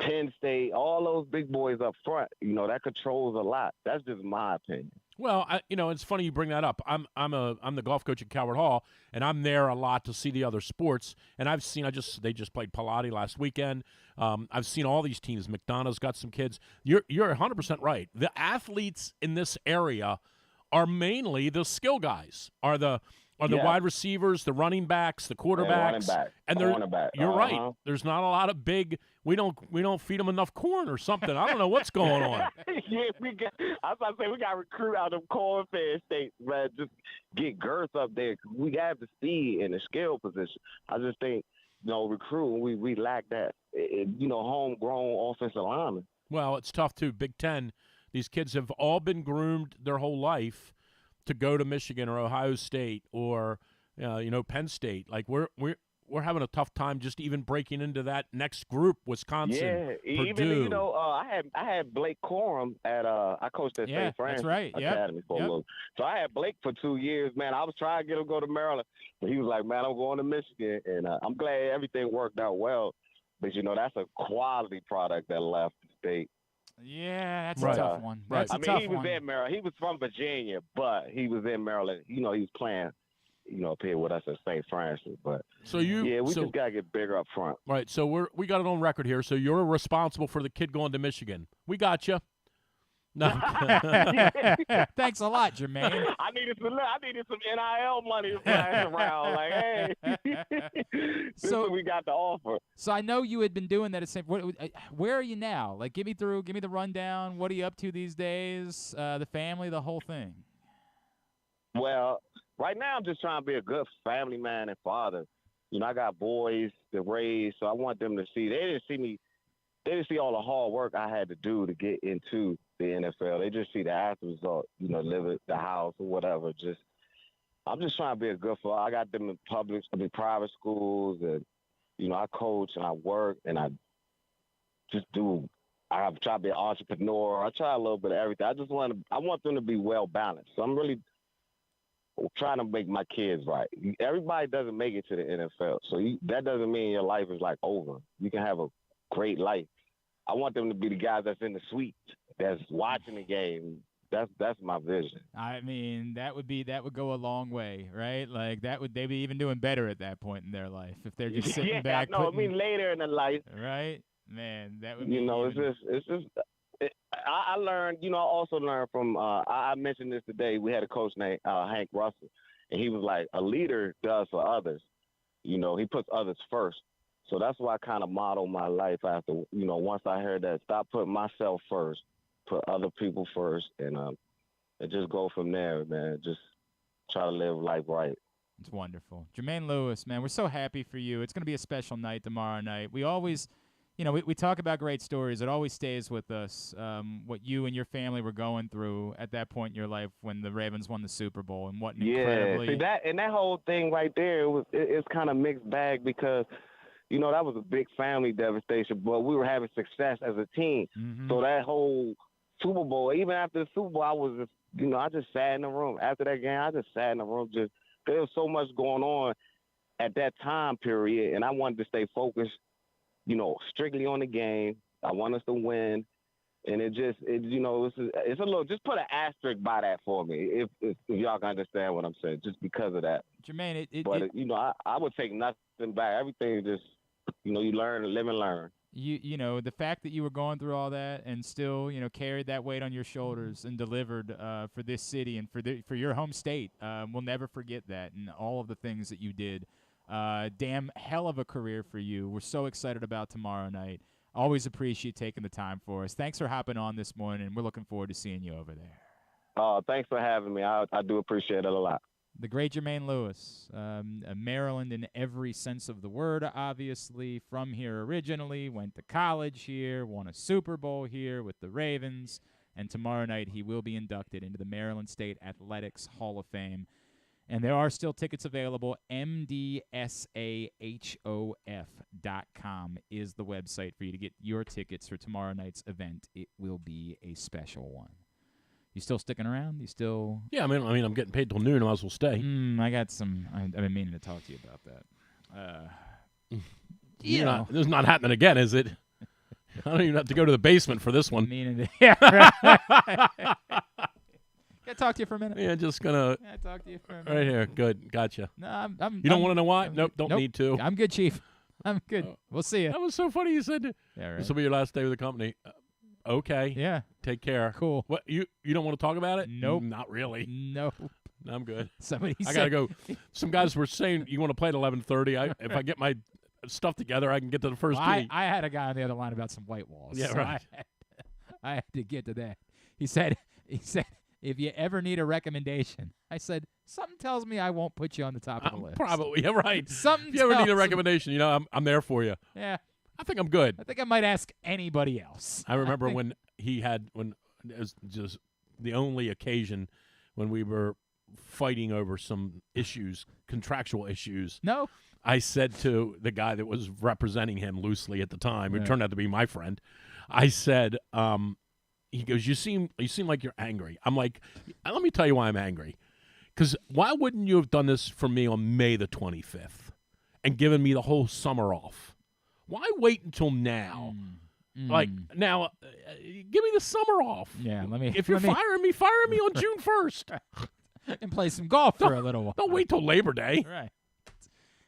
Penn State, all those big boys up front. You know, that controls a lot. That's just my opinion. Well, it's funny you bring that up. I'm the golf coach at Coward Hall, and I'm there a lot to see the other sports. And I've seen they just played Pilates last weekend. I've seen all these teams. McDonough's got some kids. You're 100% right. The athletes in this area are mainly the skill guys. Are the are the wide receivers, the running backs, the quarterbacks, and you're right. There's not a lot of big. We don't feed them enough corn or something. I don't know what's going on. Yeah, I was about to say we got to recruit out of corn-fed states, man. Just get girth up there. We have the speed and the skill position. I just think, recruiting, we lack that. Homegrown offensive linemen. Well, it's tough too. Big Ten. These kids have all been groomed their whole life to go to Michigan or Ohio State or Penn State. Like we're having a tough time just even breaking into that next group. Wisconsin, Purdue. Even I had Blake Corum at I coached at St. Francis Academy for a little. So I had Blake for 2 years, man. I was trying to get him to go to Maryland, but he was like, man, I'm going to Michigan, and I'm glad everything worked out well. But that's a quality product that left the state. Yeah, that's a tough one. That's he was in Maryland. He was from Virginia, but he was in Maryland. He was playing, up here with us at St. Francis. But we just gotta get bigger up front. Right. So we got it on record here. So you're responsible for the kid going to Michigan. We got you. No. Thanks a lot, Jermaine. I needed some NIL money to flash around. Like, hey, this is what we got to offer. So I know you had been doing that at St. Where are you now? Like, give me the rundown. What are you up to these days? The family, the whole thing. Well, right now I'm just trying to be a good family man and father. I got boys to raise, so I want them to see. They didn't see all the hard work I had to do to get into the NFL. They just see the after result, live at the house or whatever. I'm just trying to be a good father. I got them in private schools, and I coach and I work and I just do. I try to be an entrepreneur. I try a little bit of everything. I want them to be well balanced. So I'm really trying to make my kids right. Everybody doesn't make it to the NFL, so that doesn't mean your life is like over. You can have a great life. I want them to be the guys that's in the suite, that's watching the game. That's my vision. I mean, that would go a long way, right? Like they'd be even doing better at that point in their life if they're just sitting back. No, later in the life, right? Man, that would be. It's just. I learned. I also learned from. I mentioned this today. We had a coach named Hank Russell, and he was like, a leader does for others. He puts others first. So that's why I kind of modeled my life after, once I heard that, stop putting myself first, put other people first, and just go from there, man. Just try to live life right. It's wonderful. Jermaine Lewis, man, we're so happy for you. It's going to be a special night tomorrow night. We always, we talk about great stories. It always stays with us, what you and your family were going through at that point in your life when the Ravens won the Super Bowl, and what an incredibly... See, that whole thing right there, it's kind of mixed bag because – that was a big family devastation, but we were having success as a team. Mm-hmm. So that whole Super Bowl, even after the Super Bowl, I was just, I just sat in the room. After that game, I just sat in the room. There was so much going on at that time period, and I wanted to stay focused, strictly on the game. I want us to win. And it's a little, just put an asterisk by that for me, if y'all can understand what I'm saying, just because of that. Jermaine, I would take nothing back. Everything just, you learn and live and learn. The fact that you were going through all that and still, carried that weight on your shoulders and delivered for this city and for your home state, we'll never forget that, and all of the things that you did. Damn hell of a career for you. We're so excited about tomorrow night. Always appreciate taking the time for us. Thanks for hopping on this morning, and we're looking forward to seeing you over there. Thanks for having me. I do appreciate it a lot. The great Jermaine Lewis, Maryland in every sense of the word, obviously, from here originally, went to college here, won a Super Bowl here with the Ravens, and tomorrow night he will be inducted into the Maryland State Athletics Hall of Fame. And there are still tickets available. MDSAHOF.com is the website for you to get your tickets for tomorrow night's event. It will be a special one. You still sticking around? You still? Yeah, I mean, I'm getting paid till noon. I might as well stay. I got some. I've been meaning to talk to you about that. This is not happening again, is it? I don't even have to go to the basement for this one. Yeah. Right. Can I talk to you for a minute? Yeah, just gonna. Can I talk to you for a minute? Right here. Good. Gotcha. No, you don't want to know why? Nope. Don't need to. I'm good, Chief. I'm good. We'll see you. That was so funny. You said this will be your last day with the company. Okay. Yeah. Take care. Cool. What you don't want to talk about it? Nope. Not really. Nope. I'm good. Somebody I said, gotta go. Some guys were saying you want to play at 11:30. If I get my stuff together, I can get to the first well, tee. I had a guy on the other line about some white walls. Yeah, so right. I had to get to that. He said, if you ever need a recommendation, I said, something tells me I won't put you on the top of the list. Probably, yeah, right. Something if you ever need a tells me- recommendation, I'm there for you. Yeah. I think I'm good. I think I might ask anybody else. I remember when it was just the only occasion when we were fighting over some issues, contractual issues. No. I said to the guy that was representing him loosely at the time, who Yeah. turned out to be my friend, I said, he goes, you seem like you're angry. I'm like, let me tell you why I'm angry. Because why wouldn't you have done this for me on May the 25th and given me the whole summer off? Why wait until now? Like, now, give me the summer off. Yeah, let me. If you're firing me, fire me on June 1st. And play some golf for a little while. Don't wait till Labor Day. Right.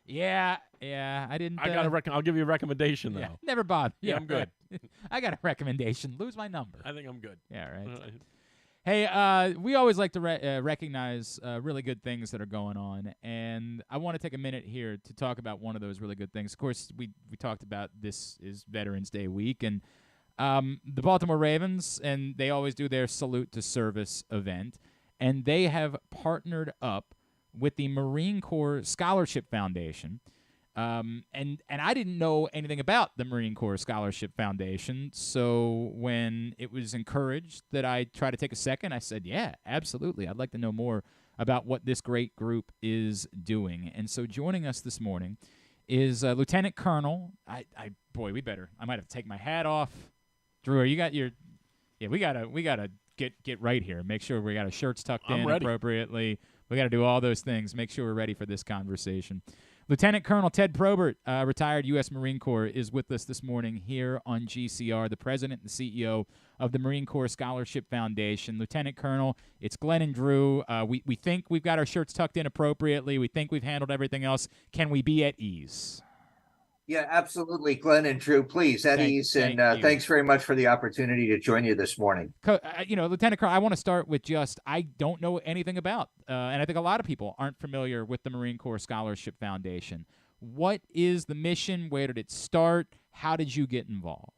Yeah, I didn't. I'll give you a recommendation, though. Yeah, never bothered. Yeah, I'm good. Right. I got a recommendation. Lose my number. I think I'm good. Yeah, right. Hey, we always like to recognize really good things that are going on, and I want to take a minute here to talk about one of those really good things. Of course, we talked about this is Veterans Day week, and the Baltimore Ravens, and they always do their Salute to Service event, and they have partnered up with the Marine Corps Scholarship Foundation. And I didn't know anything about the Marine Corps Scholarship Foundation, so when it was encouraged that I try to take a second, I said, yeah, absolutely. I'd like to know more about what this great group is doing. And so joining us this morning is Lieutenant Colonel. I might have to take my hat off. Drew, you got your – yeah, we gotta get right here. Make sure we got our shirts tucked in appropriately. We got to do all those things. Make sure we're ready for this conversation. Lieutenant Colonel Ted Probert, retired U.S. Marine Corps, is with us this morning here on GCR, the president and CEO of the Marine Corps Scholarship Foundation. Lieutenant Colonel, it's Glenn and Drew. We think we've got our shirts tucked in appropriately. We think we've handled everything else. Can we be at ease? Yeah, absolutely, Glenn and Drew. Please, at ease, and thanks very much for the opportunity to join you this morning. Lieutenant Colonel, I want to start with I don't know anything about, and I think a lot of people aren't familiar with the Marine Corps Scholarship Foundation. What is the mission? Where did it start? How did you get involved?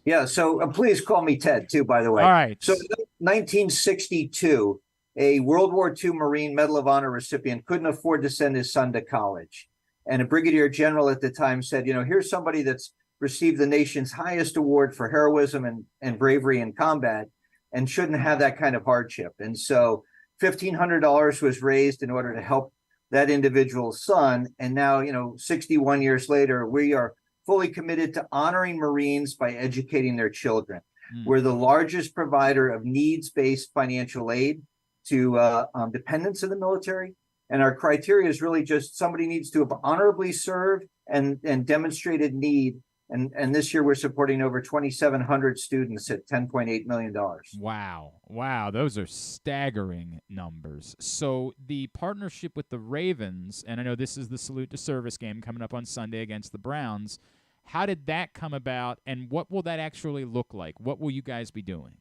Yeah, so please call me Ted, too, by the way. All right. So 1962, a World War II Marine Medal of Honor recipient couldn't afford to send his son to college. And a brigadier general at the time said, here's somebody that's received the nation's highest award for heroism and bravery in combat and shouldn't have that kind of hardship. And so $1,500 was raised in order to help that individual's son. And now, 61 years later, we are fully committed to honoring Marines by educating their children. We're the largest provider of needs-based financial aid to dependents of the military. And our criteria is really just somebody needs to have honorably served and demonstrated need. And this year we're supporting over 2,700 students at $10.8 million. Wow. Those are staggering numbers. So the partnership with the Ravens, and I know this is the Salute to Service game coming up on Sunday against the Browns. How did that come about, and what will that actually look like? What will you guys be doing?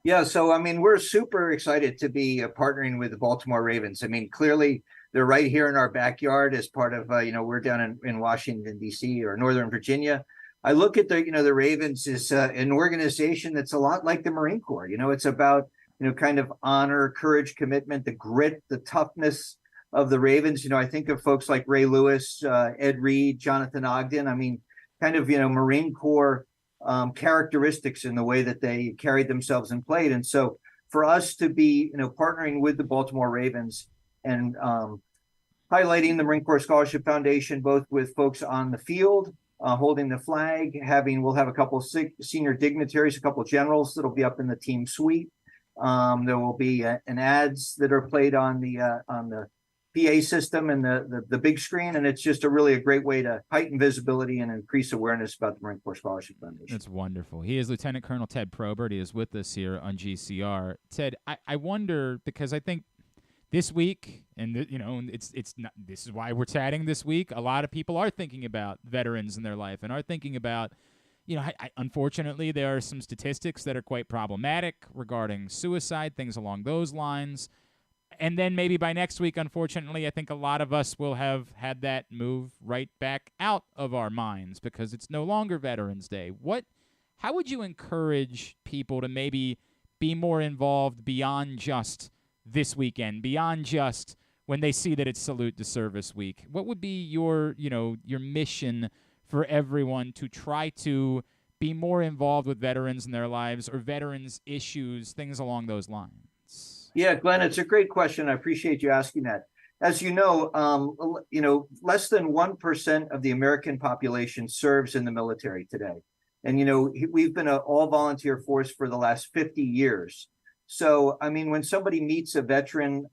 Yeah, so, we're super excited to be partnering with the Baltimore Ravens. Clearly, they're right here in our backyard as part of, we're down in Washington, D.C. or Northern Virginia. I look at the Ravens as an organization that's a lot like the Marine Corps. It's about, kind of honor, courage, commitment, the grit, the toughness of the Ravens. I think of folks like Ray Lewis, Ed Reed, Jonathan Ogden. Kind of, Marine Corps characteristics in the way that they carried themselves and played. And so for us to be, partnering with the Baltimore Ravens and highlighting the Marine Corps Scholarship Foundation, both with folks on the field, holding the flag, we'll have a couple of senior dignitaries, a couple of generals that'll be up in the team suite. There will be an ads that are played on the PA system and the big screen, and it's just a great way to heighten visibility and increase awareness about the Marine Corps Scholarship Foundation. That's wonderful. He is Lieutenant Colonel Ted Probert. He is with us here on GCR. Ted, I wonder, because I think this week, and it's not. This is why we're chatting this week. A lot of people are thinking about veterans in their life and are thinking about. Unfortunately, there are some statistics that are quite problematic regarding suicide, things along those lines. And then maybe by next week, unfortunately, I think a lot of us will have had that move right back out of our minds because it's no longer Veterans Day. How would you encourage people to maybe be more involved beyond just this weekend, beyond just when they see that it's Salute to Service Week? What would be your mission for everyone to try to be more involved with veterans in their lives or veterans issues, things along those lines? Yeah, Glenn, it's a great question. I appreciate you asking that. As you know, less than 1% of the American population serves in the military today. And, we've been an all-volunteer force for the last 50 years. So, I mean, when somebody meets a veteran,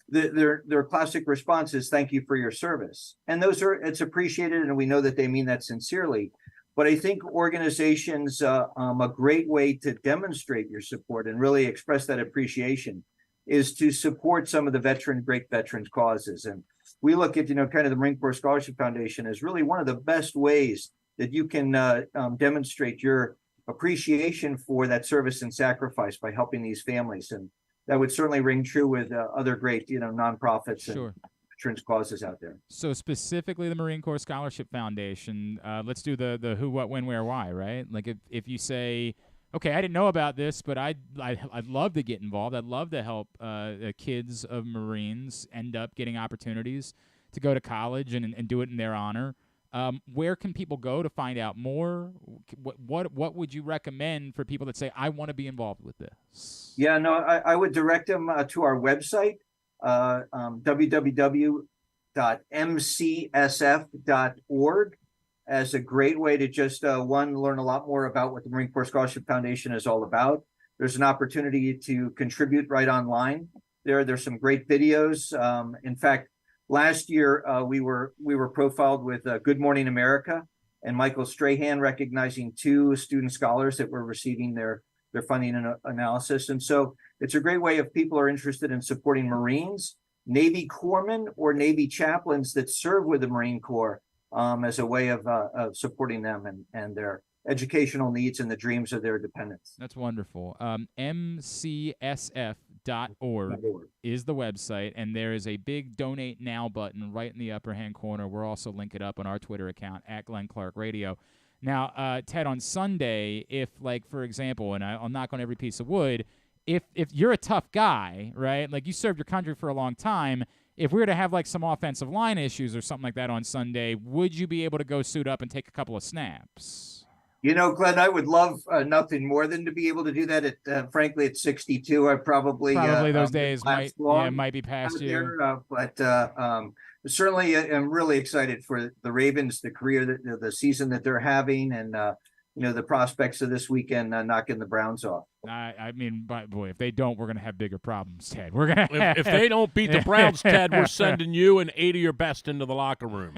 their classic response is, thank you for your service. And it's appreciated, and we know that they mean that sincerely. But I think organizations, a great way to demonstrate your support and really express that appreciation is to support some of the great veterans causes. And we look at, kind of the Marine Corps Scholarship Foundation as really one of the best ways that you can demonstrate your appreciation for that service and sacrifice by helping these families. And that would certainly ring true with other great, nonprofits and veterans causes out there. So specifically the Marine Corps Scholarship Foundation, let's do the who, what, when, where, why, right? Like if you say, okay, I didn't know about this, but I'd love to get involved. I'd love to help kids of Marines end up getting opportunities to go to college and do it in their honor. Where can people go to find out more? What would you recommend for people that say, I want to be involved with this? Yeah, no, I would direct them to our website, www.mcsf.org, as a great way to just, learn a lot more about what the Marine Corps Scholarship Foundation is all about. There's an opportunity to contribute right online. There's some great videos. In fact, last year, we were profiled with Good Morning America and Michael Strahan recognizing 2 student scholars that were receiving their funding and analysis. And so it's a great way if people are interested in supporting Marines, Navy corpsmen, or Navy chaplains that serve with the Marine Corps as a way of supporting them and their educational needs and the dreams of their dependents. That's wonderful. MCSF.org is the website, and there is a big Donate Now button right in the upper hand corner. We'll also link it up on our Twitter account, @GlennClarkRadio. Now, Ted, on Sunday, if, like, for example, and I'll knock on every piece of wood, if you're a tough guy, right, like you served your country for a long time, if we were to have, like, some offensive line issues or something like that on Sunday, would you be able to go suit up and take a couple of snaps? Glenn, I would love nothing more than to be able to do that. Frankly, at 62, I probably those days might be past you. There, but certainly, I'm really excited for the Ravens, the career, the season that they're having, and the prospects of this weekend knocking the Browns off. I mean, boy, if they don't, we're going to have bigger problems, Ted. We're gonna if they don't beat the Browns, Ted, we're sending you and 8 of your best into the locker room.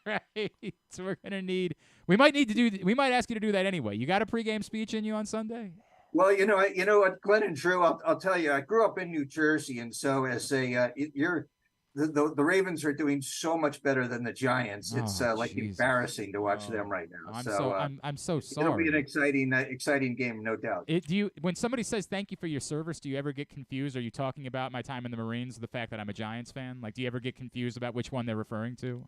Right. So we're going to need. We might ask you to do that anyway. You got a pregame speech in you on Sunday? Well, you know what, Glenn and Drew, I'll tell you, I grew up in New Jersey, and so as the Ravens are doing so much better than the Giants. It's embarrassing to watch them right now. I'm so sorry. It'll be an exciting game, no doubt. When somebody says thank you for your service, do you ever get confused? Are you talking about my time in the Marines, the fact that I'm a Giants fan? Like, do you ever get confused about which one they're referring to?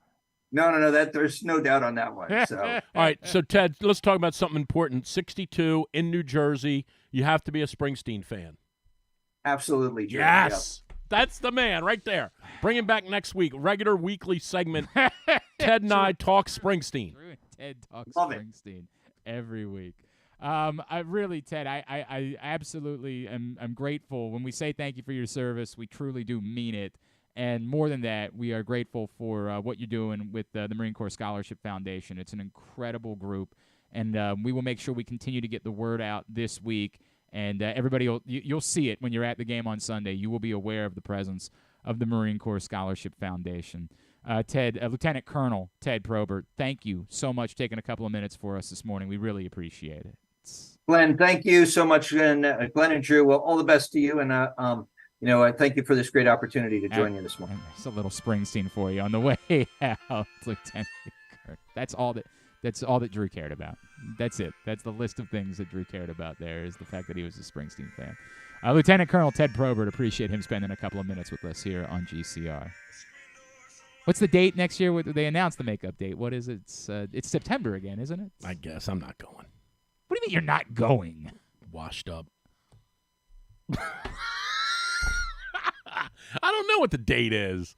No. There's no doubt on that one. So, all right. So, Ted, let's talk about something important. 62 in New Jersey. You have to be a Springsteen fan. Absolutely. Drew. Yes. Yeah. That's the man right there. Bring him back next week. Regular weekly segment. Ted and I talk Springsteen. Ted talks Springsteen every week. Ted, I absolutely am grateful. When we say thank you for your service, we truly do mean it. And more than that, we are grateful for what you're doing with the Marine Corps Scholarship Foundation. It's an incredible group, and we will make sure we continue to get the word out this week. And everybody, you'll see it when you're at the game on Sunday. You will be aware of the presence of the Marine Corps Scholarship Foundation. Ted, Lieutenant Colonel Ted Probert, thank you so much for taking a couple of minutes for us this morning. We really appreciate it. Glenn, thank you so much. And Glenn and Drew, well, all the best to you. And I thank you for this great opportunity to join you this morning. It's a little Springsteen for you on the way out, Lieutenant. That's all That's all that Drew cared about. That's it. That's the list of things that Drew cared about there is the fact that he was a Springsteen fan. Lieutenant Colonel Ted Probert, appreciate him spending a couple of minutes with us here on GCR. What's the date next year? They announced the makeup date. What is it? It's September again, isn't it? I guess I'm not going. What do you mean you're not going? Washed up. I don't know what the date is.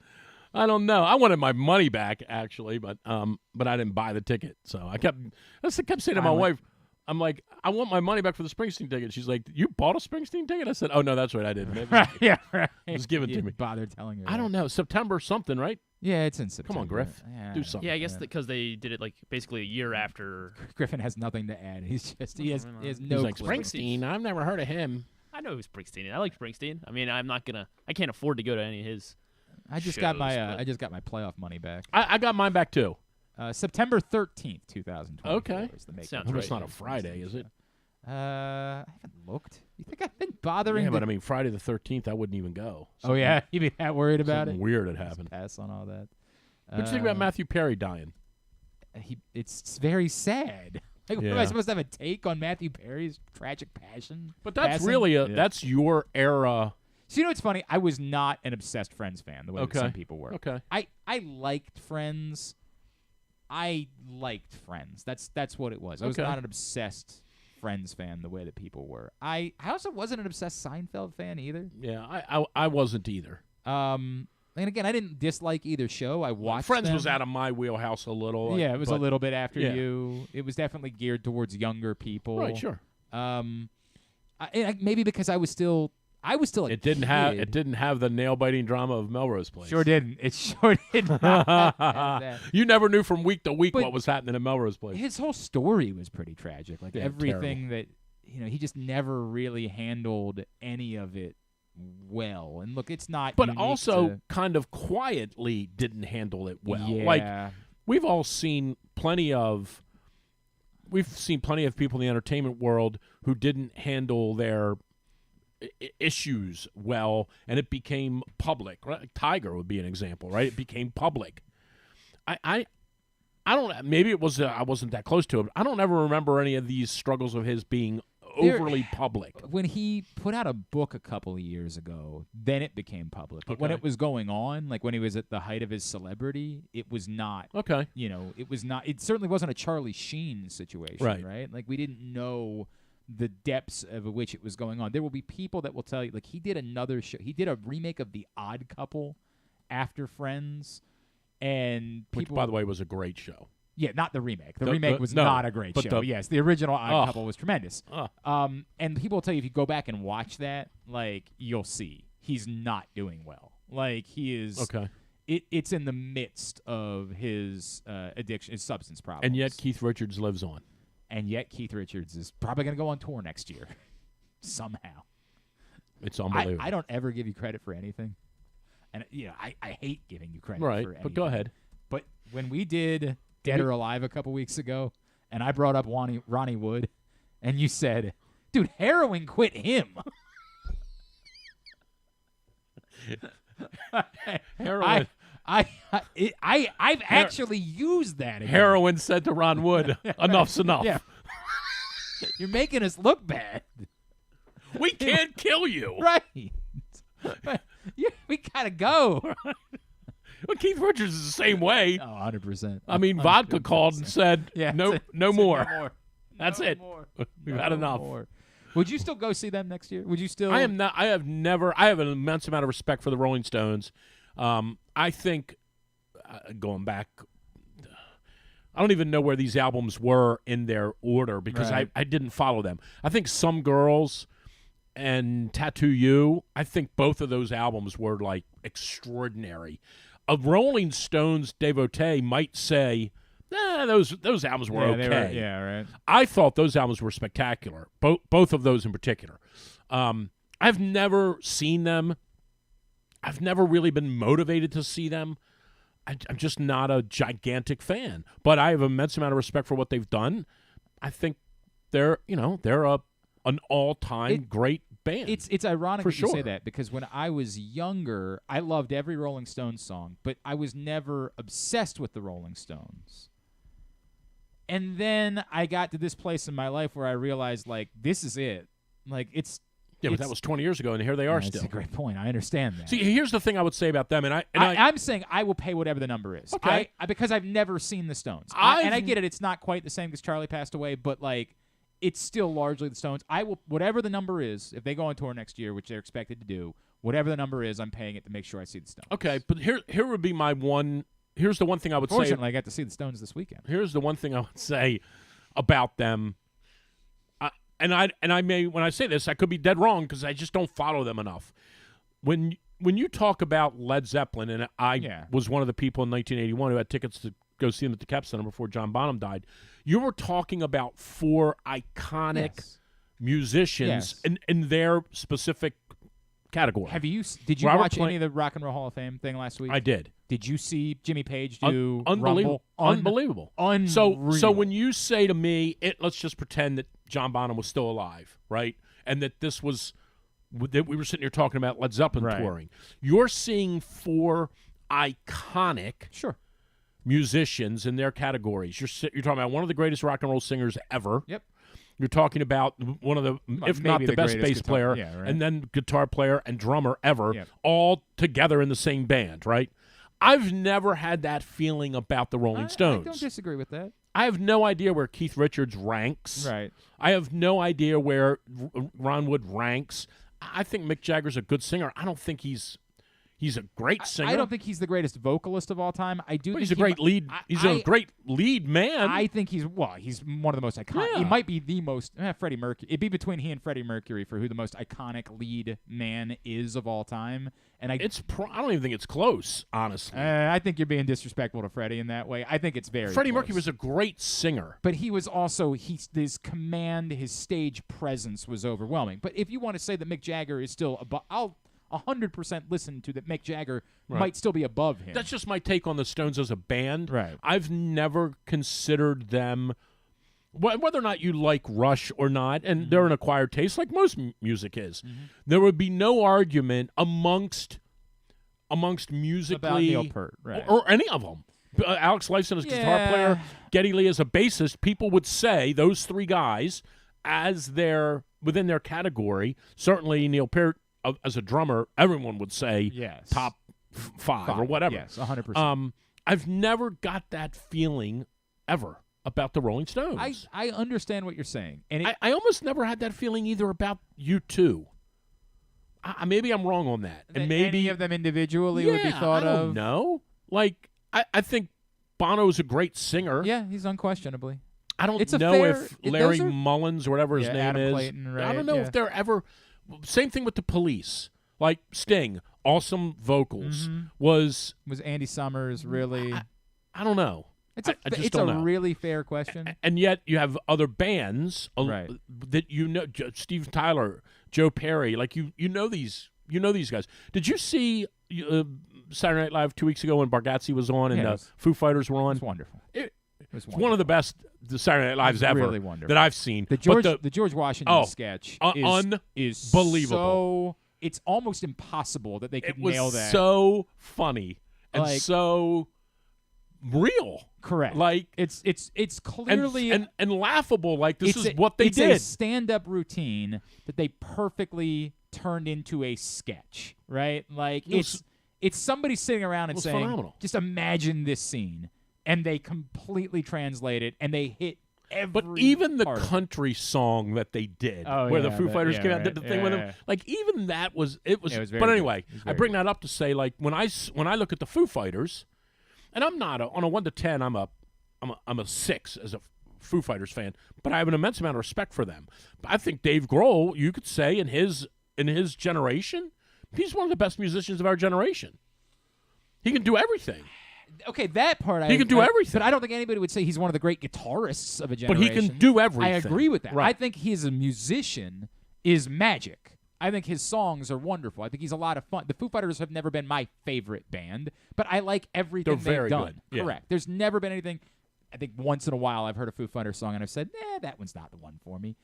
I don't know. I wanted my money back actually, but I didn't buy the ticket. So I kept saying to my wife, I'm like, I want my money back for the Springsteen ticket. She's like, you bought a Springsteen ticket? I said, oh no, that's right, I didn't. Yeah, right. Just give it to me. Bother telling her. I don't know. September something, right? Yeah, it's in September. Come on, Griff. Yeah. Do something. Yeah, I guess because they did it like basically a year after. Griffin has nothing to add. He has no. He's like clue. Springsteen. I've never heard of him. I know who's Springsteen. I like Springsteen. I mean, I can't afford to go to any of his. I just got my playoff money back. I got mine back too. September 13th, 2020. Okay. Sounds It's not a Friday, is it? I haven't looked. You think I've been bothering? Yeah, but I mean, Friday the 13th, I wouldn't even go. Oh yeah, you'd be that worried about it? Something weird had happened. Pass on all that. What do you think about Matthew Perry dying? It's very sad. Like, what am I supposed to have a take on Matthew Perry's tragic passion? But that's passing? really that's your era. So you know what's funny? I was not an obsessed Friends fan the way that some people were. Okay. I liked Friends. That's what it was. I was not an obsessed Friends fan the way that people were. I also wasn't an obsessed Seinfeld fan either. Yeah, I wasn't either. And again, I didn't dislike either show. I watched Friends them. was out of my wheelhouse a little. Yeah, it was a little bit after yeah. you. It was definitely geared towards younger people. Right, sure. Maybe because I was still a it didn't kid. It didn't have the nail biting drama of Melrose Place. Sure didn't. It sure did not have that. You never knew from week to week what was happening in Melrose Place. His whole story was pretty tragic. Like Yeah, everything that he just never really handled any of it well. And look, it's not. But unique also to, kind of quietly didn't handle it well. Yeah. Like we've seen plenty of people in the entertainment world who didn't handle their issues well, and it became public. Right? Tiger would be an example, right? It became public. I don't. Maybe it was I wasn't that close to him. I don't ever remember any of these struggles of his being overly public. When he put out a book a couple of years ago, then it became public. But when it was going on, like when he was at the height of his celebrity, it was not. Okay. It was not. It certainly wasn't a Charlie Sheen situation, right? Like we didn't know the depths of which it was going on. There will be people that will tell you, like he did another show. He did a remake of The Odd Couple after Friends, and people. Which, by the way, was a great show. Yeah, not the remake. The remake was not a great show. Yes, the original Odd Couple was tremendous. And people will tell you if you go back and watch that, like you'll see he's not doing well. Like he is. Okay. It's in the midst of his addiction, his substance problems. And yet Keith Richards lives on. And yet Keith Richards is probably going to go on tour next year somehow. It's unbelievable. I don't ever give you credit for anything, and I hate giving you credit for anything. But go ahead. But when we did Dead or Alive a couple weeks ago, and I brought up Ronnie Wood, and you said, "Dude, heroin quit him." Heroin. I've actually used that again. Heroin said to Ron Wood, "Enough's enough." Yeah. You're making us look bad. We can't kill you. Right. We gotta go. Well, Keith Richards is the same way. Oh, 100%. I mean, vodka called and said, no more. That's it. We've had enough. Would you still go see them next year? Would you still? I am not. I have an immense amount of respect for the Rolling Stones. I think, going back, I don't even know where these albums were in their order because I didn't follow them. I think Some Girls and Tattoo You, I think both of those albums were like extraordinary. A Rolling Stones devotee might say, those albums were okay. I thought those albums were spectacular, both of those in particular. I've never seen them. I've never really been motivated to see them. I'm just not a gigantic fan, but I have an immense amount of respect for what they've done. I think they're an all-time great band. It's ironic that you say that because when I was younger, I loved every Rolling Stones song, but I was never obsessed with the Rolling Stones. And then I got to this place in my life where I realized, like, this is it. Like, but that was 20 years ago, and here they are still. That's a great point. I understand that. See, here's the thing I would say about them, I'm saying I will pay whatever the number is. Okay. Because I've never seen the Stones. And I get it. It's not quite the same because Charlie passed away, but, like, it's still largely the Stones. I will, whatever the number is, if they go on tour next year, which they're expected to do, whatever the number is, I'm paying it to make sure I see the Stones. Okay, but here would be my one. Here's the one thing I would say. Fortunately, I got to see the Stones this weekend. Here's the one thing I would say about them. And I may, when I say this, I could be dead wrong because I just don't follow them enough. When you talk about Led Zeppelin, and I was one of the people in 1981 who had tickets to go see them at the Cap Center before John Bonham died, you were talking about 4 iconic musicians in their specific category. Did you watch any of the Rock and Roll Hall of Fame thing last week? I did. Did you see Jimmy Page do Unbelievable. Rumble? Unbelievable. Unreal. So when you say to me, let's just pretend that John Bonham was still alive, right? And that this was that we were sitting here talking about Led Zeppelin touring. You're seeing 4 iconic musicians in their categories. You're talking about one of the greatest rock and roll singers ever. Yep. You're talking about one of the, if not the best bass player, and then guitar player and drummer ever, all together in the same band, right? I've never had that feeling about the Rolling Stones. I don't disagree with that. I have no idea where Keith Richards ranks. Right. I have no idea where Ron Wood ranks. I think Mick Jagger's a good singer. I don't think he's a great singer. I don't think he's the greatest vocalist of all time. I do. But think he's a great lead. He's a great lead man. I think he's one of the most iconic. Yeah. He might be the most. Freddie Mercury. It'd be between he and Freddie Mercury for who the most iconic lead man is of all time. And I don't even think it's close, honestly. I think you're being disrespectful to Freddie in that way. I think it's very. Freddie close. Mercury was a great singer, but he was also his command, his stage presence was overwhelming. But if you want to say that Mick Jagger is still above, I'll 100% listen to that Mick Jagger might still be above him. That's just my take on the Stones as a band. Right. I've never considered them, whether or not you like Rush or not, and they're an acquired taste like most music is. There would be no argument amongst musically about Neil Peart, or any of them. Alex Lifeson as a guitar player, Geddy Lee as a bassist. People would say those 3 guys as within their category. Certainly Neil Peart as a drummer, everyone would say top 5 or whatever. Yes, 100%. I've never got that feeling ever about the Rolling Stones. I understand what you're saying. And I almost never had that feeling either about U2. Maybe I'm wrong on that. And maybe any of them individually would be thought I of. don't know. Like, I think Bono's a great singer. Yeah, he's unquestionably. I don't know if Larry Mullins or whatever his name Adam is. Clayton, right? I don't know if they're ever. Same thing with the Police. Like Sting, awesome vocals. Was Andy Summers really? I don't know. It's a really fair question. And yet you have other bands that Steve Tyler, Joe Perry, like you know these guys. Did you see Saturday Night Live 2 weeks ago when Bargatze was on and the Foo Fighters were on? It's wonderful. It's one of the best Saturday Night Lives ever really wonderful. that I've seen. The George Washington sketch is unbelievable. So it's almost impossible that they could nail that. So funny and so real. Correct. Like it's clearly and laughable. Like this is what they did. It's a stand-up routine that they perfectly turned into a sketch. Right. Like it's somebody sitting around and saying, phenomenal. Just imagine this scene. And they completely translate it, and they hit every But even the part country song that they did, where the Foo Fighters came out and did the thing with them, like even that was it was. But anyway, I bring that up to say, like when I look at the Foo Fighters, and I'm not on a 1 to 10, I'm a 6 as a Foo Fighters fan, but I have an immense amount of respect for them. I think Dave Grohl, you could say in his generation, he's one of the best musicians of our generation. He can do everything. Okay, that part he can do everything. But I don't think anybody would say he's one of the great guitarists of a generation. But he can do everything. I agree with that. Right. I think he as a musician is magic. I think his songs are wonderful. I think he's a lot of fun. The Foo Fighters have never been my favorite band, but I like everything they've done. Good. Yeah. Correct. There's never been anything. I think once in a while I've heard a Foo Fighters song and I've said, that one's not the one for me.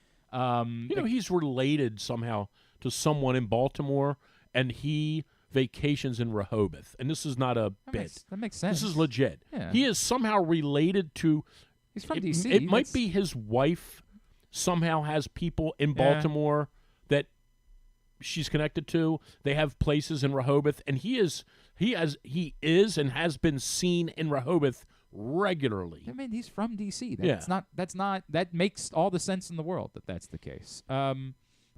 He's related somehow to someone in Baltimore, and he vacations in Rehoboth, and this is not a bit. That makes sense. This is legit. Yeah. He is somehow related to He's from D.C. It might be his wife somehow has people in Baltimore that she's connected to. They have places in Rehoboth, and he is and has been seen in Rehoboth regularly. I mean, he's from D.C. That makes all the sense in the world that that's the case.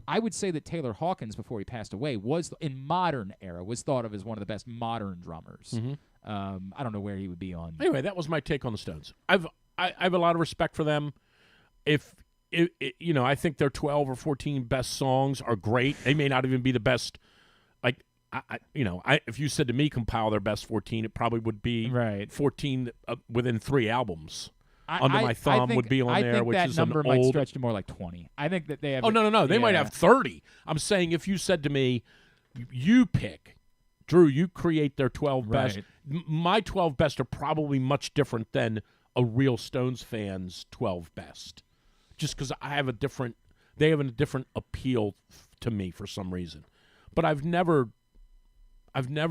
I would say that Taylor Hawkins, before he passed away, was in modern era was thought of as one of the best modern drummers. Mm-hmm. I don't know where he would be on. Anyway, that was my take on the Stones. I have a lot of respect for them. I think their 12 or 14 best songs are great. They may not even be the best. Like, if you said to me compile their best 14, it probably would be 14 within 3 albums. Under My Thumb would be on there, which is that number an might old stretch to more like 20. I think that they have. Oh no! They might have 30. I'm saying if you said to me, you pick, Drew, you create their 12 best. My 12 best are probably much different than a real Stones fan's 12 best, just because they have a different appeal to me for some reason. But I've never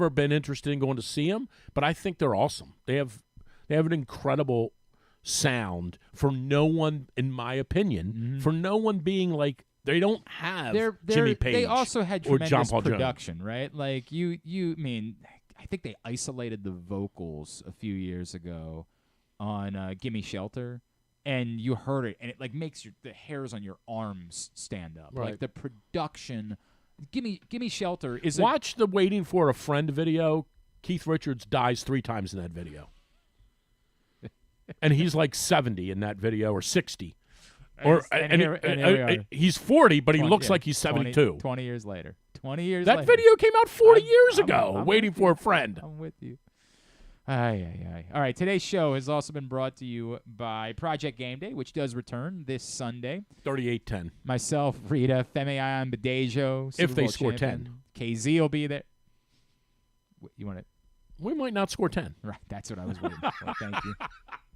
been interested in going to see them. But I think they're awesome. They have an incredible sound for no one, in my opinion, for no one being like they don't have Jimmy Page. They also had or John tremendous Paul production, right? Like I think they isolated the vocals a few years ago on "Gimme Shelter," and you heard it, and it like makes the hairs on your arms stand up. Right. Like the production. Gimme Shelter is watch the Waiting for a Friend video. Keith Richards dies 3 times in that video. And he's like 70 in that video, or 60. He's 40, but he looks like he's 72. 20 years later. 20 years that later. video came out 40 years ago, Waiting for a Friend. I'm with you. All right, today's show has also been brought to you by Project Game Day, which does return this Sunday. 38-10. Myself, Rita, Femi Ayan Badejo. If they score 10. KZ will be there. You want it? We might not score 10. Right, that's what I was waiting for. Thank you.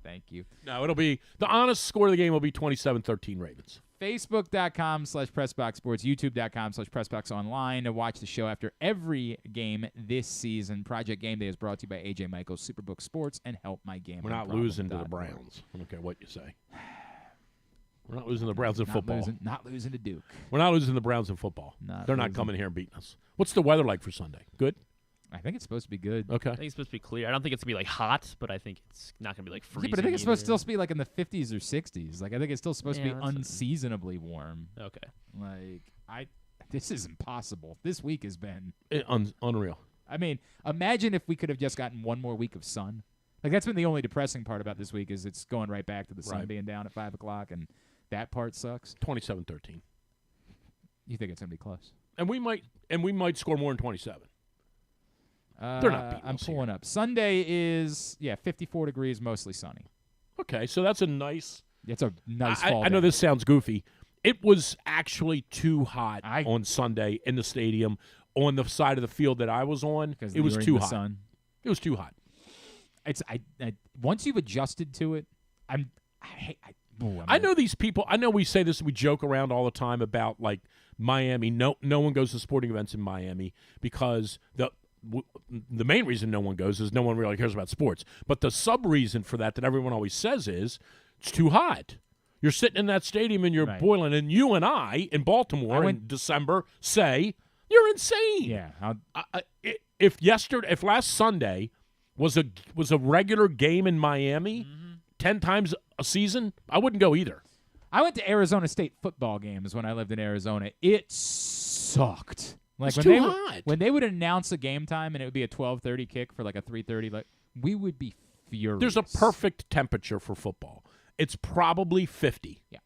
Thank you. No, it'll be the honest score of the game will be 27-13 Ravens. Facebook.com/PressBoxSports, YouTube.com/PressBoxOnline to watch the show after every game this season. Project Game Day is brought to you by AJ Michaels, Superbook Sports, and Help My Gambling. We're not losing to the Browns. I don't care what you say. We're not losing the Browns in football. Not losing to Duke. We're not losing the Browns in football. They're not coming here and beating us. What's the weather like for Sunday? Good? I think it's supposed to be good. Okay. I think it's supposed to be clear. I don't think it's going to be like hot, but I think it's not going to be like freezing. Yeah, but I think it's supposed to still be like in the 50s or 60s. Like I think it's still supposed to be unseasonably warm. Okay. Like this is impossible. This week has been unreal. I mean, imagine if we could have just gotten one more week of sun. Like that's been the only depressing part about this week is it's going right back to the sun being down at 5 o'clock, and that part sucks. 27-13. You think it's going to be close? And we might score more than 27. They're not beating I'm pulling up. Sunday is 54 degrees, mostly sunny. Okay, so that's a nice. It's a nice fall. I know this sounds goofy. It was actually too hot on Sunday in the stadium on the side of the field that I was on. It was too hot. Sun. It was too hot. It's once you've adjusted to it, I know these people. I know we say this. We joke around all the time about like Miami. No one goes to sporting events in Miami because the main reason no one goes is no one really cares about sports. But the sub-reason for that everyone always says is it's too hot. You're sitting in that stadium and you're boiling. And you and I in Baltimore in December say, you're insane. Yeah. If last Sunday was a regular game in Miami 10 times a season, I wouldn't go either. I went to Arizona State football games when I lived in Arizona. It sucked. Like it's too hot. When they would announce a game time and it would be a 12:30 kick for like a 3:30, like we would be furious. There's a perfect temperature for football. It's probably 50. Yeah.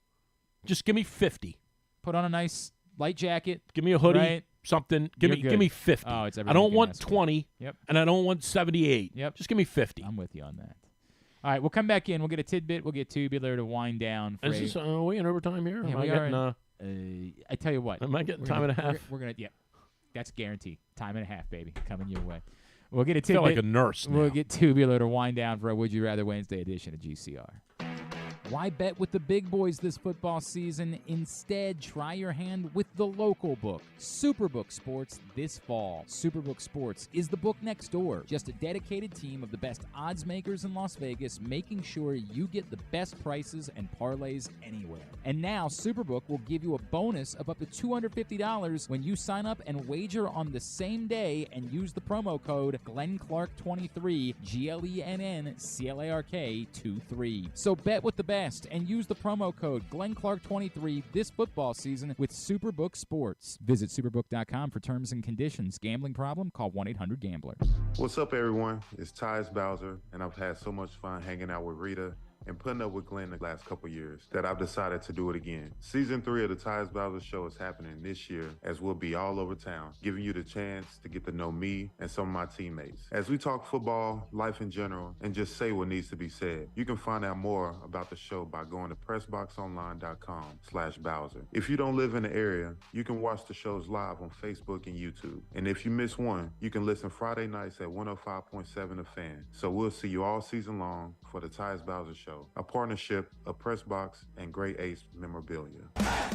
Just give me 50. Put on a nice light jacket. Give me a hoodie, right? something. Give me 50. Oh, it's I don't want 20. Yep. And I don't want 78. Yep. Just give me 50. I'm with you on that. All right, we'll come back in. We'll get a tidbit. We'll get tubular to wind down. Are we in overtime here? Yeah, am I getting, I tell you what. Am I getting time and a half? We're going to, that's guaranteed. Time and a half, baby, coming your way. We'll get a I tidbit. feel like a nurse now. We'll get tubular to wind down for a Would You Rather Wednesday edition of GCR. Why bet with the big boys this football season? Instead, try your hand with the local book, Superbook Sports, this fall. Superbook Sports is the book next door. Just a dedicated team of the best odds makers in Las Vegas, making sure you get the best prices and parlays anywhere. And now, Superbook will give you a bonus of up to $250 when you sign up and wager on the same day and use the promo code GlennClark23, GLENNCLARK23. So bet with the best and use the promo code GlennClark23 this football season with Superbook Sports. Visit superbook.com for terms and conditions. Gambling problem? Call 1-800-GAMBLER. What's up, everyone? It's Tyus Bowser, and I've had so much fun hanging out with Rita and putting up with Glenn the last couple years that I've decided to do it again. Season 3 of the Tyus Bowser Show is happening this year, as we'll be all over town, giving you the chance to get to know me and some of my teammates. As we talk football, life in general, and just say what needs to be said. You can find out more about the show by going to PressBoxOnline.com/Bowser. If you don't live in the area, you can watch the shows live on Facebook and YouTube. And if you miss one, you can listen Friday nights at 105.7 The Fan. So we'll see you all season long for the Tyus Bowser Show, a partnership of PressBox and Great Ace Memorabilia.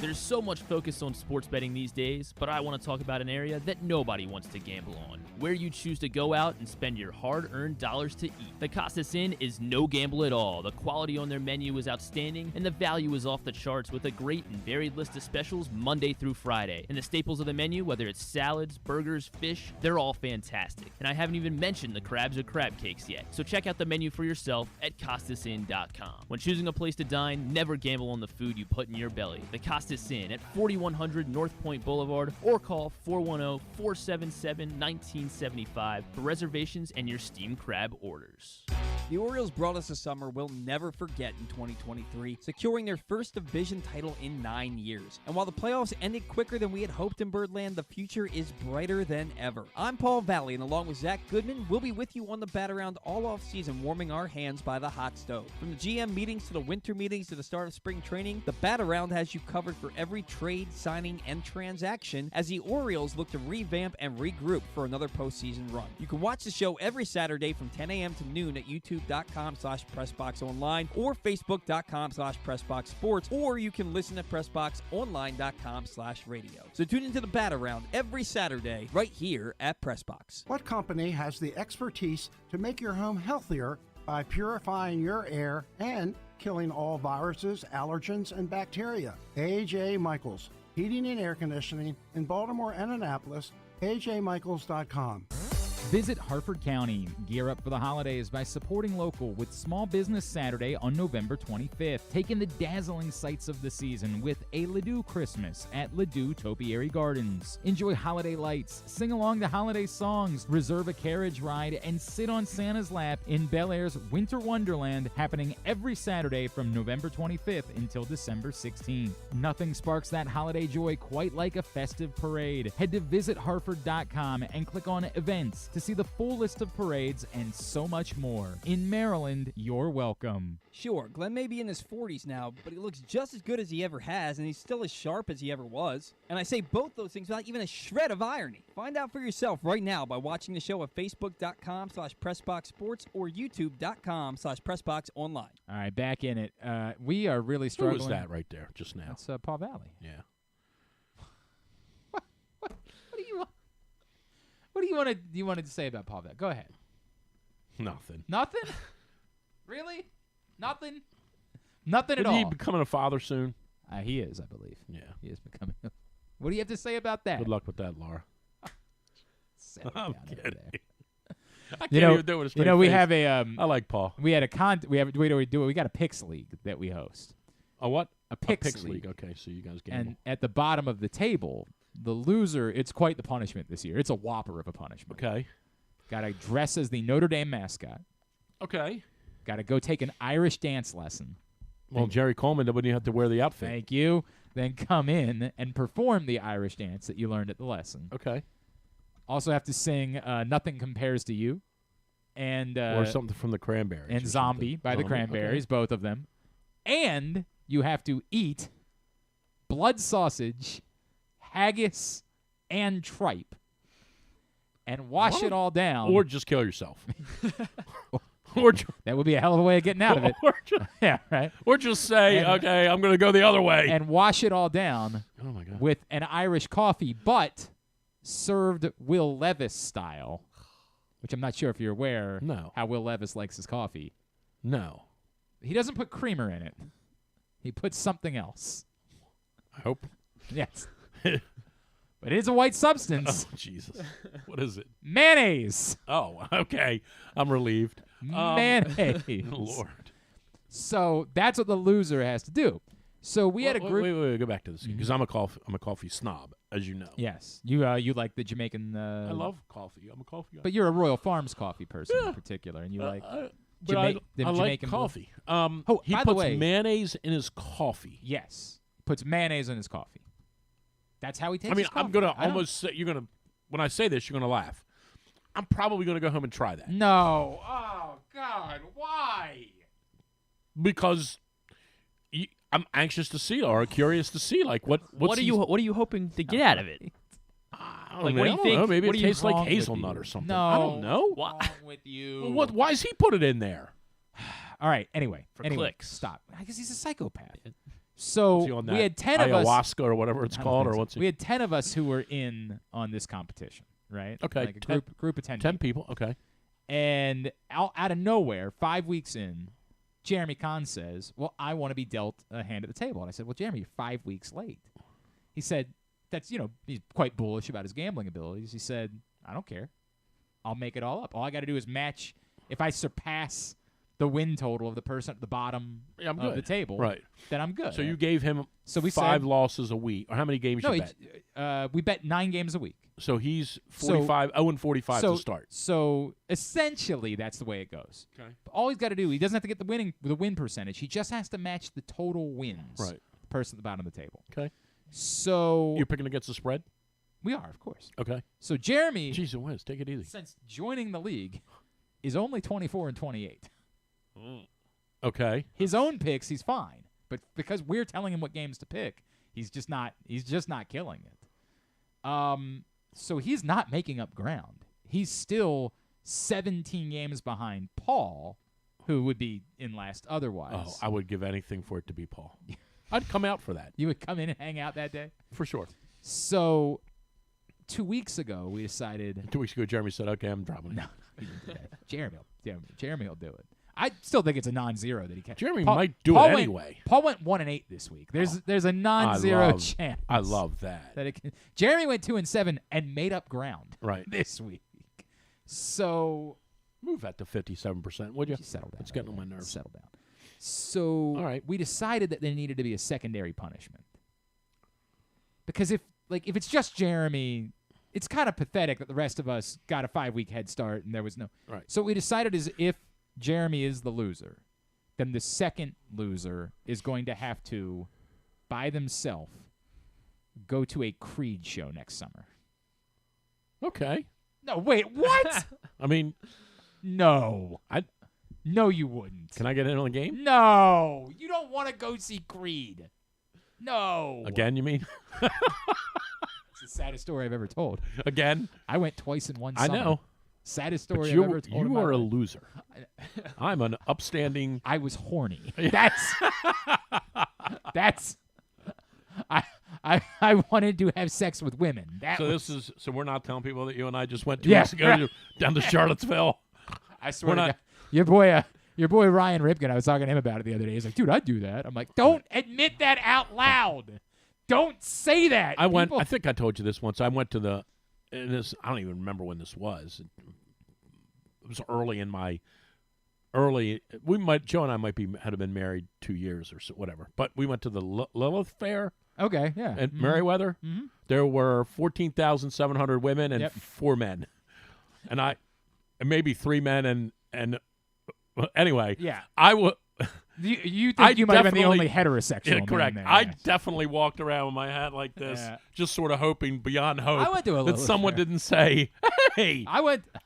There's so much focus on sports betting these days, but I want to talk about an area that nobody wants to gamble on, where you choose to go out and spend your hard-earned dollars to eat. The Costas Inn is no gamble at all. The quality on their menu is outstanding, and the value is off the charts with a great and varied list of specials Monday through Friday. And the staples of the menu, whether it's salads, burgers, fish, they're all fantastic. And I haven't even mentioned the crabs or crab cakes yet. So check out the menu for yourself at CostasInn.com. When choosing a place to dine, never gamble on the food you put in your belly. The Costas Inn at 4100 North Point Boulevard, or call 410-477-1975 for reservations and your steamed crab orders. The Orioles brought us a summer we'll never forget in 2023, securing their first division title in 9 years. And while the playoffs ended quicker than we had hoped in Birdland, the future is brighter than ever. I'm Paul Valley, and along with Zach Goodman, we'll be with you on the Bat Around all off-season, warming our hands by the hot stove. From the GM meetings to the winter meetings to the start of spring training, the Bat Around has you covered for every trade, signing, and transaction as the Orioles look to revamp and regroup for another postseason run. You can watch the show every Saturday from 10 a.m. to noon at youtube.com/PressBoxOnline or Facebook.com/PressBoxSports, or you can listen at PressBoxOnline.com/radio. So tune into the Bat Around every Saturday right here at PressBox. What company has the expertise to make your home healthier by purifying your air and killing all viruses, allergens, and bacteria? A.J. Michaels, Heating and Air Conditioning in Baltimore and Annapolis, ajmichaels.com. Visit Harford County. Gear up for the holidays by supporting local with Small Business Saturday on November 25th. Take in the dazzling sights of the season with a Ledoux Christmas at Ledoux Topiary Gardens. Enjoy holiday lights, sing along to holiday songs, reserve a carriage ride, and sit on Santa's lap in Bel Air's Winter Wonderland, happening every Saturday from November 25th until December 16th. Nothing sparks that holiday joy quite like a festive parade. Head to visitharford.com and click on Events to see the full list of parades and so much more. In Maryland, you're welcome. Sure, Glenn may be in his 40s now, but he looks just as good as he ever has, and he's still as sharp as he ever was. And I say both those things without even a shred of irony. Find out for yourself right now by watching the show at Facebook.com/PressBoxSports or YouTube.com/PressBoxOnline. All right, back in it. We are really struggling. Who was that right there just now? That's Paul Valley. Yeah. What do you wanted to say about Paul Valley? Go ahead. Nothing. Nothing? Really? Nothing? Nothing at all. Is he becoming a father soon? He is, I believe. Yeah. He is becoming. What do you have to say about that? Good luck with that, Laura. I'm kidding. I can't even do it with a straight we face. have a. I like Paul. We had a we got a picks league that we host. A what? A picks league. Okay, so you guys gamble. And at the bottom of the table, the loser, it's quite the punishment this year. It's a whopper of a punishment. Okay. Got to dress as the Notre Dame mascot. Okay. Got to go take an Irish dance lesson. Well, Jerry Coleman, wouldn't you have to wear the outfit? Thank you. Then come in and perform the Irish dance that you learned at the lesson. Okay. Also have to sing Nothing Compares to You. And or something from the Cranberries. And Zombie by the Cranberries, both of them. And you have to eat blood sausage, haggis, and tripe. And wash it all down. Or just kill yourself. That would be a hell of a way of getting out of it. Yeah, right. Or just say, okay, I'm going to go the other way. And wash it all down oh my God. with an Irish coffee, but served Will Levis style, which I'm not sure if you're aware how Will Levis likes his coffee. No. He doesn't put creamer in it. He puts something else. I hope. Yes. But it is a white substance. Oh, Jesus. What is it? Mayonnaise. Oh, okay. I'm relieved. Mayonnaise. Lord. So that's what the loser has to do. So we had a group. Wait, go back to this because I'm a coffee snob, as you know. Yes, you like the Jamaican. I love coffee. I'm a coffee guy. But you're a Royal Farms coffee person in particular, and you like. I Jamaican like coffee. He by puts the way, mayonnaise in his coffee. Yes, puts mayonnaise in his coffee. That's how he takes. I mean, his coffee. I'm gonna almost say you're gonna. When I say this, you're gonna laugh. I'm probably gonna go home and try that. No. Oh God, why? Because I'm anxious to see or curious to see like what are you hoping to get out of it? What do you think? Maybe it tastes like hazelnut or something. No, I don't know. What's wrong with you? Well, why does he put it in there? All right. Anyway, clicks. Stop. I guess he's a psychopath. So we had 10 ayahuasca of us, or whatever it's called, or so. what's it? We had 10 of us who were in on this competition, right? Okay, like a group of 10. 10 people. Okay. And out of nowhere, 5 weeks in, Jeremy Kahn says, "Well, I want to be dealt a hand at the table." And I said, "Well, Jeremy, you're 5 weeks late." He said, "That's he's quite bullish about his gambling abilities." He said, "I don't care. I'll make it all up. All I got to do is match. If I surpass the win total of the person at the bottom of the table, right? Then I'm good." So you gave him we 5 losses a week, or how many games you bet? We bet 9 games a week. So he's 45, 0-45 to start. So essentially, that's the way it goes. Okay. But all he's got to do, he doesn't have to get the win percentage. He just has to match the total wins. Right. The person at the bottom of the table. Okay. So you're picking against the spread? We are, of course. Okay. So Jeremy, jeez, Whiz, take it easy. Since joining the league, is only 24-28. Okay. His own picks, he's fine, but because we're telling him what games to pick, he's just not killing it. So he's not making up ground. He's still 17 games behind Paul, who would be in last otherwise. Oh, I would give anything for it to be Paul. I'd come out for that. You would come in and hang out that day? For sure. So 2 weeks ago, we decided. 2 weeks ago, Jeremy said, "Okay, I'm dropping it." No, he didn't do that. Jeremy will do it. I still think it's a non-zero that he can. Jeremy might do it anyway. Paul went 1-8 this week. There's a non-zero chance. I love that. It can. Jeremy went 2-7 and made up ground. Right. This week. So move that to 57%, would you? Settle down. It's getting on my nerves. Settle down. So all right, we decided that there needed to be a secondary punishment. Because if it's just Jeremy, it's kind of pathetic that the rest of us got a 5-week head start and there was no. Right. So what we decided is if Jeremy is the loser, then the second loser is going to have to, by themselves, go to a Creed show next summer. Okay. No, wait, what? I mean, no. No, you wouldn't. Can I get in on the game? No. You don't want to go see Creed. No. Again, you mean? It's the saddest story I've ever told. Again? I went twice in one summer. I know. Saddest story I've ever told. You are a loser. I'm an upstanding. I was horny. That's. I wanted to have sex with women. So we're not telling people that you and I just went 2 weeks ago down to Charlottesville. I swear to God. Your boy Ryan Ripken, I was talking to him about it the other day. He's like, "Dude, I'd do that." I'm like, "Don't admit that out loud. Don't say that." I think I told you this once. I went to I don't even remember when this was. It was early in my Joe and I had been married 2 years or so, whatever. But we went to the Lilith Fair. Okay, yeah. At Merriweather. Mm-hmm. There were 14,700 women and 4 men. And maybe 3 men and anyway. Yeah. You think you might have been the only heterosexual man correct. there. I definitely walked around with my hat like this, just sort of hoping beyond hope I went to a that someone didn't say, "Hey,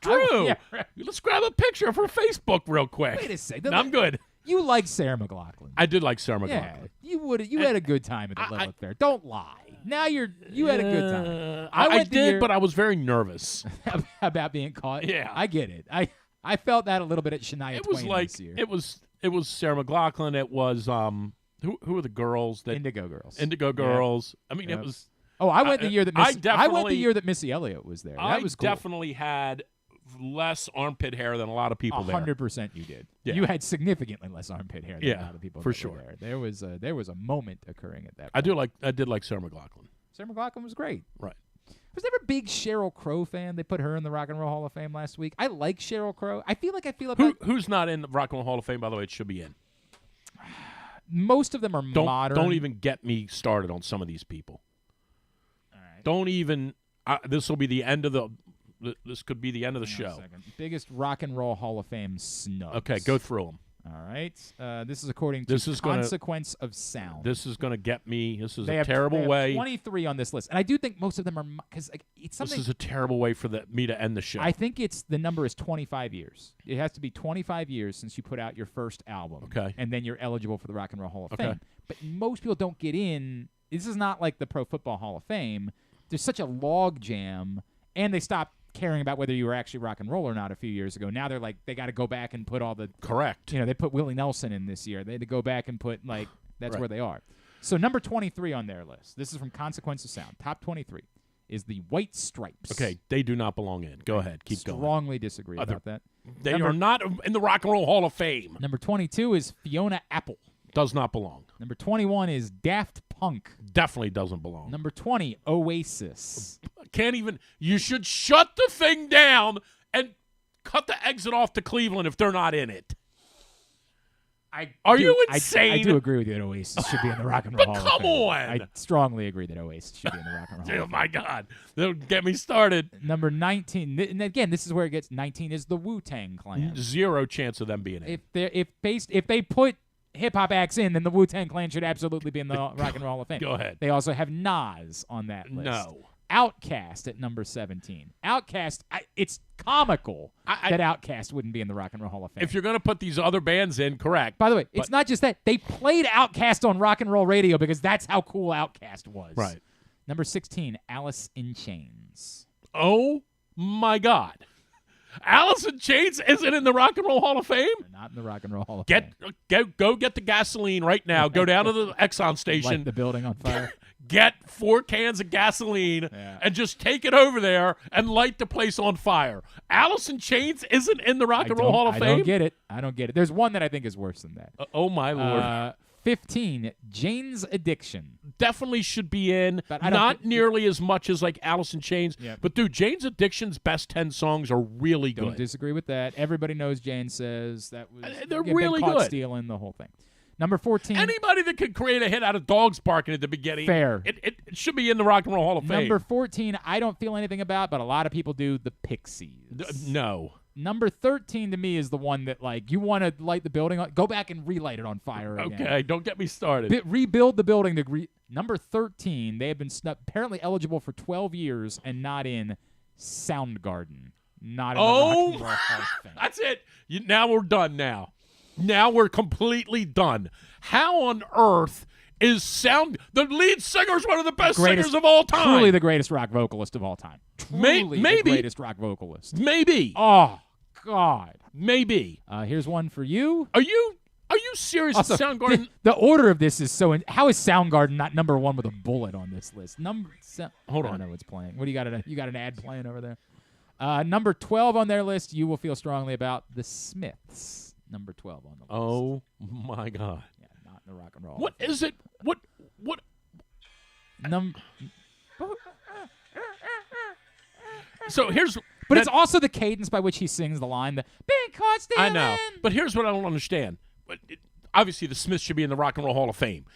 Drew, let's grab a picture for Facebook real quick." Wait a second. I'm good. You like Sarah McLachlan. I did like Sarah McLachlan. Yeah, you had a good time at the Lilith Fair. Don't lie. Now you had a good time. I did, but I was very nervous about being caught. Yeah, I get it. I felt that a little bit at Shania Twain this year. It was Sarah McLachlan. It was who were the girls that Indigo Girls. Indigo Girls. Yeah. I mean, it was. Oh, I went the year that I went the year that Missy Elliott was there. That was cool. Definitely had less armpit hair than a lot of people there. 100% you did. Yeah. You had significantly less armpit hair than a lot of people for that sure. were there. There was a moment occurring at that point. I did like Sarah McLachlan. Sarah McLachlan was great. Right. Was never a big Sheryl Crow fan. They put her in the Rock and Roll Hall of Fame last week. I like Sheryl Crow. I feel about who's not in the Rock and Roll Hall of Fame, by the way. It should be in. Most of them are modern. Don't even get me started on some of these people. All right. Don't even. This will be the end of the. This could be the end of the show. Biggest Rock and Roll Hall of Fame snubs. Okay, go through them. All right. This is according to Consequence of Sound. This is going to get me. This is a they terrible have way. 23 on this list, and I do think most of them are because it's something. This is a terrible way for me to end the show. I think the number is 25 years. It has to be 25 years since you put out your first album. Okay. And then you're eligible for the Rock and Roll Hall of Fame. But most people don't get in. This is not like the Pro Football Hall of Fame. There's such a log jam, and they stopped caring about whether you were actually rock and roll or not a few years ago. Now they're like, they got to go back and put all the correct. They put Willie Nelson in this year. They had to go back and put that's right. where they are. So number 23 on their list. This is from Consequence of Sound. Top 23 is the White Stripes. Okay, they do not belong in. Go ahead, keep going. Strongly disagree about that. They are not in the Rock and Roll Hall of Fame. Number 22 is Fiona Apple. Does not belong. Number 21 is Daft Punk. Definitely doesn't belong. Number 20, Oasis. Can't even. You should shut the thing down and cut the exit off to Cleveland if they're not in it. Are you insane? I do agree with you that Oasis should be in the Rock and Roll Hall of Fame. Come on. I strongly agree that Oasis should be in the Rock and Roll Hall of Fame. Oh, my God. They'll get me started. Number 19, and again, this is where it gets 19, is the Wu-Tang Clan. Zero chance of them being in. If they put hip-hop acts in, then the Wu-Tang Clan should absolutely be in the Rock and Roll Hall of Fame. Go ahead. They also have Nas on that list. No. Outkast at number 17. Outkast, it's comical that Outkast wouldn't be in the Rock and Roll Hall of Fame. If you're going to put these other bands in, correct. By the way, it's not just that. They played Outkast on rock and roll radio because that's how cool Outkast was. Right. Number 16, Alice in Chains. Oh, my God. Alice in Chains isn't in the Rock and Roll Hall of Fame? They're not in the Rock and Roll Hall of Fame. Go get the gasoline right now. Go down to the Exxon station. Light the building on fire. Get 4 cans of gasoline and just take it over there and light the place on fire. Alice in Chains isn't in the Rock and Roll Hall of Fame? I don't get it. There's one that I think is worse than that. Oh, my Lord. 15, Jane's Addiction. Definitely should be in. But not nearly as much as like Alice in Chains. Yeah. But, dude, Jane's Addiction's best 10 songs are really good. Don't disagree with that. Everybody knows Jane Says. That was they're really caught good. Stealing the whole thing. Number 14. Anybody that could create a hit out of dogs barking at the beginning. Fair. It should be in the Rock and Roll Hall of Fame. Number 14, I don't feel anything about, but a lot of people do, the Pixies. No. Number 13 to me is the one that, like, you want to light the building on, go back and relight it on fire again. Okay, don't get me started. Rebuild the building. Number 13, they have been apparently eligible for 12 years and not in Soundgarden. Not in the Rock and Roll Hall of Fame. That's it. Now we're done now. Now we're completely done. How on earth is the lead singer is one of the best singers of all time? Truly the greatest rock vocalist of all time. Truly maybe. the greatest rock vocalist. Maybe. Oh, God. Maybe. Here's one for you. Are you serious? Also, Soundgarden. The order of this is so. How is Soundgarden not number one with a bullet on this list? Hold on. I don't know what's playing. What do you got? You got an ad playing over there? Number 12 on their list. You will feel strongly about the Smiths. Number 12 on the list. Oh my God. Yeah, not in the Rock and Roll. What is it? What? So here's. But it's also the cadence by which he sings the line. The big caught stealing. I know. But here's what I don't understand. Obviously, the Smiths should be in the Rock and Roll Hall of Fame.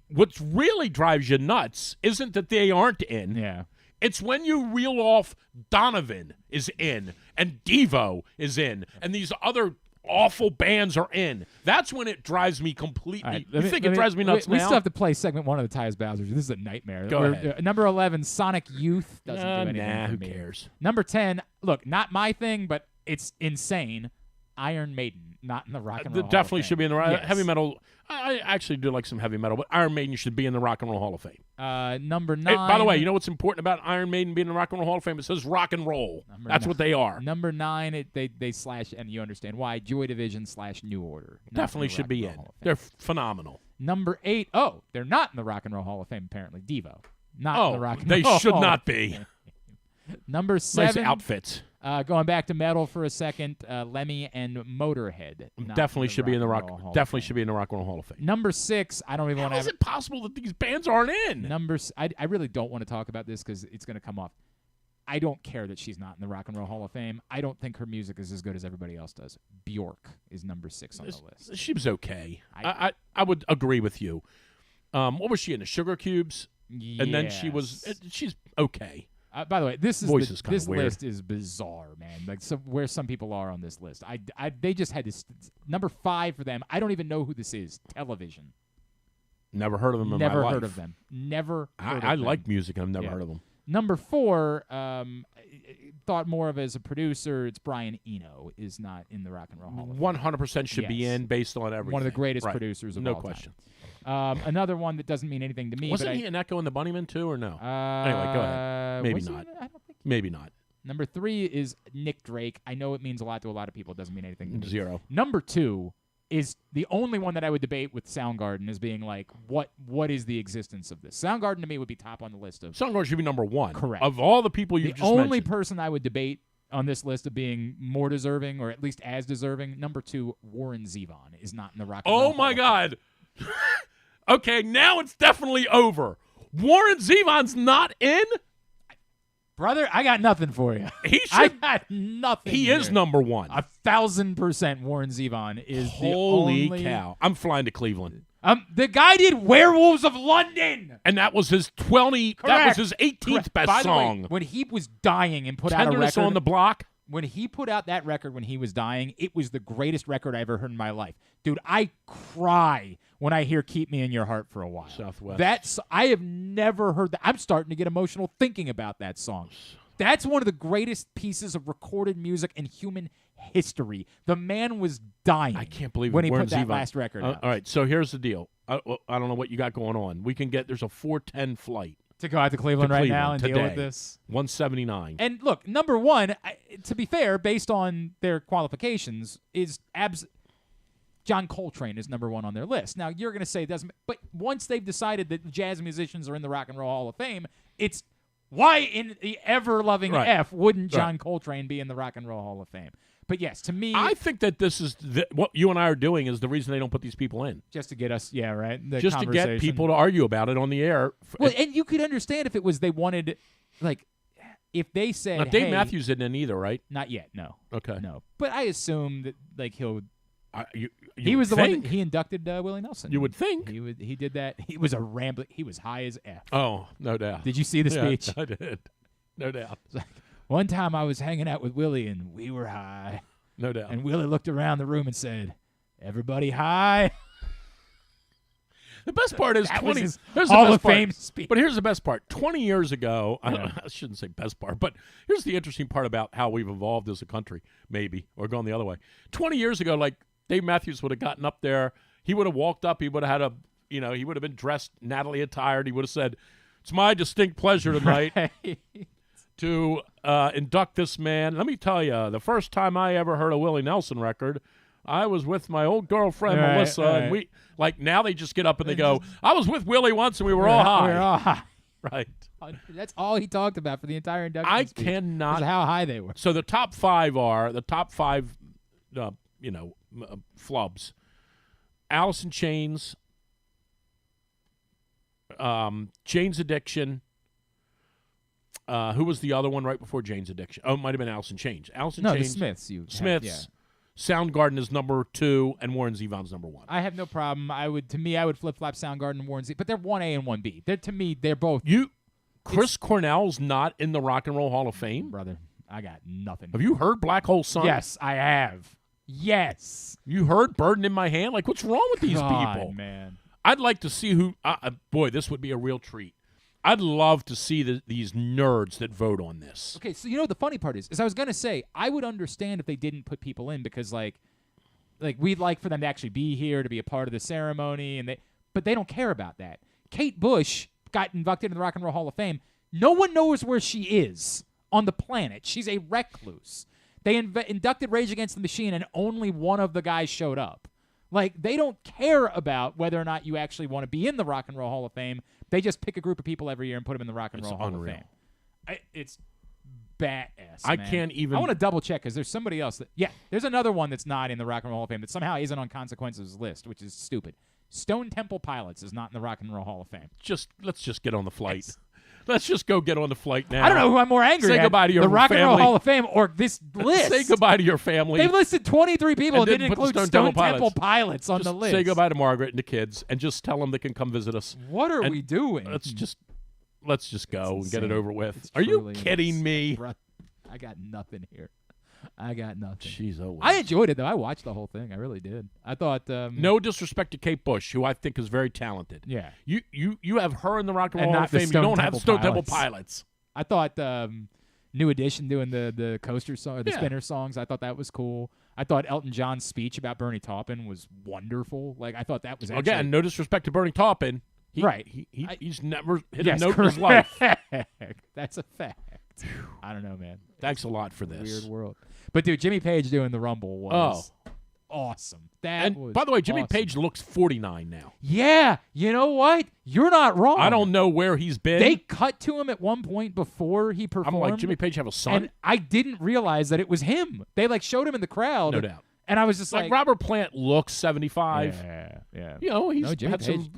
What really drives you nuts isn't that they aren't in. Yeah. It's when you reel off Donovan is in and Devo is in and these other awful bands are in. That's when it drives me completely. Right, it drives me nuts we now? still have to play segment 1 of the Tyus Bowsers. This is a nightmare. Go ahead. Number 11, Sonic Youth. Doesn't do anything for who me. cares? Number 10, look, not my thing, but it's insane. Iron Maiden, not in the Rock and Roll Hall definitely of Fame. should be in the Yes. heavy metal. I actually do like some heavy metal, but Iron Maiden should be in the Rock and Roll Hall of Fame. Number 9. Hey, by the way, you know what's important about Iron Maiden being in the Rock and Roll Hall of Fame? It says rock and roll. That's what they are. Number 9, they slash, and you understand why, Joy Division / New Order. Definitely should be in. They're phenomenal. Number 8, they're not in the Rock and Roll Hall of Fame, apparently. Devo. Not in the Rock and they Roll should Hall not of be. Fame. Number 7. Nice outfits. Going back to metal for a second, Lemmy and Motorhead. Definitely should be in the Rock. Definitely should be in the Rock and Roll Hall of Fame. Number 6, I don't even want to. How is it possible that these bands aren't in? I really don't want to talk about this because it's going to come off. I don't care that she's not in the Rock and Roll Hall of Fame. I don't think her music is as good as everybody else does. Bjork is number 6 on the list. She was okay. I would agree with you. What was she in? The Sugar Cubes? Yes. And then she's okay. By the way, this weird. list is bizarre, man. Like where some people are on this list. They just had this number 5 for them. I don't even know who this is. Television. Never heard of them in my life. Never heard of them. Never heard of them. I like music. I've never heard of them. Number 4, thought more of as a producer, it's Brian Eno is not in the Rock and Roll Hall of Fame. 100% should be in based on everything. One of the greatest producers of all question. time. Another one that doesn't mean anything to me. Wasn't he an Echo and the Bunnymen too, or no? Anyway, go ahead. Maybe not. I don't think Maybe not. Number 3 is Nick Drake. I know it means a lot to a lot of people. It doesn't mean anything to me. 0. Number 2 is the only one that I would debate with Soundgarden as being like, what is the existence of this? Soundgarden to me would be top on the list of. Soundgarden should be number 1. Correct. Of all the people you just mentioned. The only person I would debate on this list of being more deserving, or at least as deserving, number 2, Warren Zevon is not in the Rock and Roll Oh my Hall. God. Okay, now it's definitely over. Warren Zevon's not in? Brother, I got nothing for you. I got nothing. He is number 1. 1,000% Warren Zevon is Holy the only. cow. I'm flying to Cleveland. The guy did Werewolves of London. And that was his 20. Correct. That was his 18th best By the way, song. when he was dying and put out a Tenderness record on the Block. When he put out that record when he was dying, it was the greatest record I ever heard in my life. Dude, I cry when I hear Keep Me in Your Heart for a While. Southwest. I have never heard that. I'm starting to get emotional thinking about that song. That's one of the greatest pieces of recorded music in human history. The man was dying. I can't believe when he Warren put that Zevon. last record out. All right, so here's the deal. I don't know what you got going on. There's a 4:10 flight. To go out to Cleveland right now and deal with this. 179. And look, number 1, to be fair, based on their qualifications, is John Coltrane is number 1 on their list. Now, you're going to say it doesn't, but once they've decided that jazz musicians are in the Rock and Roll Hall of Fame, it's why in the ever-loving F wouldn't John Coltrane be in the Rock and Roll Hall of Fame? But yes, to me, I think that this is what you and I are doing is the reason they don't put these people in. Just to get us, the just to get people to argue about it on the air. Well, and you could understand if it was they wanted, like, if they said, now, Dave hey, Matthews isn't in either, right? Not yet, no. Okay. No. But I assume that, like, he'll. You he was the think. one that he inducted Willie Nelson. You would think. He did that. He was a rambling. He was high as F. Oh, no doubt. Did you see the speech? I did. No doubt. Like, one time I was hanging out with Willie and we were high. No doubt. And Willie looked around the room and said, "Everybody high." The best part is 20. His Here's Hall the best of part. Fame speech. But here's the best part. 20 years ago, I shouldn't say best part, but here's the interesting part about how we've evolved as a country, maybe, or gone the other way. 20 years ago, like, Dave Matthews would have gotten up there. He would have walked up. He would have had he would have been dressed Natalie attired. He would have said, "It's my distinct pleasure tonight to induct this man." Let me tell you, the first time I ever heard a Willie Nelson record, I was with my old girlfriend, Melissa, and we, like, now they just get up and they go, "I was with Willie once and we were all high." We were all high. Right. That's all he talked about for the entire induction I speech, cannot. was how high they were. So the top 5 are flubs. Alice in Chains, Jane's Addiction. Who was the other one right before Jane's Addiction? Oh, it might have been Alice in Chains. Alice in No, Chains. the Smiths. Smiths. Yeah. Soundgarden is number 2, and Warren Zevon's number 1. I have no problem. I would flip-flop Soundgarden and Warren Zevon, but they're 1A and 1B. To me, they're both. Chris Cornell's not in the Rock and Roll Hall of Fame? Brother, I got nothing. Have you heard Black Hole Sun? Yes, I have. Yes. You heard Burden in My Hand? Like, what's wrong with these God, people? Man. I'd like to see who. Boy, this would be a real treat. I'd love to see these nerds that vote on this. Okay, so the funny part is I was going to say, I would understand if they didn't put people in because, like we'd like for them to actually be here, to be a part of the ceremony, but they don't care about that. Kate Bush got inducted into the Rock and Roll Hall of Fame. No one knows where she is on the planet. She's a recluse. They inducted Rage Against the Machine, and only one of the guys showed up. Like, they don't care about whether or not you actually want to be in the Rock and Roll Hall of Fame. They just pick a group of people every year and put them in the Rock and Roll Hall of Fame. It's badass. I man. can't even. I want to double check because there's somebody else there's another one that's not in the Rock and Roll Hall of Fame that somehow isn't on Consequences' list, which is stupid. Stone Temple Pilots is not in the Rock and Roll Hall of Fame. Let's just get on the flight. Let's just go get on the flight now. I don't know who I'm more angry at. Say goodbye to your the Rock family. and Roll Hall of Fame or this list. Say goodbye to your family. They listed 23 people and didn't include Stone Temple Pilots on just the list. Say goodbye to Margaret and the kids and just tell them they can come visit us. What are we doing? Let's just go and get it over with. Are you kidding me? I got nothing here. I got nothing. Jeez, oh. I enjoyed it, though. I watched the whole thing. I really did. I thought... no disrespect to Kate Bush, who I think is very talented. Yeah. You have her in the Rock and Roll and Hall not of Fame. You don't have Stone Temple Pilots. Pilots. I thought New Edition doing the coaster song, the spinner songs, I thought that was cool. I thought Elton John's speech about Bernie Taupin was wonderful. Like, I thought that was actually... Again, no disrespect to Bernie Taupin. He's never hit a note in his life. That's a fact. I don't know, man. Thanks a lot for this. Weird world. But, dude, Jimmy Page doing the Rumble was awesome. And by the way, Jimmy Page looks 49 now. Yeah. You know what? You're not wrong. I don't know where he's been. They cut to him at one point before he performed. I'm like, Jimmy Page have a son? And I didn't realize that it was him. They, showed him in the crowd. No doubt. And I was just like Robert Plant looks 75. Yeah. He's had some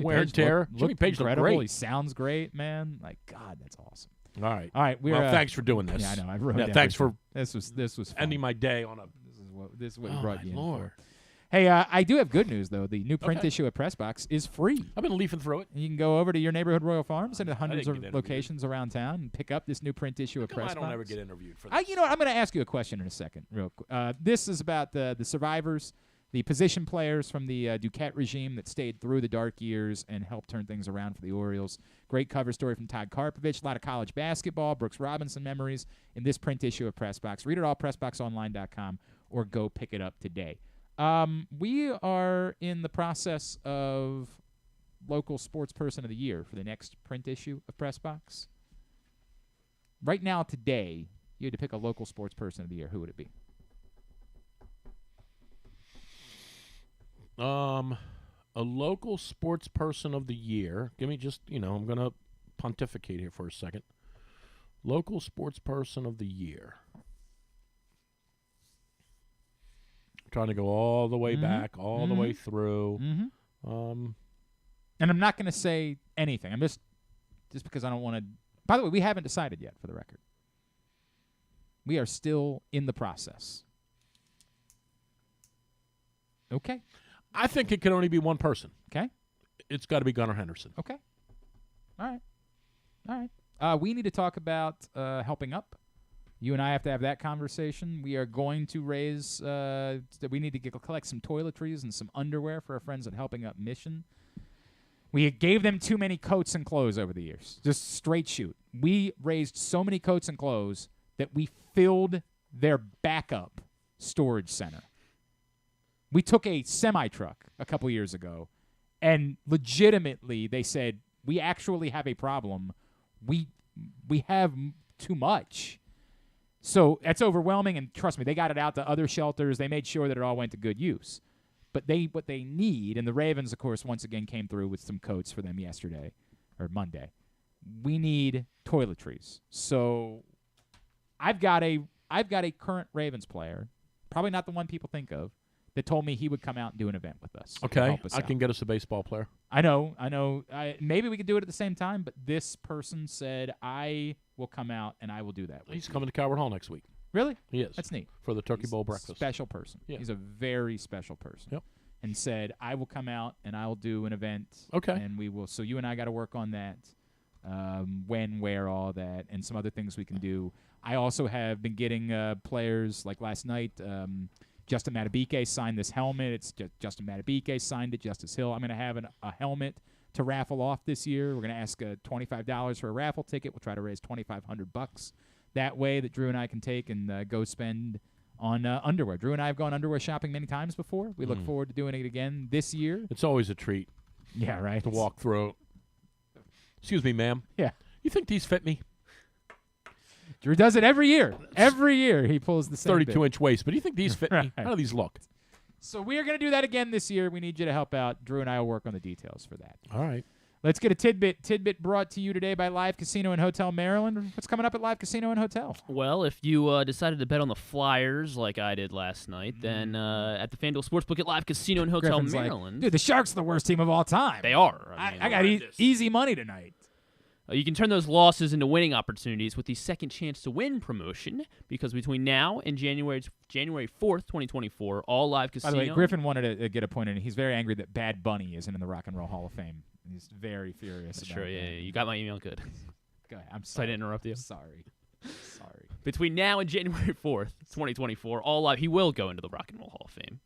wear and tear. Jimmy Page looked great. He sounds great, man. Like, God, that's awesome. All right. Well, thanks for doing this. Yeah, I know. I wrote down thanks for this was fun. ending my day on a. This is what brought you in. Lord. Hey, I do have good news though. The new print issue of Pressbox is free. I've been leafing through it. And you can go over to your neighborhood Royal Farms and hundreds of locations around town and pick up this new print issue of Pressbox. I don't ever get interviewed for this. You know what? I'm going to ask you a question in a second, real quick. This is about the survivors, the position players from the Duquette regime that stayed through the dark years and helped turn things around for the Orioles. Great cover story from Todd Karpovich. A lot of college basketball, Brooks Robinson memories in this print issue of Pressbox. Read it all, PressBoxOnline.com, or go pick it up today. We are in the process of local sports person of the year for the next print issue of Pressbox. Right now, today, you had to pick a local sports person of the year. Who would it be? A local sports person of the year. Give me just, I'm going to pontificate here for a second. Local sports person of the year. Trying to go all the way back, all the way through. And I'm not going to say anything. I'm just because I don't want to. By the way, we haven't decided yet, for the record. We are still in the process. Okay. I think it can only be one person. Okay. It's got to be Gunnar Henderson. Okay. All right. We need to talk about helping up. You and I have to have that conversation. We are going to raise we need to collect some toiletries and some underwear for our friends at Helping Up Mission. We gave them too many coats and clothes over the years. Just straight shoot. We raised so many coats and clothes that we filled their backup storage center. We took a semi-truck a couple years ago, and legitimately they said, we actually have a problem. We have too much. So that's overwhelming, and trust me, they got it out to other shelters. They made sure that it all went to good use. But what they need, and the Ravens, of course, once again came through with some coats for them yesterday or Monday. We need toiletries. So I've got a current Ravens player, probably not the one people think of, that told me he would come out and do an event with us. Okay, I can get us a baseball player. I know. Maybe we could do it at the same time, but this person said, I will come out and I will do that. He's coming to Calvert Hall next week. Really? He is. That's neat. For the Turkey Bowl breakfast. Special person. Yeah. He's a very special person. Yep. And said, I will come out and I will do an event. Okay. And we will. So you and I got to work on that. When, where, all that, and some other things we can do. I also have been getting players, like last night, Justin Matabike signed this helmet. It's Justin Matabike signed it, Justice Hill. I'm going to have a helmet to raffle off this year. We're going to ask $25 for a raffle ticket. We'll try to raise $2,500 that way that Drew and I can take and go spend on underwear. Drew and I have gone underwear shopping many times before. We look forward to doing it again this year. It's always a treat. Yeah, right. To walk through. Excuse me, ma'am. Yeah. You think these fit me? Drew does it every year. Every year he pulls the same 32-inch waist, but do you think these fit me? How do these look? So we are going to do that again this year. We need you to help out. Drew and I will work on the details for that. All right. Let's get a tidbit. Tidbit brought to you today by Live Casino and Hotel Maryland. What's coming up at Live Casino and Hotel? Well, if you decided to bet on the Flyers like I did last night, then at the FanDuel Sportsbook at Live Casino and Hotel Griffin's Maryland. Dude, the Sharks are the worst team of all time. They are. I got easy money tonight. You can turn those losses into winning opportunities with the Second Chance to Win promotion, because between now and January 4th, 2024, all Live Casino. By the way, Griffin wanted to get a point in. He's very angry that Bad Bunny isn't in the Rock and Roll Hall of Fame. He's very furious. That's about true. that. Yeah, you got my email good. Go ahead. I'm sorry sorry to interrupt you. Sorry. Between now and January 4th, 2024, all Live. He will go into the Rock and Roll Hall of Fame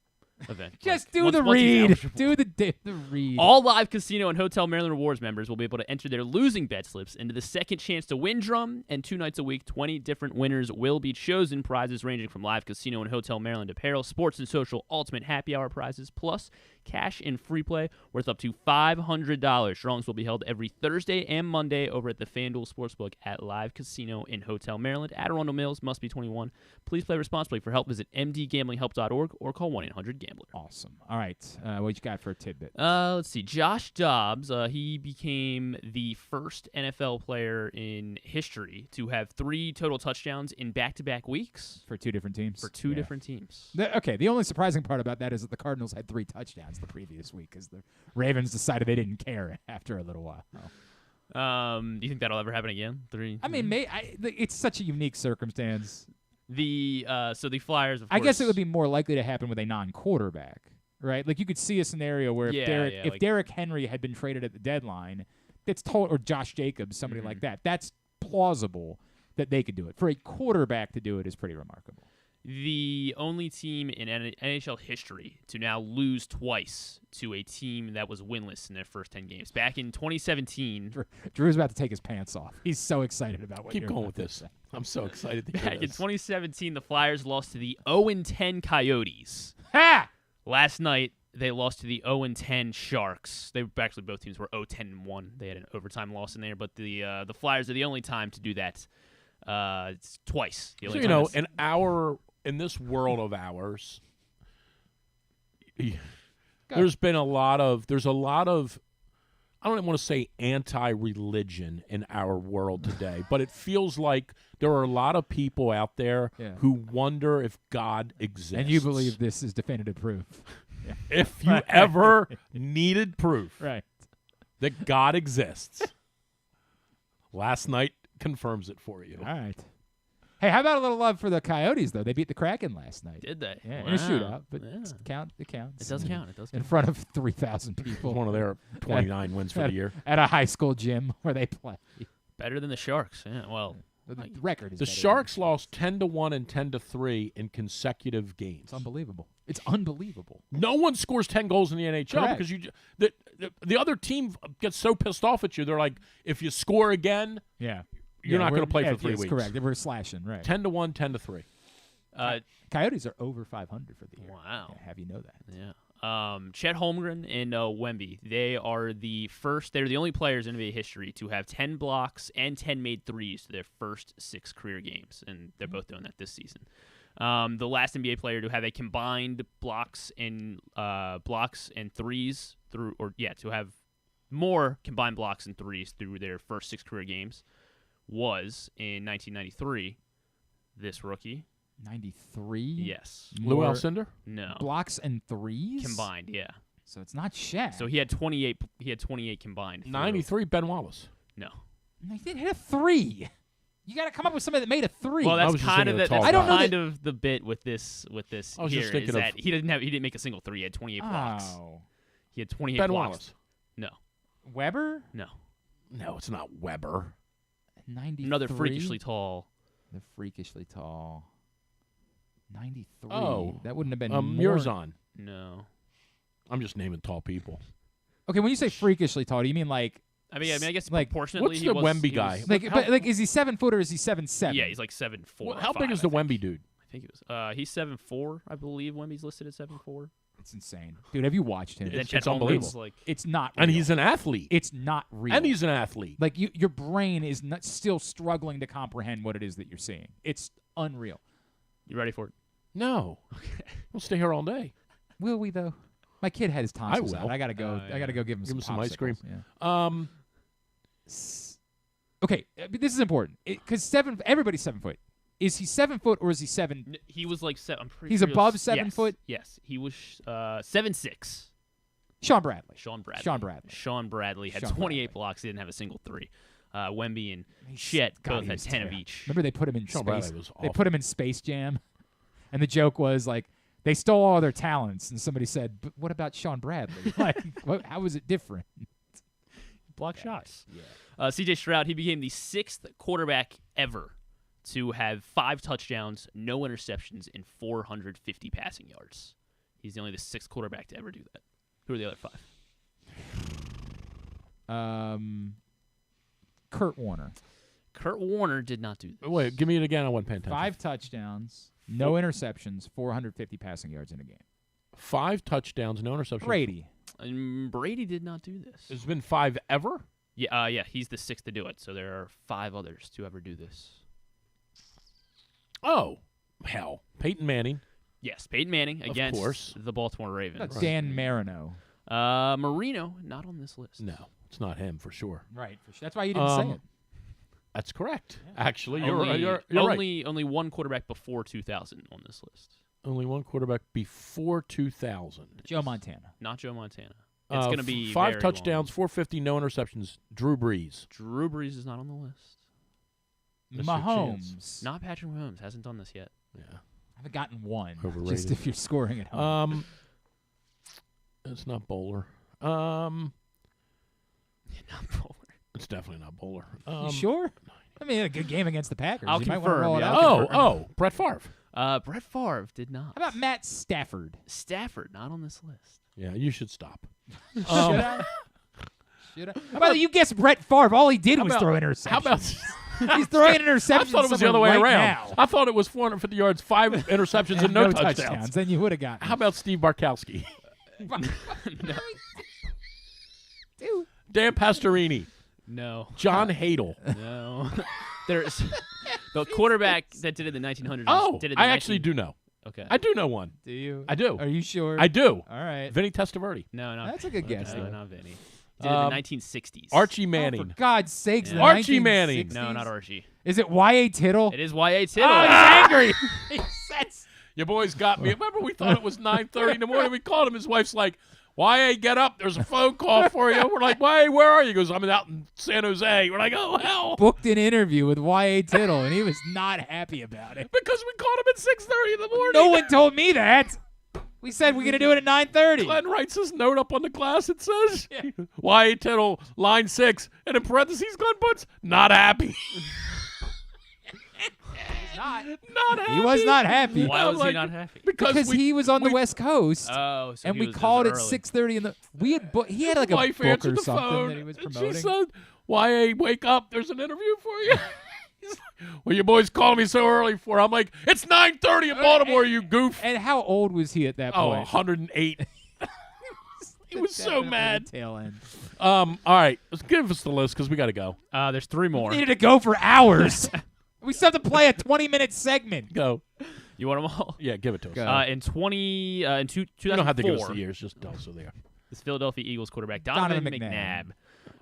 event. Just do the read. Do the read. All Live Casino and Hotel Maryland Rewards members will be able to enter their losing bet slips into the Second Chance to Win drum, and 2 nights a week, 20 different winners will be chosen. Prizes ranging from Live Casino and Hotel Maryland apparel, sports and social ultimate happy hour prizes, plus cash and free play worth up to $500. Drawings will be held every Thursday and Monday over at the FanDuel Sportsbook at Live Casino in Hotel Maryland. At Arundel Mills, must be 21. Please play responsibly. For help, visit mdgamblinghelp.org or call 1-800-GAMBLER. Awesome. All right. What you got for a tidbit? Let's see. Josh Dobbs, he became the first NFL player in history to have 3 total touchdowns in back-to-back weeks. For 2 different teams? For 2 different teams. The only surprising part about that is that the Cardinals had 3 touchdowns the previous week because the Ravens decided they didn't care after a little while. Do you think that'll ever happen again? 3? I mean, it's such a unique circumstance. So the Flyers, of course. I guess it would be more likely to happen with a non-quarterback, right? Like you could see a scenario where if Derrick Henry had been traded at the deadline, or Josh Jacobs, somebody like that, that's plausible that they could do it. For a quarterback to do it is pretty remarkable. The only team in NHL history to now lose twice to a team that was winless in their first 10 games. Back in 2017. Drew's about to take his pants off. He's so excited about what Keep you're going about with to this. say. I'm so excited to hear Back in this. 2017, the Flyers lost to the 0-10 Coyotes. Ha! Last night, they lost to the 0-10 Sharks. Actually, both teams were 0-10-1. They had an overtime loss in there, but the Flyers are the only time to do that twice. So, in this world of ours, there's a lot of I don't even want to say anti-religion in our world today, but it feels like there are a lot of people out there who wonder if God exists. And you believe this is definitive proof. Yeah. If you ever needed proof that God exists, last night confirms it for you. All right. Hey, how about a little love for the Coyotes, though? They beat the Kraken last night. Did they? Yeah, in a shootout, but it counts. It does count. It does count. In front of 3,000 people. One of their 29 wins for the year. At a high school gym where they play. Better than the Sharks. Yeah, well, the record is the better Sharks lost 10-1 and 10-3 in consecutive games. It's unbelievable. It's unbelievable. No one scores 10 goals in the NHL because the other team gets so pissed off at you. They're like, if you score again, you're not going to play for 3 weeks. Correct. We're slashing, right. 10-1, 10-3. Coyotes are over 500 for the year. Wow. Yeah, have you know that? Yeah. Chet Holmgren and Wemby, they are they're the only players in NBA history to have 10 blocks and 10 made threes to their first 6 career games, and they're both doing that this season. The last NBA player to have a combined blocks and threes to have more combined blocks and threes through their first 6 career games was in 1993. This rookie. 93? Yes. Lou Alcindor? No. Blocks and threes? Combined, yeah. So it's not Shaq. So he had 28 combined. 93, Ben Wallace. No. He didn't hit a 3. You got to come up with somebody that made a 3. Well, that's kind of the bit with this. I was here just thinking is that he didn't make a single 3. He had 28 blocks. He had 28 Ben blocks. Wallace. No. Weber? No. No, it's not Weber. 93. Another freakishly tall. The freakishly tall. 93. Oh. That wouldn't have been Murzon. No. I'm just naming tall people. Okay, when you say freakishly tall, do you mean like? I mean, I guess like, proportionately. What's the Wemby guy? Like, is he 7 foot or is he 7'7"? Yeah, he's like 7'4". Well, how big is the Wemby dude? I think he was. He's 7'4", I believe. Wemby's listed at 7'4". It's insane, dude. Have you watched him? It's unbelievable. Like, it's not real. And he's an athlete. It's not real. And he's an athlete. Like your brain is not, still struggling to comprehend what it is that you're seeing. It's unreal. You ready for it? No. Okay. We'll stay here all day. Will we though? My kid had his tonsils out. I gotta go. Yeah. I gotta go give him some ice cream. Yeah. Okay, this is important because everybody's 7 foot. Is he 7 foot or is he 7? He was like 7. I'm pretty He's sure above was, 7 foot. Yes, he was 7'6". Sean Bradley. Sean Bradley had 28 blocks. He didn't have a single 3. Wemby and Chet both had 10 of each. Remember they put him in Sean Space. Bradley was They awful. put him in Space Jam, and the joke was like they stole all their talents, and somebody said, "But what about Sean Bradley? Like, how is it different?" Block shots. Yeah. C.J. Stroud, he became the 6th quarterback ever to have 5 touchdowns, no interceptions, and 450 passing yards. He's only the 6th quarterback to ever do that. Who are the other 5? Kurt Warner. Kurt Warner did not do this. Wait, give me it again. I wasn't paying attention. 5 touchdowns, no interceptions, 450 passing yards in a game. 5 touchdowns, no interceptions. Brady. Brady did not do this. There's been 5 ever? Yeah, he's the 6th to do it. So there are 5 others to ever do this. Oh, hell. Peyton Manning. Yes, Peyton Manning against course. the Baltimore Ravens. Dan Marino. Marino, not on this list. No, it's not him for sure. Right. That's why you didn't say it. That's correct. Yeah. Actually, Only, you're right. Only one quarterback before 2000 on this list. Only one quarterback before 2000. Joe Montana. Not Joe Montana. It's going to be 5 very touchdowns, long. 450, no interceptions. Drew Brees. Drew Brees is not on the list. Mahomes. Not Patrick Mahomes. Hasn't done this yet. Yeah. I haven't gotten one. Overrated. Just if you're scoring at home. It's not Bowler. Not Bowler. It's definitely not Bowler. You sure? I mean, a good game against the Packers. I'll you confirm. Might want to roll it out. Oh, Brett Favre. Brett Favre did not. How about Matt Stafford? Stafford, not on this list. Yeah, you should stop. Should I? How about you guess Brett Favre? All he did was throw interceptions. How about he's throwing interceptions? I thought it was the other way right around. Now. I thought it was 450 yards, 5 interceptions, and no touchdowns. Then you would have gotten. How about Steve Bartkowski? No. Dude. Dan Pastorini. No. John Hadel. No. There's the quarterback that did it in the 1900s. Oh, did it in I the actually do know. Okay. I do know one. Do you? I do. Are you sure? I do. All right. Vinny Testaverde. No, That's a good guess. No, though. not Vinny. Did it in the 1960s. Archie Oh, Manning. for God's sakes, Yeah. the Archie 1960s? Manning. No, not Archie. Is it Y.A. Tittle? It is Y.A. Tittle. Oh, he's angry. Your boys got me. Remember, we thought it was 9:30 in the morning. We called him. His wife's like, "Y.A., get up. There's a phone call for you." We're like, "Y.A., where are you?" He goes, "I'm out in San Jose." We're like, "Oh, hell." Booked an interview with Y.A. Tittle, and he was not happy about it. Because we called him at 6:30 in the morning. No one told me that. We said we're going to do it at 9:30. Glenn writes his note up on the glass. It says, Y.A. Tittle, line 6. And in parentheses, Glenn puts, not happy. Not happy. He was not happy. Why was he not happy? Because he was on the West Coast. Oh, so and he we was called at early. 6:30 in the. We had he had like a Wife book answered or the something phone, that he was and promoting. she said, Y.A., wake up. There's an interview for you. He's like, well, your boys called me so early for. I'm like, it's 9:30 in Baltimore, you goof. And how old was he at that Oh, point? 108. He was so mad. Tail end. All right, let's give us the list because we got to go. There's 3 more. We needed to go for hours. We still have to play a 20-minute segment. Go. You want them all? Yeah, give it to us. In 2004. You don't have to give us the years. Just tell us who they are. This Philadelphia Eagles quarterback, Donovan McNabb.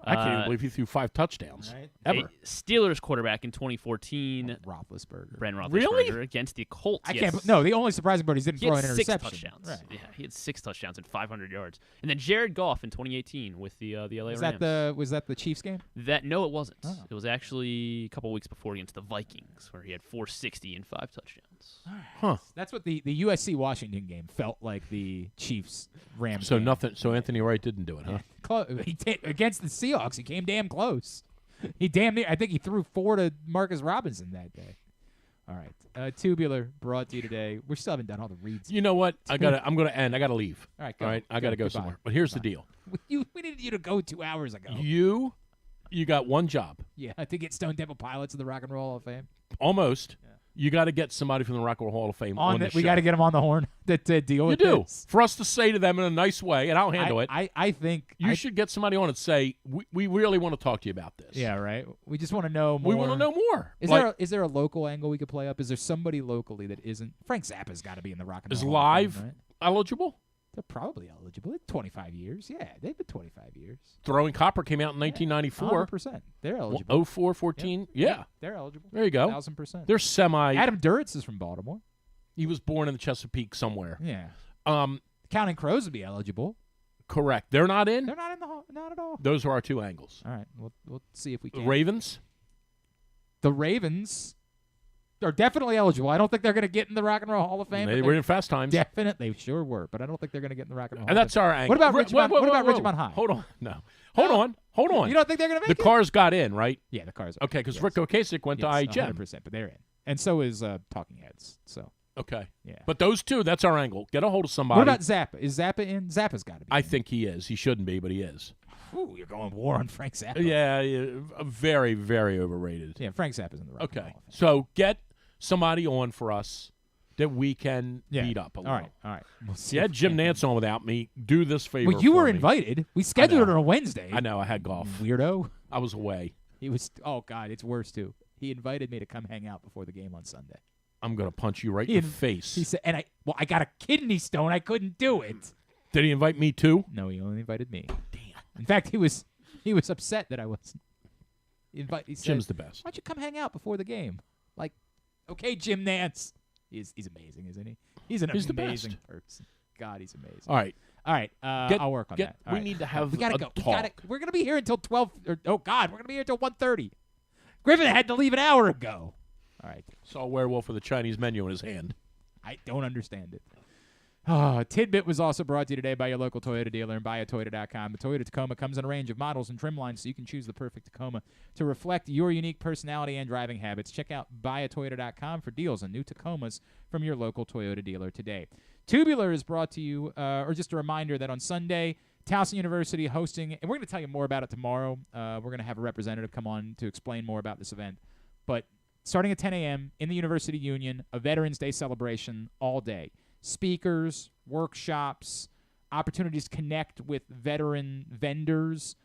I can't even believe he threw 5 touchdowns. Right. Ever. A Steelers quarterback in 2014. Roethlisberger. Brent Roethlisberger Really? against the Colts. I yes. can't. No, the only surprising part is he didn't He throw had an 6 interception. touchdowns. Right. Yeah, he had 6 touchdowns and 500 yards. And then Jared Goff in 2018 with the LA Was Rams. that the Chiefs game? No, it wasn't. Oh. It was actually a couple weeks before against the Vikings, where he had 460 and 5 touchdowns. Huh. That's what the USC Washington game felt like. The Chiefs Rams. So game. nothing. So Anthony Wright didn't do it, huh? Against the Seahawks, he came damn close. He damn near. I think he threw 4 to Marcus Robinson that day. All right. Tubular brought to you today. We still haven't done all the reads. You know what? I'm gonna end. I gotta leave. All right. Go. All right. I gotta go Goodbye. somewhere. But here's the deal. We needed you to go 2 hours ago. You got one job. Yeah, to get Stone Temple Pilots in the Rock and Roll Hall of Fame. Almost. Yeah. You got to get somebody from the Rock and Roll Hall of Fame on the show. We got to get them on the horn to deal with this. You do. This. For us to say to them in a nice way, and I'll handle it. I think you should get somebody on and say, we really want to talk to you about this. Yeah, right. We just want to know more. We want to know more. Is there a local angle we could play up? Is there somebody locally that isn't? Frank Zappa's got to be in the Rock and Roll Is Hall live of Fame, right? eligible? They're probably eligible. It's 25 years. Yeah, they've been 25 years. Throwing Copper came out in 1994. 100%. They're eligible. 04-14. Yeah. Yeah. They're eligible. There you go. 1,000%. They're semi. Adam Duritz is from Baltimore. He was born in the Chesapeake somewhere. Yeah. Counting Crows would be eligible. Correct. They're not in? They're not in the hall. Not at all. Those are our two angles. All right. We'll see if we can. The Ravens? The Ravens are definitely eligible. I don't think they're going to get in the Rock and Roll Hall of Fame. They were in Fast Times. Definitely, sure were, but I don't think they're going to get in the Rock and Roll. And that's our angle. What about Richmond? What about Richmond High? Hold on, no, hold on. You don't think they're going to make it? The Cars got in, right? Yeah, the Cars. Okay, because Rick Ocasek went to IHM. 100%, but they're in, and so is Talking Heads. So okay, yeah. But those two, that's our angle. Get a hold of somebody. What about Zappa? Is Zappa in? Zappa's got to be. I think he is. He shouldn't be, but he is. Ooh, you're going war on Frank Zappa. Yeah, very, very overrated. Yeah, Frank Zappa's in the Rock and Roll Hall of Fame. So get somebody on for us that we can beat up a little. All right. We'll see Jim Nance on without me. Do this favor. Well, you were me. invited. We scheduled it on a Wednesday. I know. I had golf. Weirdo. I was away. He was. Oh God, it's worse too. He invited me to come hang out before the game on Sunday. I'm gonna punch you right in the face. He said, I got a kidney stone. I couldn't do it. Did he invite me too? No, he only invited me. Damn. In fact, he was upset that I wasn't. He said, Jim's the best. Why don't you come hang out before the game? Like, okay, Jim Nance. He's amazing, isn't he? He's an amazing person. God, he's amazing. All right. I'll work on that. All we right. need to have we gotta a go. talk. We're going to be here until 12. We're going to be here until 1:30. Griffin had to leave an hour ago. All right. Saw a werewolf with a Chinese menu in his hand. I don't understand it. Tidbit was also brought to you today by your local Toyota dealer and buyatoyota.com. The Toyota Tacoma comes in a range of models and trim lines, so you can choose the perfect Tacoma to reflect your unique personality and driving habits. Check out buyatoyota.com for deals on new Tacomas from your local Toyota dealer today. Tubular is brought to you, or just a reminder that on Sunday, Towson University hosting, and we're going to tell you more about it tomorrow. We're going to have a representative come on to explain more about this event. But starting at 10 a.m. in the University Union, a Veterans Day celebration all day. Speakers, workshops, opportunities to connect with veteran vendors,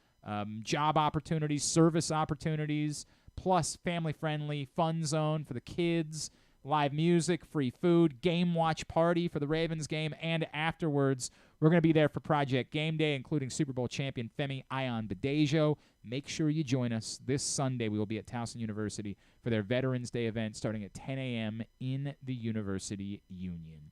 job opportunities, service opportunities, plus family-friendly fun zone for the kids, live music, free food, game watch party for the Ravens game, and afterwards, we're going to be there for Project Game Day, including Super Bowl champion Femi Ayan-Badejo. Make sure you join us this Sunday. We will be at Towson University for their Veterans Day event starting at 10 a.m. in the University Union.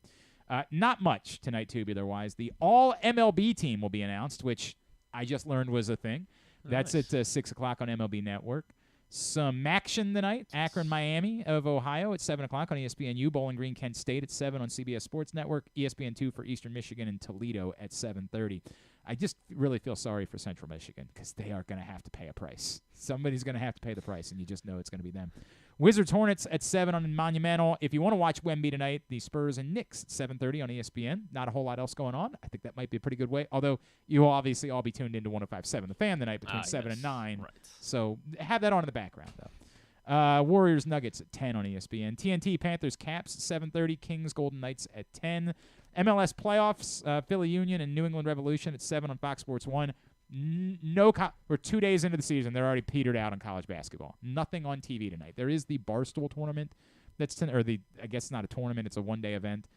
Not much tonight, tubular-wise. The All-MLB team will be announced, which I just learned was a thing. That's at 6 o'clock on MLB Network. Some action tonight, Akron, Miami of Ohio at 7 o'clock on ESPNU. Bowling Green, Kent State at 7 on CBS Sports Network. ESPN2 for Eastern Michigan and Toledo at 7:30. I just really feel sorry for Central Michigan because they are going to have to pay a price. Somebody's going to have to pay the price, and you just know it's going to be them. Wizards Hornets at 7 on Monumental. If you want to watch Wemby tonight, the Spurs and Knicks at 7:30 on ESPN. Not a whole lot else going on. I think that might be a pretty good way. Although you will obviously all be tuned into 105.7 The Fan tonight between 7 and 9. Right. So have that on in the background, though. Warriors Nuggets at 10 on ESPN. TNT Panthers Caps at 7:30. Kings Golden Knights at 10. MLS playoffs, Philly Union and New England Revolution at 7 on Fox Sports 1. We're 2 days into the season. They're already petered out on college basketball. Nothing on TV tonight. There is the Barstool tournament. I guess it's not a tournament. It's a one-day event.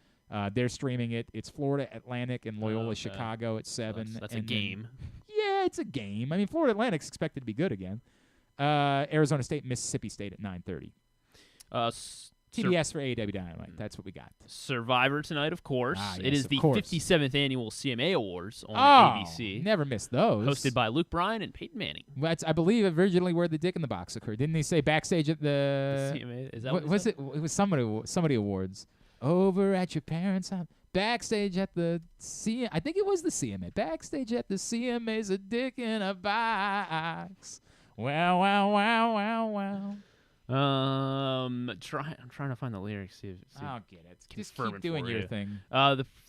They're streaming it. It's Florida Atlantic and Loyola Chicago at 7. That's a game. Yeah, it's a game. I mean, Florida Atlantic's expected to be good again. Arizona State, Mississippi State at 9:30. TBS for AEW Dynamite. That's what we got. Survivor tonight, of course. Yes, it is the 57th annual CMA Awards on ABC. Never missed those. Hosted by Luke Bryan and Peyton Manning. That's, I believe, originally where the Dick in the Box occurred. Didn't he say backstage at the CMA? Is that what was it? It was somebody awards. Over at your parents' house. Backstage at the CMA. I think it was the CMA. Backstage at the CMA's a Dick in a Box. Wow, wow, wow, wow, wow. I'm trying to find the lyrics. I'll get it. Just keep doing your thing.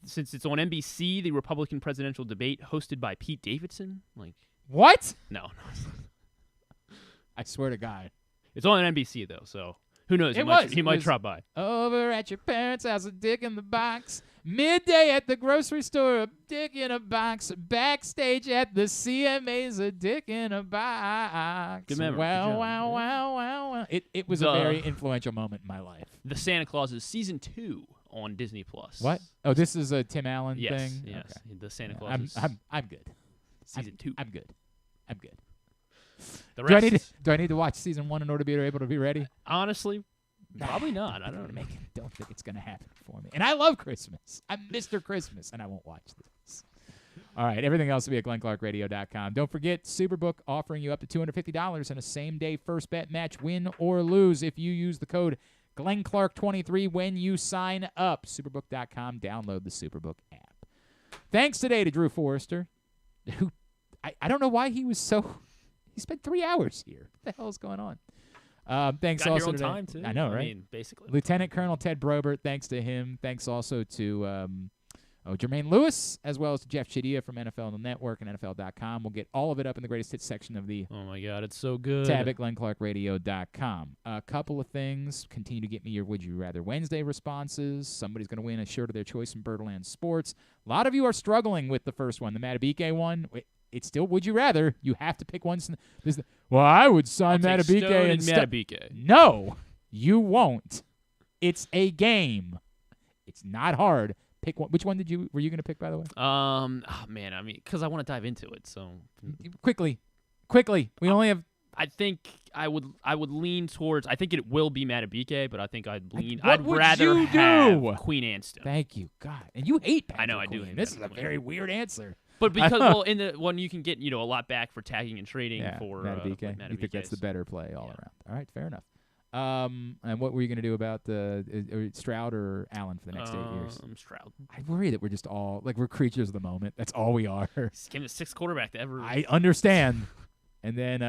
Since it's on NBC, the Republican presidential debate hosted by Pete Davidson. What? No. I swear to God. It's on NBC though, so who knows? He might drop by. Over at your parents' house, a dick in the box. Midday at the grocery store, a dick in a box. Backstage at the CMA's, a dick in a box. Good memory. Wow. It was a very influential moment in my life. The Santa Claus is season 2 on Disney Plus. What? Oh, this is a Tim Allen thing? Yes. Okay. The Santa Claus. I'm good. Season 2. I'm good. The rest do I need to watch season 1 in order to be able to be ready? Honestly, probably not. I don't think it's going to happen for me. And I love Christmas. I'm Mr. Christmas, and I won't watch this. All right, everything else will be at GlennClarkRadio.com. Don't forget, Superbook offering you up to $250 in a same-day first bet match, win or lose, if you use the code GlennClark23 when you sign up. Superbook.com. Download the Superbook app. Thanks today to Drew Forrester, who I don't know why he was so... He spent 3 hours here. What the hell is going on? Thanks Got also here on today. time, too. I know, right? I mean, basically. Lieutenant Colonel Ted Brobert, thanks to him. Thanks also to Jermaine Lewis, as well as to Jeff Chadiha from NFL on the Network and NFL.com. We'll get all of it up in the greatest hits section of the Oh, my God. It's so good. tab at GlennClarkRadio.com. A couple of things. Continue to get me your Would You Rather Wednesday responses. Somebody's going to win a shirt of their choice from Birdland Sports. A lot of you are struggling with the first one, the Matabike one. It's still Would You Rather. You have to pick one. Well, I would sign Matabike and Matabike. No, you won't. It's a game. It's not hard. Pick one. Which one were you going to pick, by the way? Oh man, I mean, because I want to dive into it. So quickly. We only have. I think I would lean towards. I think it will be Matabike, but I think I'd lean. What I'd would rather you have do? Queen Anstone. Thank you, God. And you hate Patrick I know I do Queen. hate This Patrick is a Queen. very weird answer. But because in the one you can get a lot back for tagging and trading for Matabike. Matabike. You think that's the better play all around? All right, fair enough. And what were you going to do about Stroud or Allen for the next 8 years? Stroud. I worry that we're just all we're creatures of the moment. That's all we are. Just came the 6th quarterback to ever. I understand. And then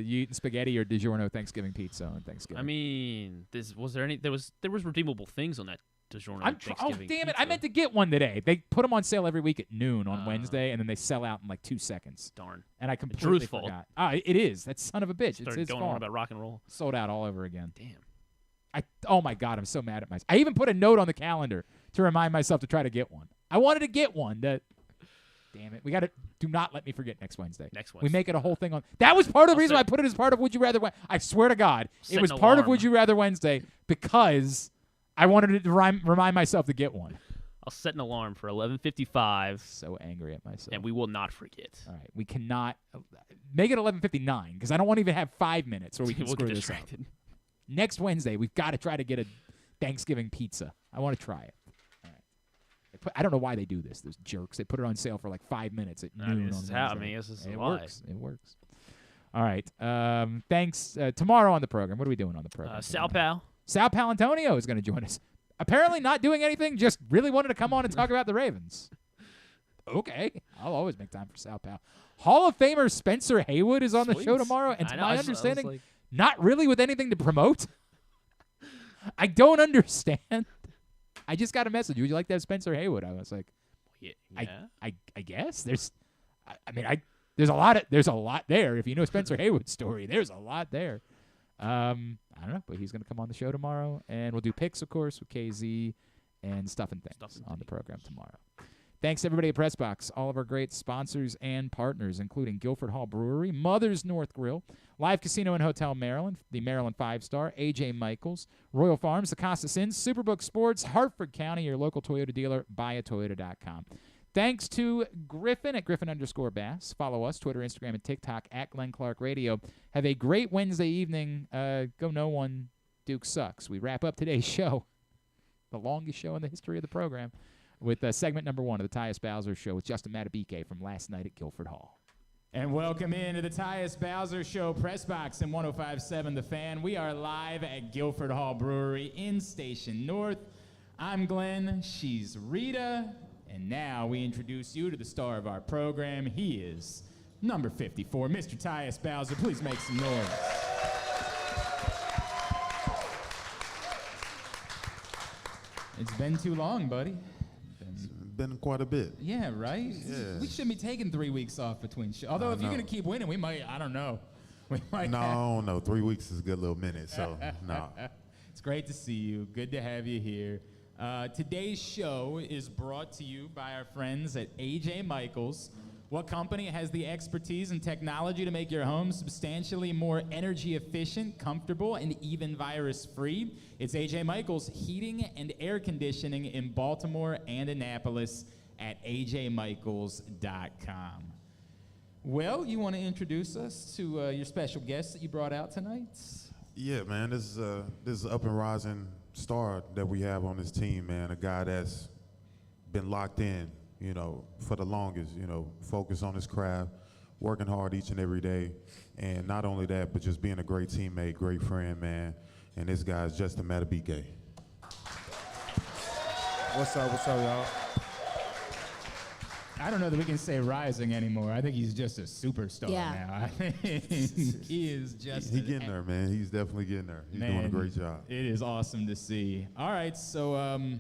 you eating spaghetti or DiGiorno Thanksgiving pizza on Thanksgiving. I mean, there was redeemable things on that DiGiorno Thanksgiving damn it! pizza. I meant to get one today. They put them on sale every week at noon on Wednesday, and then they sell out in 2 seconds. Darn. And I completely Drew's fault. forgot. It is. That son of a bitch. Started it's his going fault. on about rock and roll. Sold out all over again. Damn. Oh my God! I'm so mad at myself. I even put a note on the calendar to remind myself to try to get one. I wanted to get one. Damn it! We got to. Do not let me forget next Wednesday. We make it a whole thing on. That was part of the reason I put it as part of Would You Rather. I swear to God, it was part of Would You Rather Wednesday because I wanted to remind myself to get one. I'll set an alarm for 11:55. So angry at myself. And we will not forget. All right, we cannot make it 11:59 because I don't want to even have 5 minutes or we can We'll screw get this up. distracted. Next Wednesday, we've got to try to get a Thanksgiving pizza. I want to try it. I don't know why they do this. Those jerks. They put it on sale for 5 minutes at noon. This is on how. Wednesday. This is it why. works. It works. All right. Thanks. Tomorrow on the program. What are we doing on the program? Sal Pal. Sal Palantonio is going to join us. Apparently not doing anything. Just really wanted to come on and talk about the Ravens. Okay. I'll always make time for Sal Pal. Hall of Famer Spencer Haywood is on the show tomorrow. And to my understanding, not really with anything to promote. I don't understand. I just got a message. Would you like to have Spencer Haywood? I was like, yeah. I guess there's a lot there. If you know Spencer Haywood's story, there's a lot there. I don't know, but he's going to come on the show tomorrow, and we'll do picks, of course, with KZ and stuff and things on the program tomorrow. Thanks to everybody at Pressbox, all of our great sponsors and partners, including Guilford Hall Brewery, Mother's North Grill, Live Casino and Hotel Maryland, the Maryland 5-Star, A.J. Michaels, Royal Farms, the Costas Inn, Superbook Sports, Hartford County, your local Toyota dealer, buyatoyota.com. Thanks to Griffin at Griffin_Bass. Follow us, Twitter, Instagram, and TikTok at Glenn Clark Radio. Have a great Wednesday evening. Go no one. Duke sucks. We wrap up today's show, the longest show in the history of the program, with segment number 1 of the Tyus Bowser Show with Justin Matabike from last night at Guilford Hall. And welcome into the Tyus Bowser Show Press Box in 105.7 The Fan. We are live at Guilford Hall Brewery in Station North. I'm Glenn. She's Rita. And now we introduce you to the star of our program. He is number 54, Mr. Tyus Bowser. Please make some noise. It's been too long, buddy. It's been quite a bit. Yeah, right? Yeah. We shouldn't be taking 3 weeks off between shows. Although if you're going to keep winning, we might, I don't know. We might No, 3 weeks is a good little minute, so no. It's great to see you. Good to have you here. Today's show is brought to you by our friends at AJ Michaels. What company has the expertise and technology to make your home substantially more energy efficient, comfortable, and even virus-free? It's AJ Michaels Heating and Air Conditioning in Baltimore and Annapolis at ajmichaels.com. Well, you want to introduce us to your special guest that you brought out tonight? Yeah, man, this is an up and rising star that we have on this team, man. A guy that's been locked in, for the longest, focused on his craft, working hard each and every day. And not only that, but just being a great teammate, great friend, man. And this guy's Justin Matabike. What's up, y'all? I don't know that we can say rising anymore. I think he's just a superstar now. I think he is just... He's getting there, man. He's definitely getting there. He's doing a great job. It is awesome to see. All right, so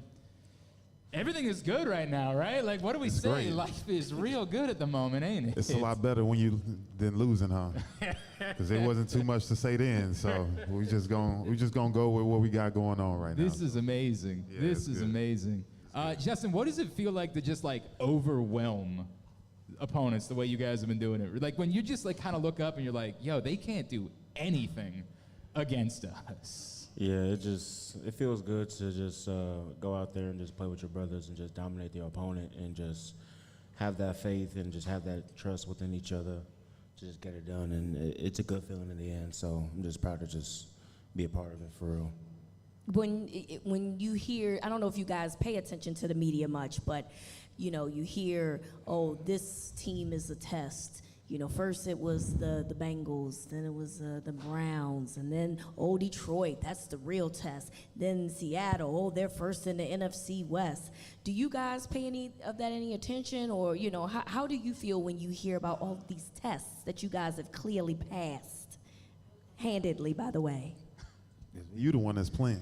everything is good right now, right? Like, what do we say? Great. Life is real good at the moment, ain't it? It's a lot better than losing, huh? Because there wasn't too much to say then, so we just gonna go with what we got going on right now. This is amazing. Yeah, this is amazing. Justin, what does it feel like to just overwhelm opponents the way you guys have been doing it? Like when you just kind of look up and you're like, yo, they can't do anything against us. Yeah, it feels good to just go out there and just play with your brothers and just dominate the opponent and just have that faith and just have that trust within each other to just get it done. And it's a good feeling in the end. So I'm just proud to just be a part of it for real. When you hear, I don't know if you guys pay attention to the media much, but you hear, oh, this team is a test. First it was the Bengals, then it was the Browns, and then Detroit, that's the real test. Then Seattle, they're first in the NFC West. Do you guys pay any attention, or how do you feel when you hear about all these tests that you guys have clearly passed, handedly, by the way? You the one that's playing.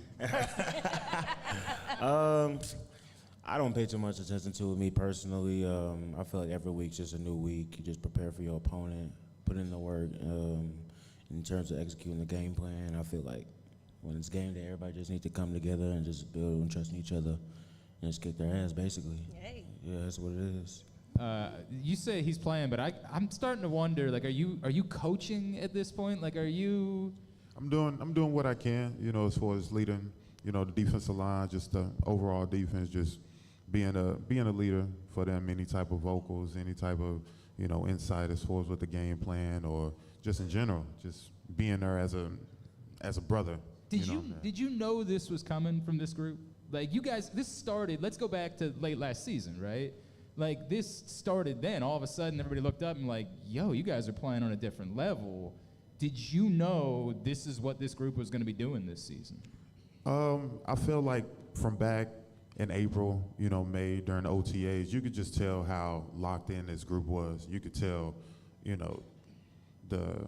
I don't pay too much attention to it, me personally. I feel like every week's just a new week. You just prepare for your opponent, put in the work. In terms of executing the game plan, I feel like when it's game day, everybody just needs to come together and just build and trust in each other and just kick their ass, basically. Hey. Yeah, that's what it is. You say he's playing, but I'm starting to wonder, are you coaching at this point? Are you... I'm doing what I can, as far as leading, the defensive line, just the overall defense, just being a leader for them, any type of vocals, any type of, insight as far as with the game plan or just in general, just being there as a brother. Did you know this was coming from this group? You guys, this started, let's go back to late last season, right? This started then. All of a sudden, everybody looked up and yo, you guys are playing on a different level. Did you know this is what this group was going to be doing this season? I feel like from back in April, May, during the OTAs, you could just tell how locked in this group was. You could tell, the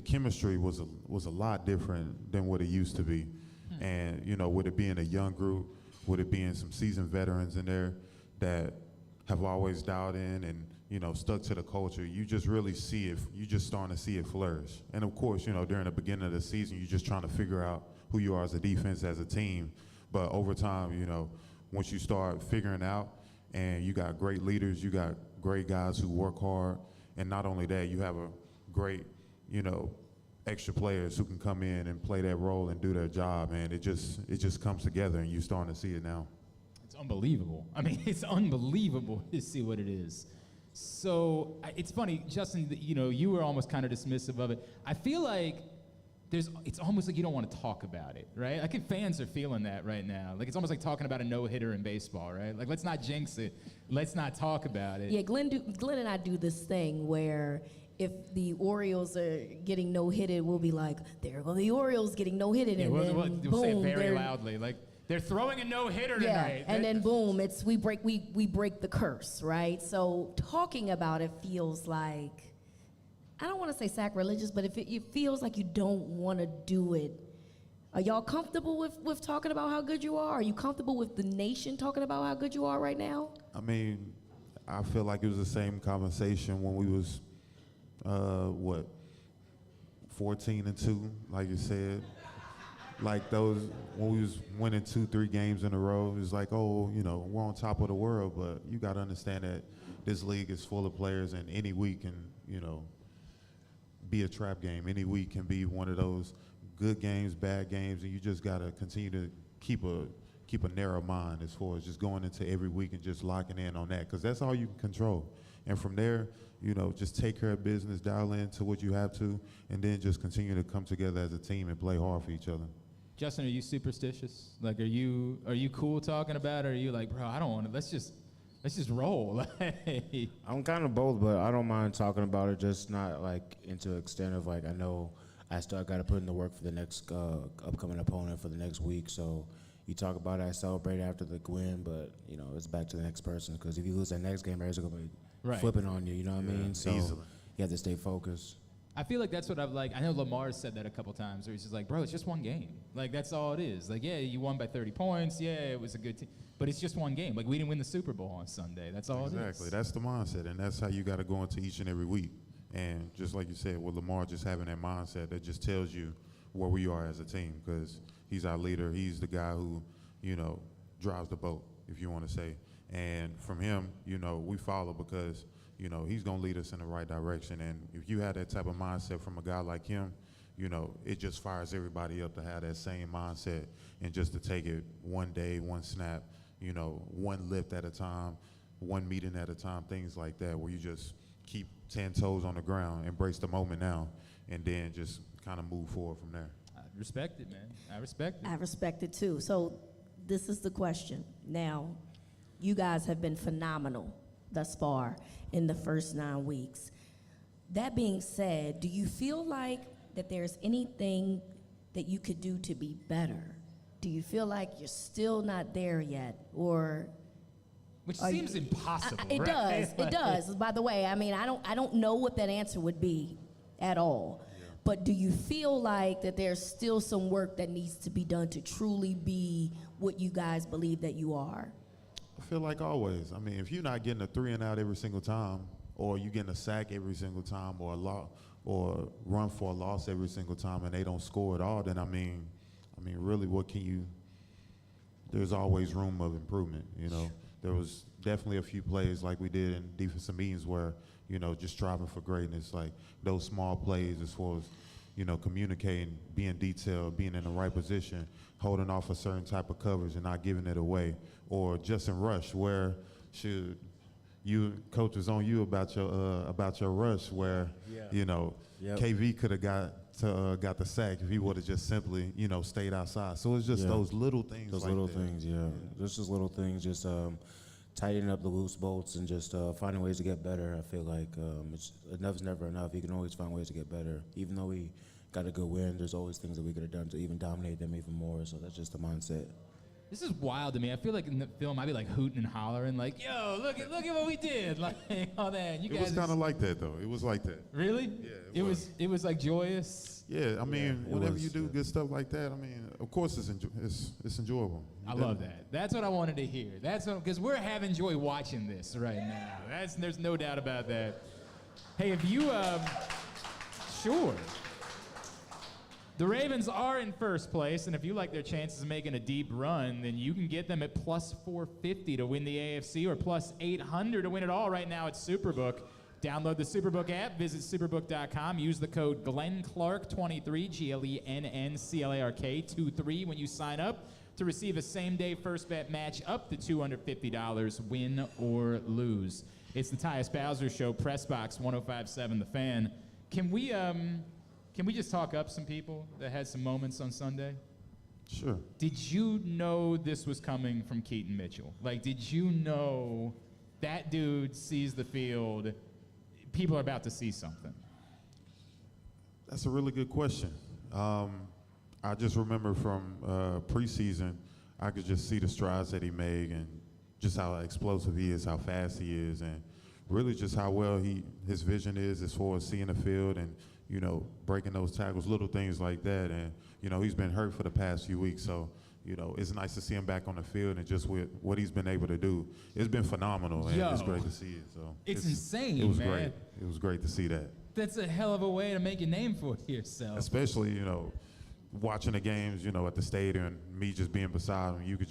chemistry was a lot different than what it used to be. And, with it being a young group, with it being some seasoned veterans in there that have always dialed in and, stuck to the culture, you just really see it, you just starting to see it flourish. And of course, during the beginning of the season, you're just trying to figure out who you are as a defense, as a team. But over time, once you start figuring out and you got great leaders, you got great guys who work hard, and not only that, you have a great, extra players who can come in and play that role and do their job, man. It just comes together and you're starting to see it now. It's unbelievable. I mean, it's unbelievable to see what it is. So it's funny, Justin, you were almost kind of dismissive of it. I feel like it's almost like you don't want to talk about it, right? I think fans are feeling that right now. It's almost like talking about a no-hitter in baseball, right? Let's not jinx it. Let's not talk about it. Yeah, Glenn and I do this thing where if the Orioles are getting no-hitted, we'll be like, there go the Orioles getting no-hitted, and then we'll boom, say it very loudly, they're throwing a no-hitter tonight. And then boom, we break the curse, right? So talking about it feels like, I don't want to say sacrilegious, but it feels like you don't want to do it Are y'all comfortable with talking about how good you are? Are you comfortable with the nation talking about how good you are right now? I mean, I feel like it was the same conversation when we was, 14-2, like you said. Like those, when we was winning 2-3 games in a row, it was like, oh, we're on top of the world, but you got to understand that this league is full of players, and any week can, be a trap game. Any week can be one of those good games, bad games, and you just got to continue to keep a narrow mind as far as just going into every week and just locking in on that, because that's all you can control. And from there, just take care of business, dial into what you have to, and then just continue to come together as a team and play hard for each other. Justin, are you superstitious? Like, are you cool talking about it, or are you like, bro, I don't want to, let's just roll? I'm kind of both, but I don't mind talking about it, just not like into the extent of like, I know I still got to put in the work for the next upcoming opponent for the next week. So you talk about it, I celebrate after the win, but it's back to the next person, because if you lose that next game, everybody's gonna be flipping on you. You know what I mean? So easily. You have to stay focused. I feel like that's what I've like. I know Lamar said that a couple times, where he's just like, bro, it's just one game. Like, that's all it is. Like, yeah, you won by 30 points. Yeah, it was a good team. But it's just one game. Like, we didn't win the Super Bowl on Sunday. That's all it is. Exactly. That's the mindset, and that's how you got to go into each and every week. And just like you said, with Lamar just having that mindset, that just tells you where we are as a team, because he's our leader. He's the guy who, drives the boat, if you want to say. And from him, we follow, because he's going to lead us in the right direction. And if you have that type of mindset from a guy like him, it just fires everybody up to have that same mindset, and just to take it one day, one snap, one lift at a time, one meeting at a time, things like that, where you just keep 10 toes on the ground, embrace the moment now, and then just kind of move forward from there. I respect it, man. I respect it. I respect it too. So this is the question. Now, you guys have been phenomenal thus far in the first 9 weeks. That being said, do you feel like that there's anything that you could do to be better? Do you feel like you're still not there yet, or? Which seems impossible. It right? does. It does. By the way, I mean, I don't know what that answer would be at all. Yeah. But do you feel like that there's still some work that needs to be done to truly be what you guys believe that you are? I feel like always. I mean, if you're not getting a 3 and out every single time, or you getting a sack every single time, or run for a loss every single time, and they don't score at all, then I mean, really, what can you? There's always room of improvement. There was definitely a few plays like we did in defensive meetings where, just striving for greatness, like those small plays as far as, communicating, being detailed, being in the right position, holding off a certain type of coverage and not giving it away, or just in rush where coach was on you about your rush where, KV could have got the sack if he would have just simply, stayed outside. So it's just those little things. Those little things, just little things, just tightening up the loose bolts and just finding ways to get better. I feel like enough's never enough. You can always find ways to get better. Even though we got a good win, there's always things that we could have done to even dominate them even more. So that's just the mindset. This is wild to me. I feel like in the film I'd be like hooting and hollering, like, "Yo, look at what we did!" Like all that. It was kind of like that, though. It was like that. Really? Yeah. It was like joyous. Yeah, I mean, whenever you do good stuff like that, I mean, of course it's enjoyable. I love that. That's what I wanted to hear. That's because we're having joy watching this right now. There's no doubt about that. Hey, if you sure. The Ravens are in first place, and if you like their chances of making a deep run, then you can get them at plus 450 to win the AFC, or plus 800 to win it all right now at Superbook. Download the Superbook app, visit superbook.com, use the code GlennClark23, GLENNCLARK23 when you sign up to receive a same-day first bet match up to $250, win or lose. It's the Tyus Bowser Show, Press Box 105.7 The Fan. Can we just talk up some people that had some moments on Sunday? Sure. Did you know this was coming from Keaton Mitchell? Like, did you know that dude sees the field, people are about to see something? That's a really good question. I just remember from preseason, I could just see the strides that he made and just how explosive he is, how fast he is. And really just how well his vision is as far as seeing the field and, you know, breaking those tackles, little things like that. And, you know, he's been hurt for the past few weeks, so, you know, it's nice to see him back on the field and just with what he's been able to do. It's been phenomenal, and it's great to see it. So it's insane, It was man. great. It was great to see that. That's a hell of a way to make a name for yourself. Especially, you know, watching the games, you know, at the stadium, me just being beside him, you could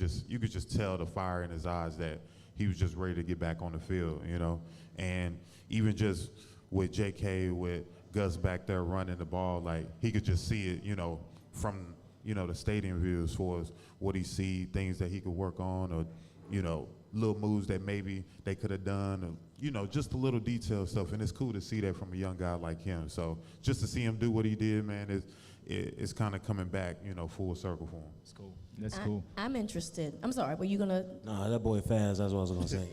just tell the fire in his eyes that he was just ready to get back on the field, you know. And even just with JK, with Gus back there running the ball, like he could just see it, you know, from, you know, the stadium view as far as what he see, things that he could work on, or, you know, little moves that maybe they could have done, or, you know, just the little detail stuff. And it's cool to see that from a young guy like him. So just to see him do what he did, man, it's kind of coming back, you know, full circle for him. It's cool. That's cool. I'm interested. I'm sorry, were you going to? No, that boy fast. That's what I was going to say.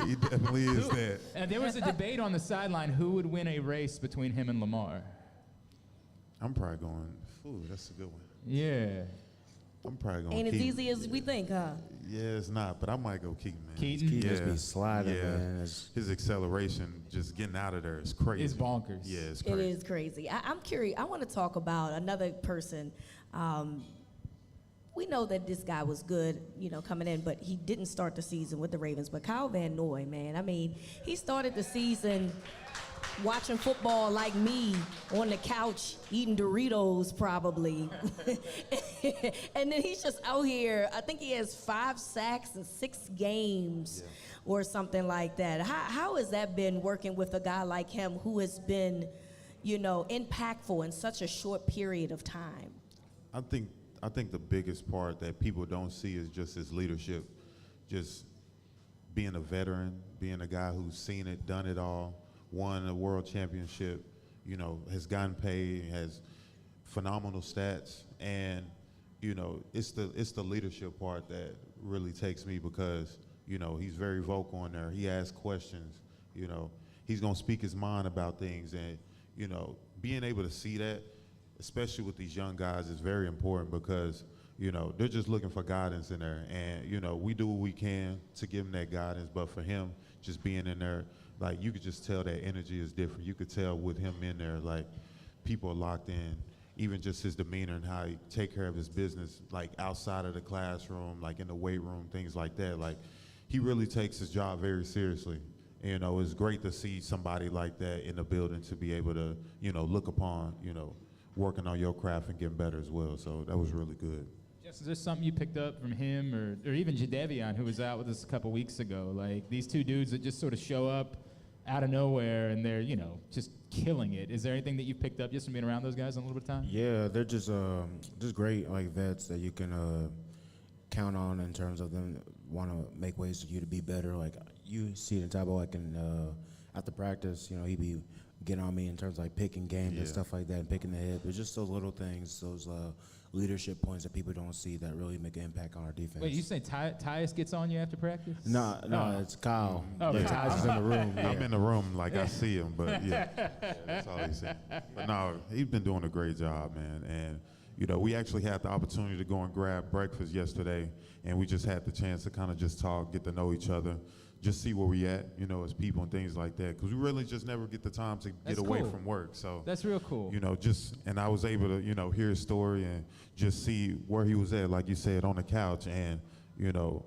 He definitely is that. And there was a debate on the sideline who would win a race between him and Lamar. I'm probably going, ooh, that's a good one. Yeah. I'm probably going Ain't as Keaton. easy as we think, huh? Yeah, it's not, but I might go Keaton, man. Keaton? Just be sliding, man. His acceleration, just getting out of there, is crazy. It's bonkers. Yeah, it's It crazy. is crazy. I'm curious. I want to talk about another person. We know that this guy was good, you know, coming in, but he didn't start the season with the Ravens. But Kyle Van Noy, man, I mean, he started the season watching football like me on the couch, eating Doritos probably. And then he's just out here. I think he has 5 sacks in 6 games or something like that. How has that been working with a guy like him who has been, you know, impactful in such a short period of time? I think the biggest part that people don't see is just his leadership, just being a veteran, being a guy who's seen it, done it all, won a world championship, you know, has gotten paid, has phenomenal stats, and, you know, it's the leadership part that really takes me because, you know, he's very vocal in there. He asks questions, you know, he's gonna speak his mind about things, and, you know, being able to see that, especially with these young guys, is very important because, you know, they're just looking for guidance in there. And, you know, we do what we can to give them that guidance, but for him, just being in there, like, you could just tell that energy is different. You could tell with him in there, like, people are locked in. Even just his demeanor and how he take care of his business, like, outside of the classroom, like, in the weight room, things like that. Like, he really takes his job very seriously. You know, it's great to see somebody like that in the building to be able to, you know, look upon, you know, working on your craft and getting better as well. So that was really good. Jess, is there something you picked up from him or even Chadiha, who was out with us a couple weeks ago? Like, these two dudes that just sort of show up out of nowhere and they're, you know, just killing it. Is there anything that you've picked up just from being around those guys in a little bit of time? Yeah, they're just great, like, vets that you can count on in terms of them want to make ways for you to be better. Like, you see it in Tybo, like, after practice, you know, he be getting on me in terms of, like, picking games and stuff like that and picking the hip. It's just those little things, those leadership points that people don't see that really make an impact on our defense. Wait, you say Tyus gets on you after practice? No, it's Kyle. Oh, Yeah, Kyle. Tyus is in the room. I'm in the room, like, I see him, but yeah, that's all he's saying. But no, he's been doing a great job, man. And, you know, we actually had the opportunity to go and grab breakfast yesterday, and we just had the chance to kind of just talk, get to know each other, just see where we at, you know, as people and things like that. Because we really just never get the time to get away cool. from work. So that's real cool. You know, and I was able to, you know, hear his story and just see where he was at, like you said, on the couch. And, you know,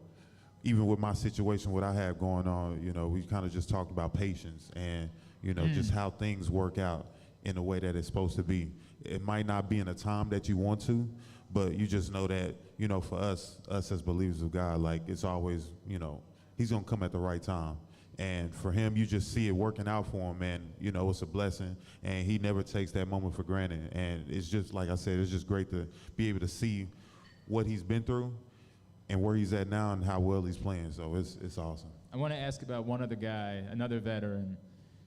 even with my situation, what I have going on, you know, we kind of just talked about patience and, you know, just how things work out in the way that it's supposed to be. It might not be in a time that you want to, but you just know that, you know, for us as believers of God, like, it's always, you know, he's going to come at the right time. And for him, you just see it working out for him, and, you know, it's a blessing. And he never takes that moment for granted. And it's just, like I said, it's just great to be able to see what he's been through and where he's at now and how well he's playing. So it's awesome. I want to ask about one other guy, another veteran,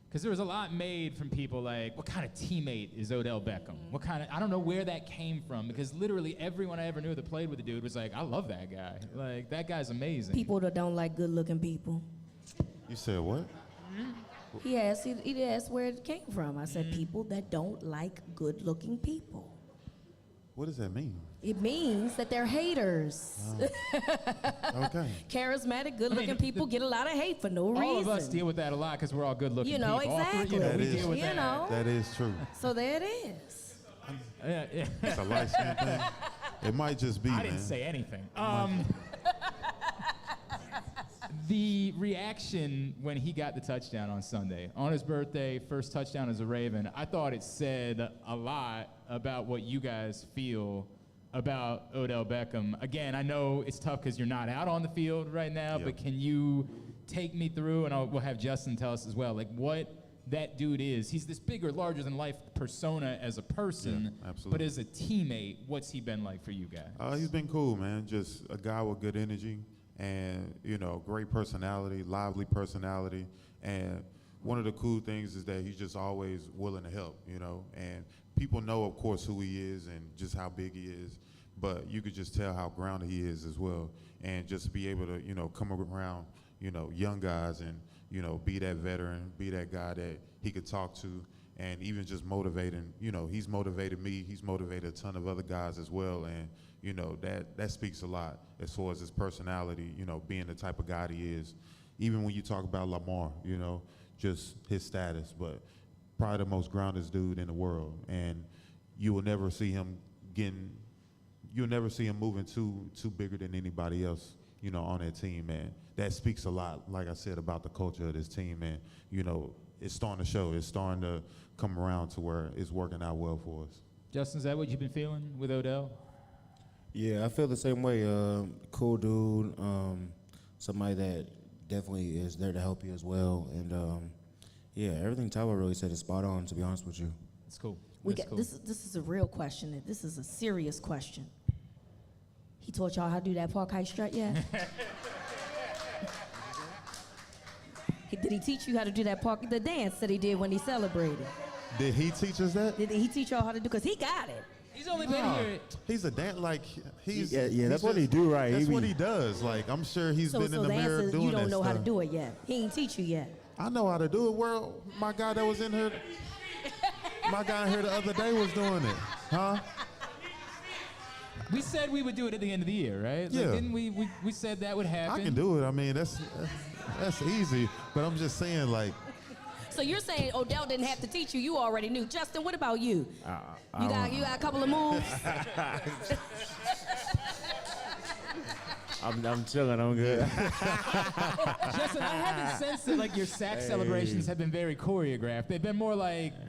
because there was a lot made from people like, what kind of teammate is Odell Beckham? What kind of, I don't know where that came from, because literally everyone I ever knew that played with the dude was like, I love that guy. Like, that guy's amazing. People that don't like good-looking people. You said what? He asked where it came from. I said people that don't like good-looking people. What does that mean? It means that they're haters. Okay. Charismatic, good-looking people get a lot of hate for no reason. All of us deal with that a lot because we're all good-looking You know, people. exactly. We That is- deal with You that. know. That is true. So there it is. Yeah. It's a light skin thing. It might just be, I man. didn't say anything. The reaction when he got the touchdown on Sunday, on his birthday, first touchdown as a Raven, I thought it said a lot about what you guys feel about Odell Beckham. Again, I know it's tough because you're not out on the field right now, but can you take me through, and we'll have Justin tell us as well, like what that dude is. He's this bigger, larger-than-life persona as a person, but as a teammate, what's he been like for you guys? He's been cool, man. Just a guy with good energy and, great personality, lively personality. And one of the cool things is that he's just always willing to help, And people know, of course, who he is and just how big he is, but you could just tell how grounded he is as well. And just be able to, come around, young guys and, be that veteran, be that guy that he could talk to, and even just motivating. He's motivated me. He's motivated a ton of other guys as well, and that speaks a lot as far as his personality. Being the type of guy he is. Even when you talk about Lamar, just his status, but probably the most grounded dude in the world, and you will never see him moving too bigger than anybody else. On that team, man. That speaks a lot, like I said, about the culture of this team, man. It's starting to show. It's starting to come around to where it's working out well for us. Justin, is that what you've been feeling with Odell? Yeah, I feel the same way. Cool dude, somebody that definitely is there to help you as well. And, everything Tyler really said is spot on, to be honest with you. It's cool. This is a real question. This is a serious question. He taught y'all how to do that park high strut yet? Did he teach you how to do the dance that he did when he celebrated? Did he teach us that? Did he teach y'all how to do? Because he got it. He's only been here. He's a dance, he's... Yeah, that's what he do, right? That's what he does. I'm sure he's been in the mirror doing that. You don't know how to stuff. do it yet. He ain't teach you yet. I know how to do it. Well, my guy that was in here, the other day was doing it. Huh? We said we would do it at the end of the year, right? Yeah. Didn't we said that would happen. I can do it. I mean, that's easy. But I'm just saying, So you're saying Odell didn't have to teach you? You already knew. Justin, what about you? You got a couple of moves? I'm chilling. I'm good. Justin, I haven't sensed that your sack celebrations have been very choreographed. They've been more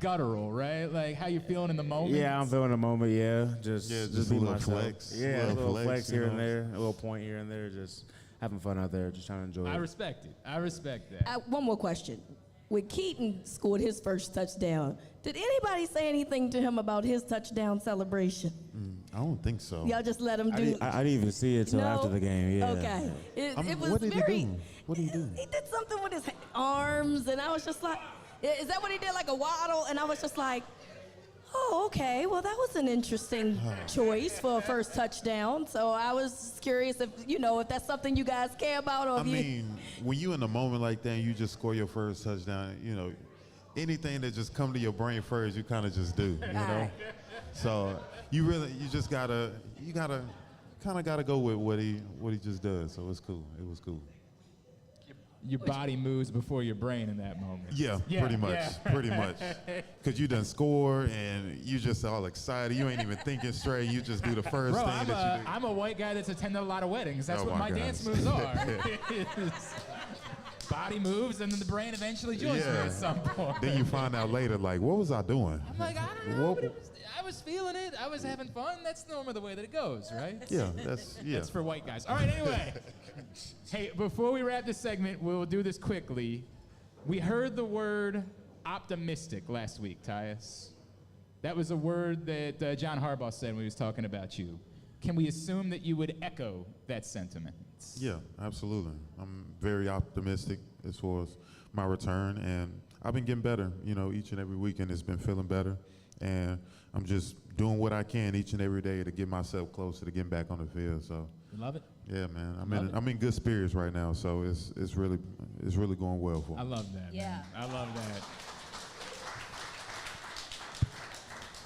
guttural, right? Like how you're feeling in the moment. Yeah, I'm feeling the moment. Yeah, just a be little myself. flex. Yeah, a little flex here and there, a little point here and there, just having fun out there, just trying to enjoy it. I respect it. I respect that. One more question. When Keaton scored his first touchdown, did anybody say anything to him about his touchdown celebration? I don't think so. Y'all just let him do. I didn't even see it till after the game. Yeah. Okay. It was what did very. he do? What did he do? He did something with his arms, and I was just like, "Is that what he did? Like a waddle?" And I was just like, "Oh, okay. Well, that was an interesting choice for a first touchdown." So I was curious if that's something you guys care about, or when you in a moment like that, and you just score your first touchdown, anything that just come to your brain first, you kind of just do, know. So you gotta go with what he just does. So it's cool. It was cool. Your body moves before your brain in that moment. Yeah, pretty much. Because you done score and you just all excited. You ain't even thinking straight. You just do the first thing that you do. I'm a white guy that's attended a lot of weddings. That's what my God. dance moves are. Body moves and then the brain eventually joins me at some point. Then you find out later, what was I doing? I'm like, I don't know. But I was feeling it. I was having fun. That's normally the way that it goes, right? Yeah, that's for white guys. All right, anyway. Hey, before we wrap this segment, we'll do this quickly. We heard the word optimistic last week, Tyus. That was a word that John Harbaugh said when he was talking about you. Can we assume that you would echo that sentiment? Yeah, absolutely. I'm very optimistic as far as my return, and I've been getting better, each and every weekend it's been feeling better, and I'm just doing what I can each and every day to get myself closer to getting back on the field. So you love it? Yeah, man. I'm in good spirits right now, so it's really going well for me. I love that. Yeah. Man. I love that.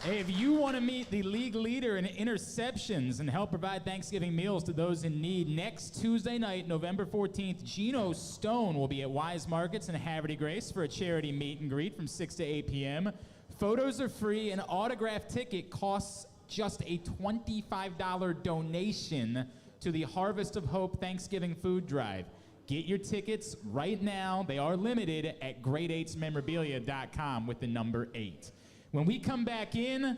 If you want to meet the league leader in interceptions and help provide Thanksgiving meals to those in need, next Tuesday night, November 14th, Geno Stone will be at Wise Markets in Haverty Grace for a charity meet and greet from 6 to 8 p.m. Photos are free. An autograph ticket costs just a $25 donation to the Harvest of Hope Thanksgiving Food Drive. Get your tickets right now. They are limited at great8smemorabilia.com with the number 8. When we come back in,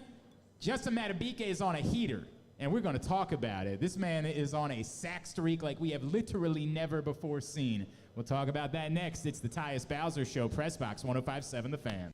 Justin Matabike is on a heater, and we're going to talk about it. This man is on a sack streak like we have literally never before seen. We'll talk about that next. It's the Tyus Bowser Show, Press Box 105.7 The Fan.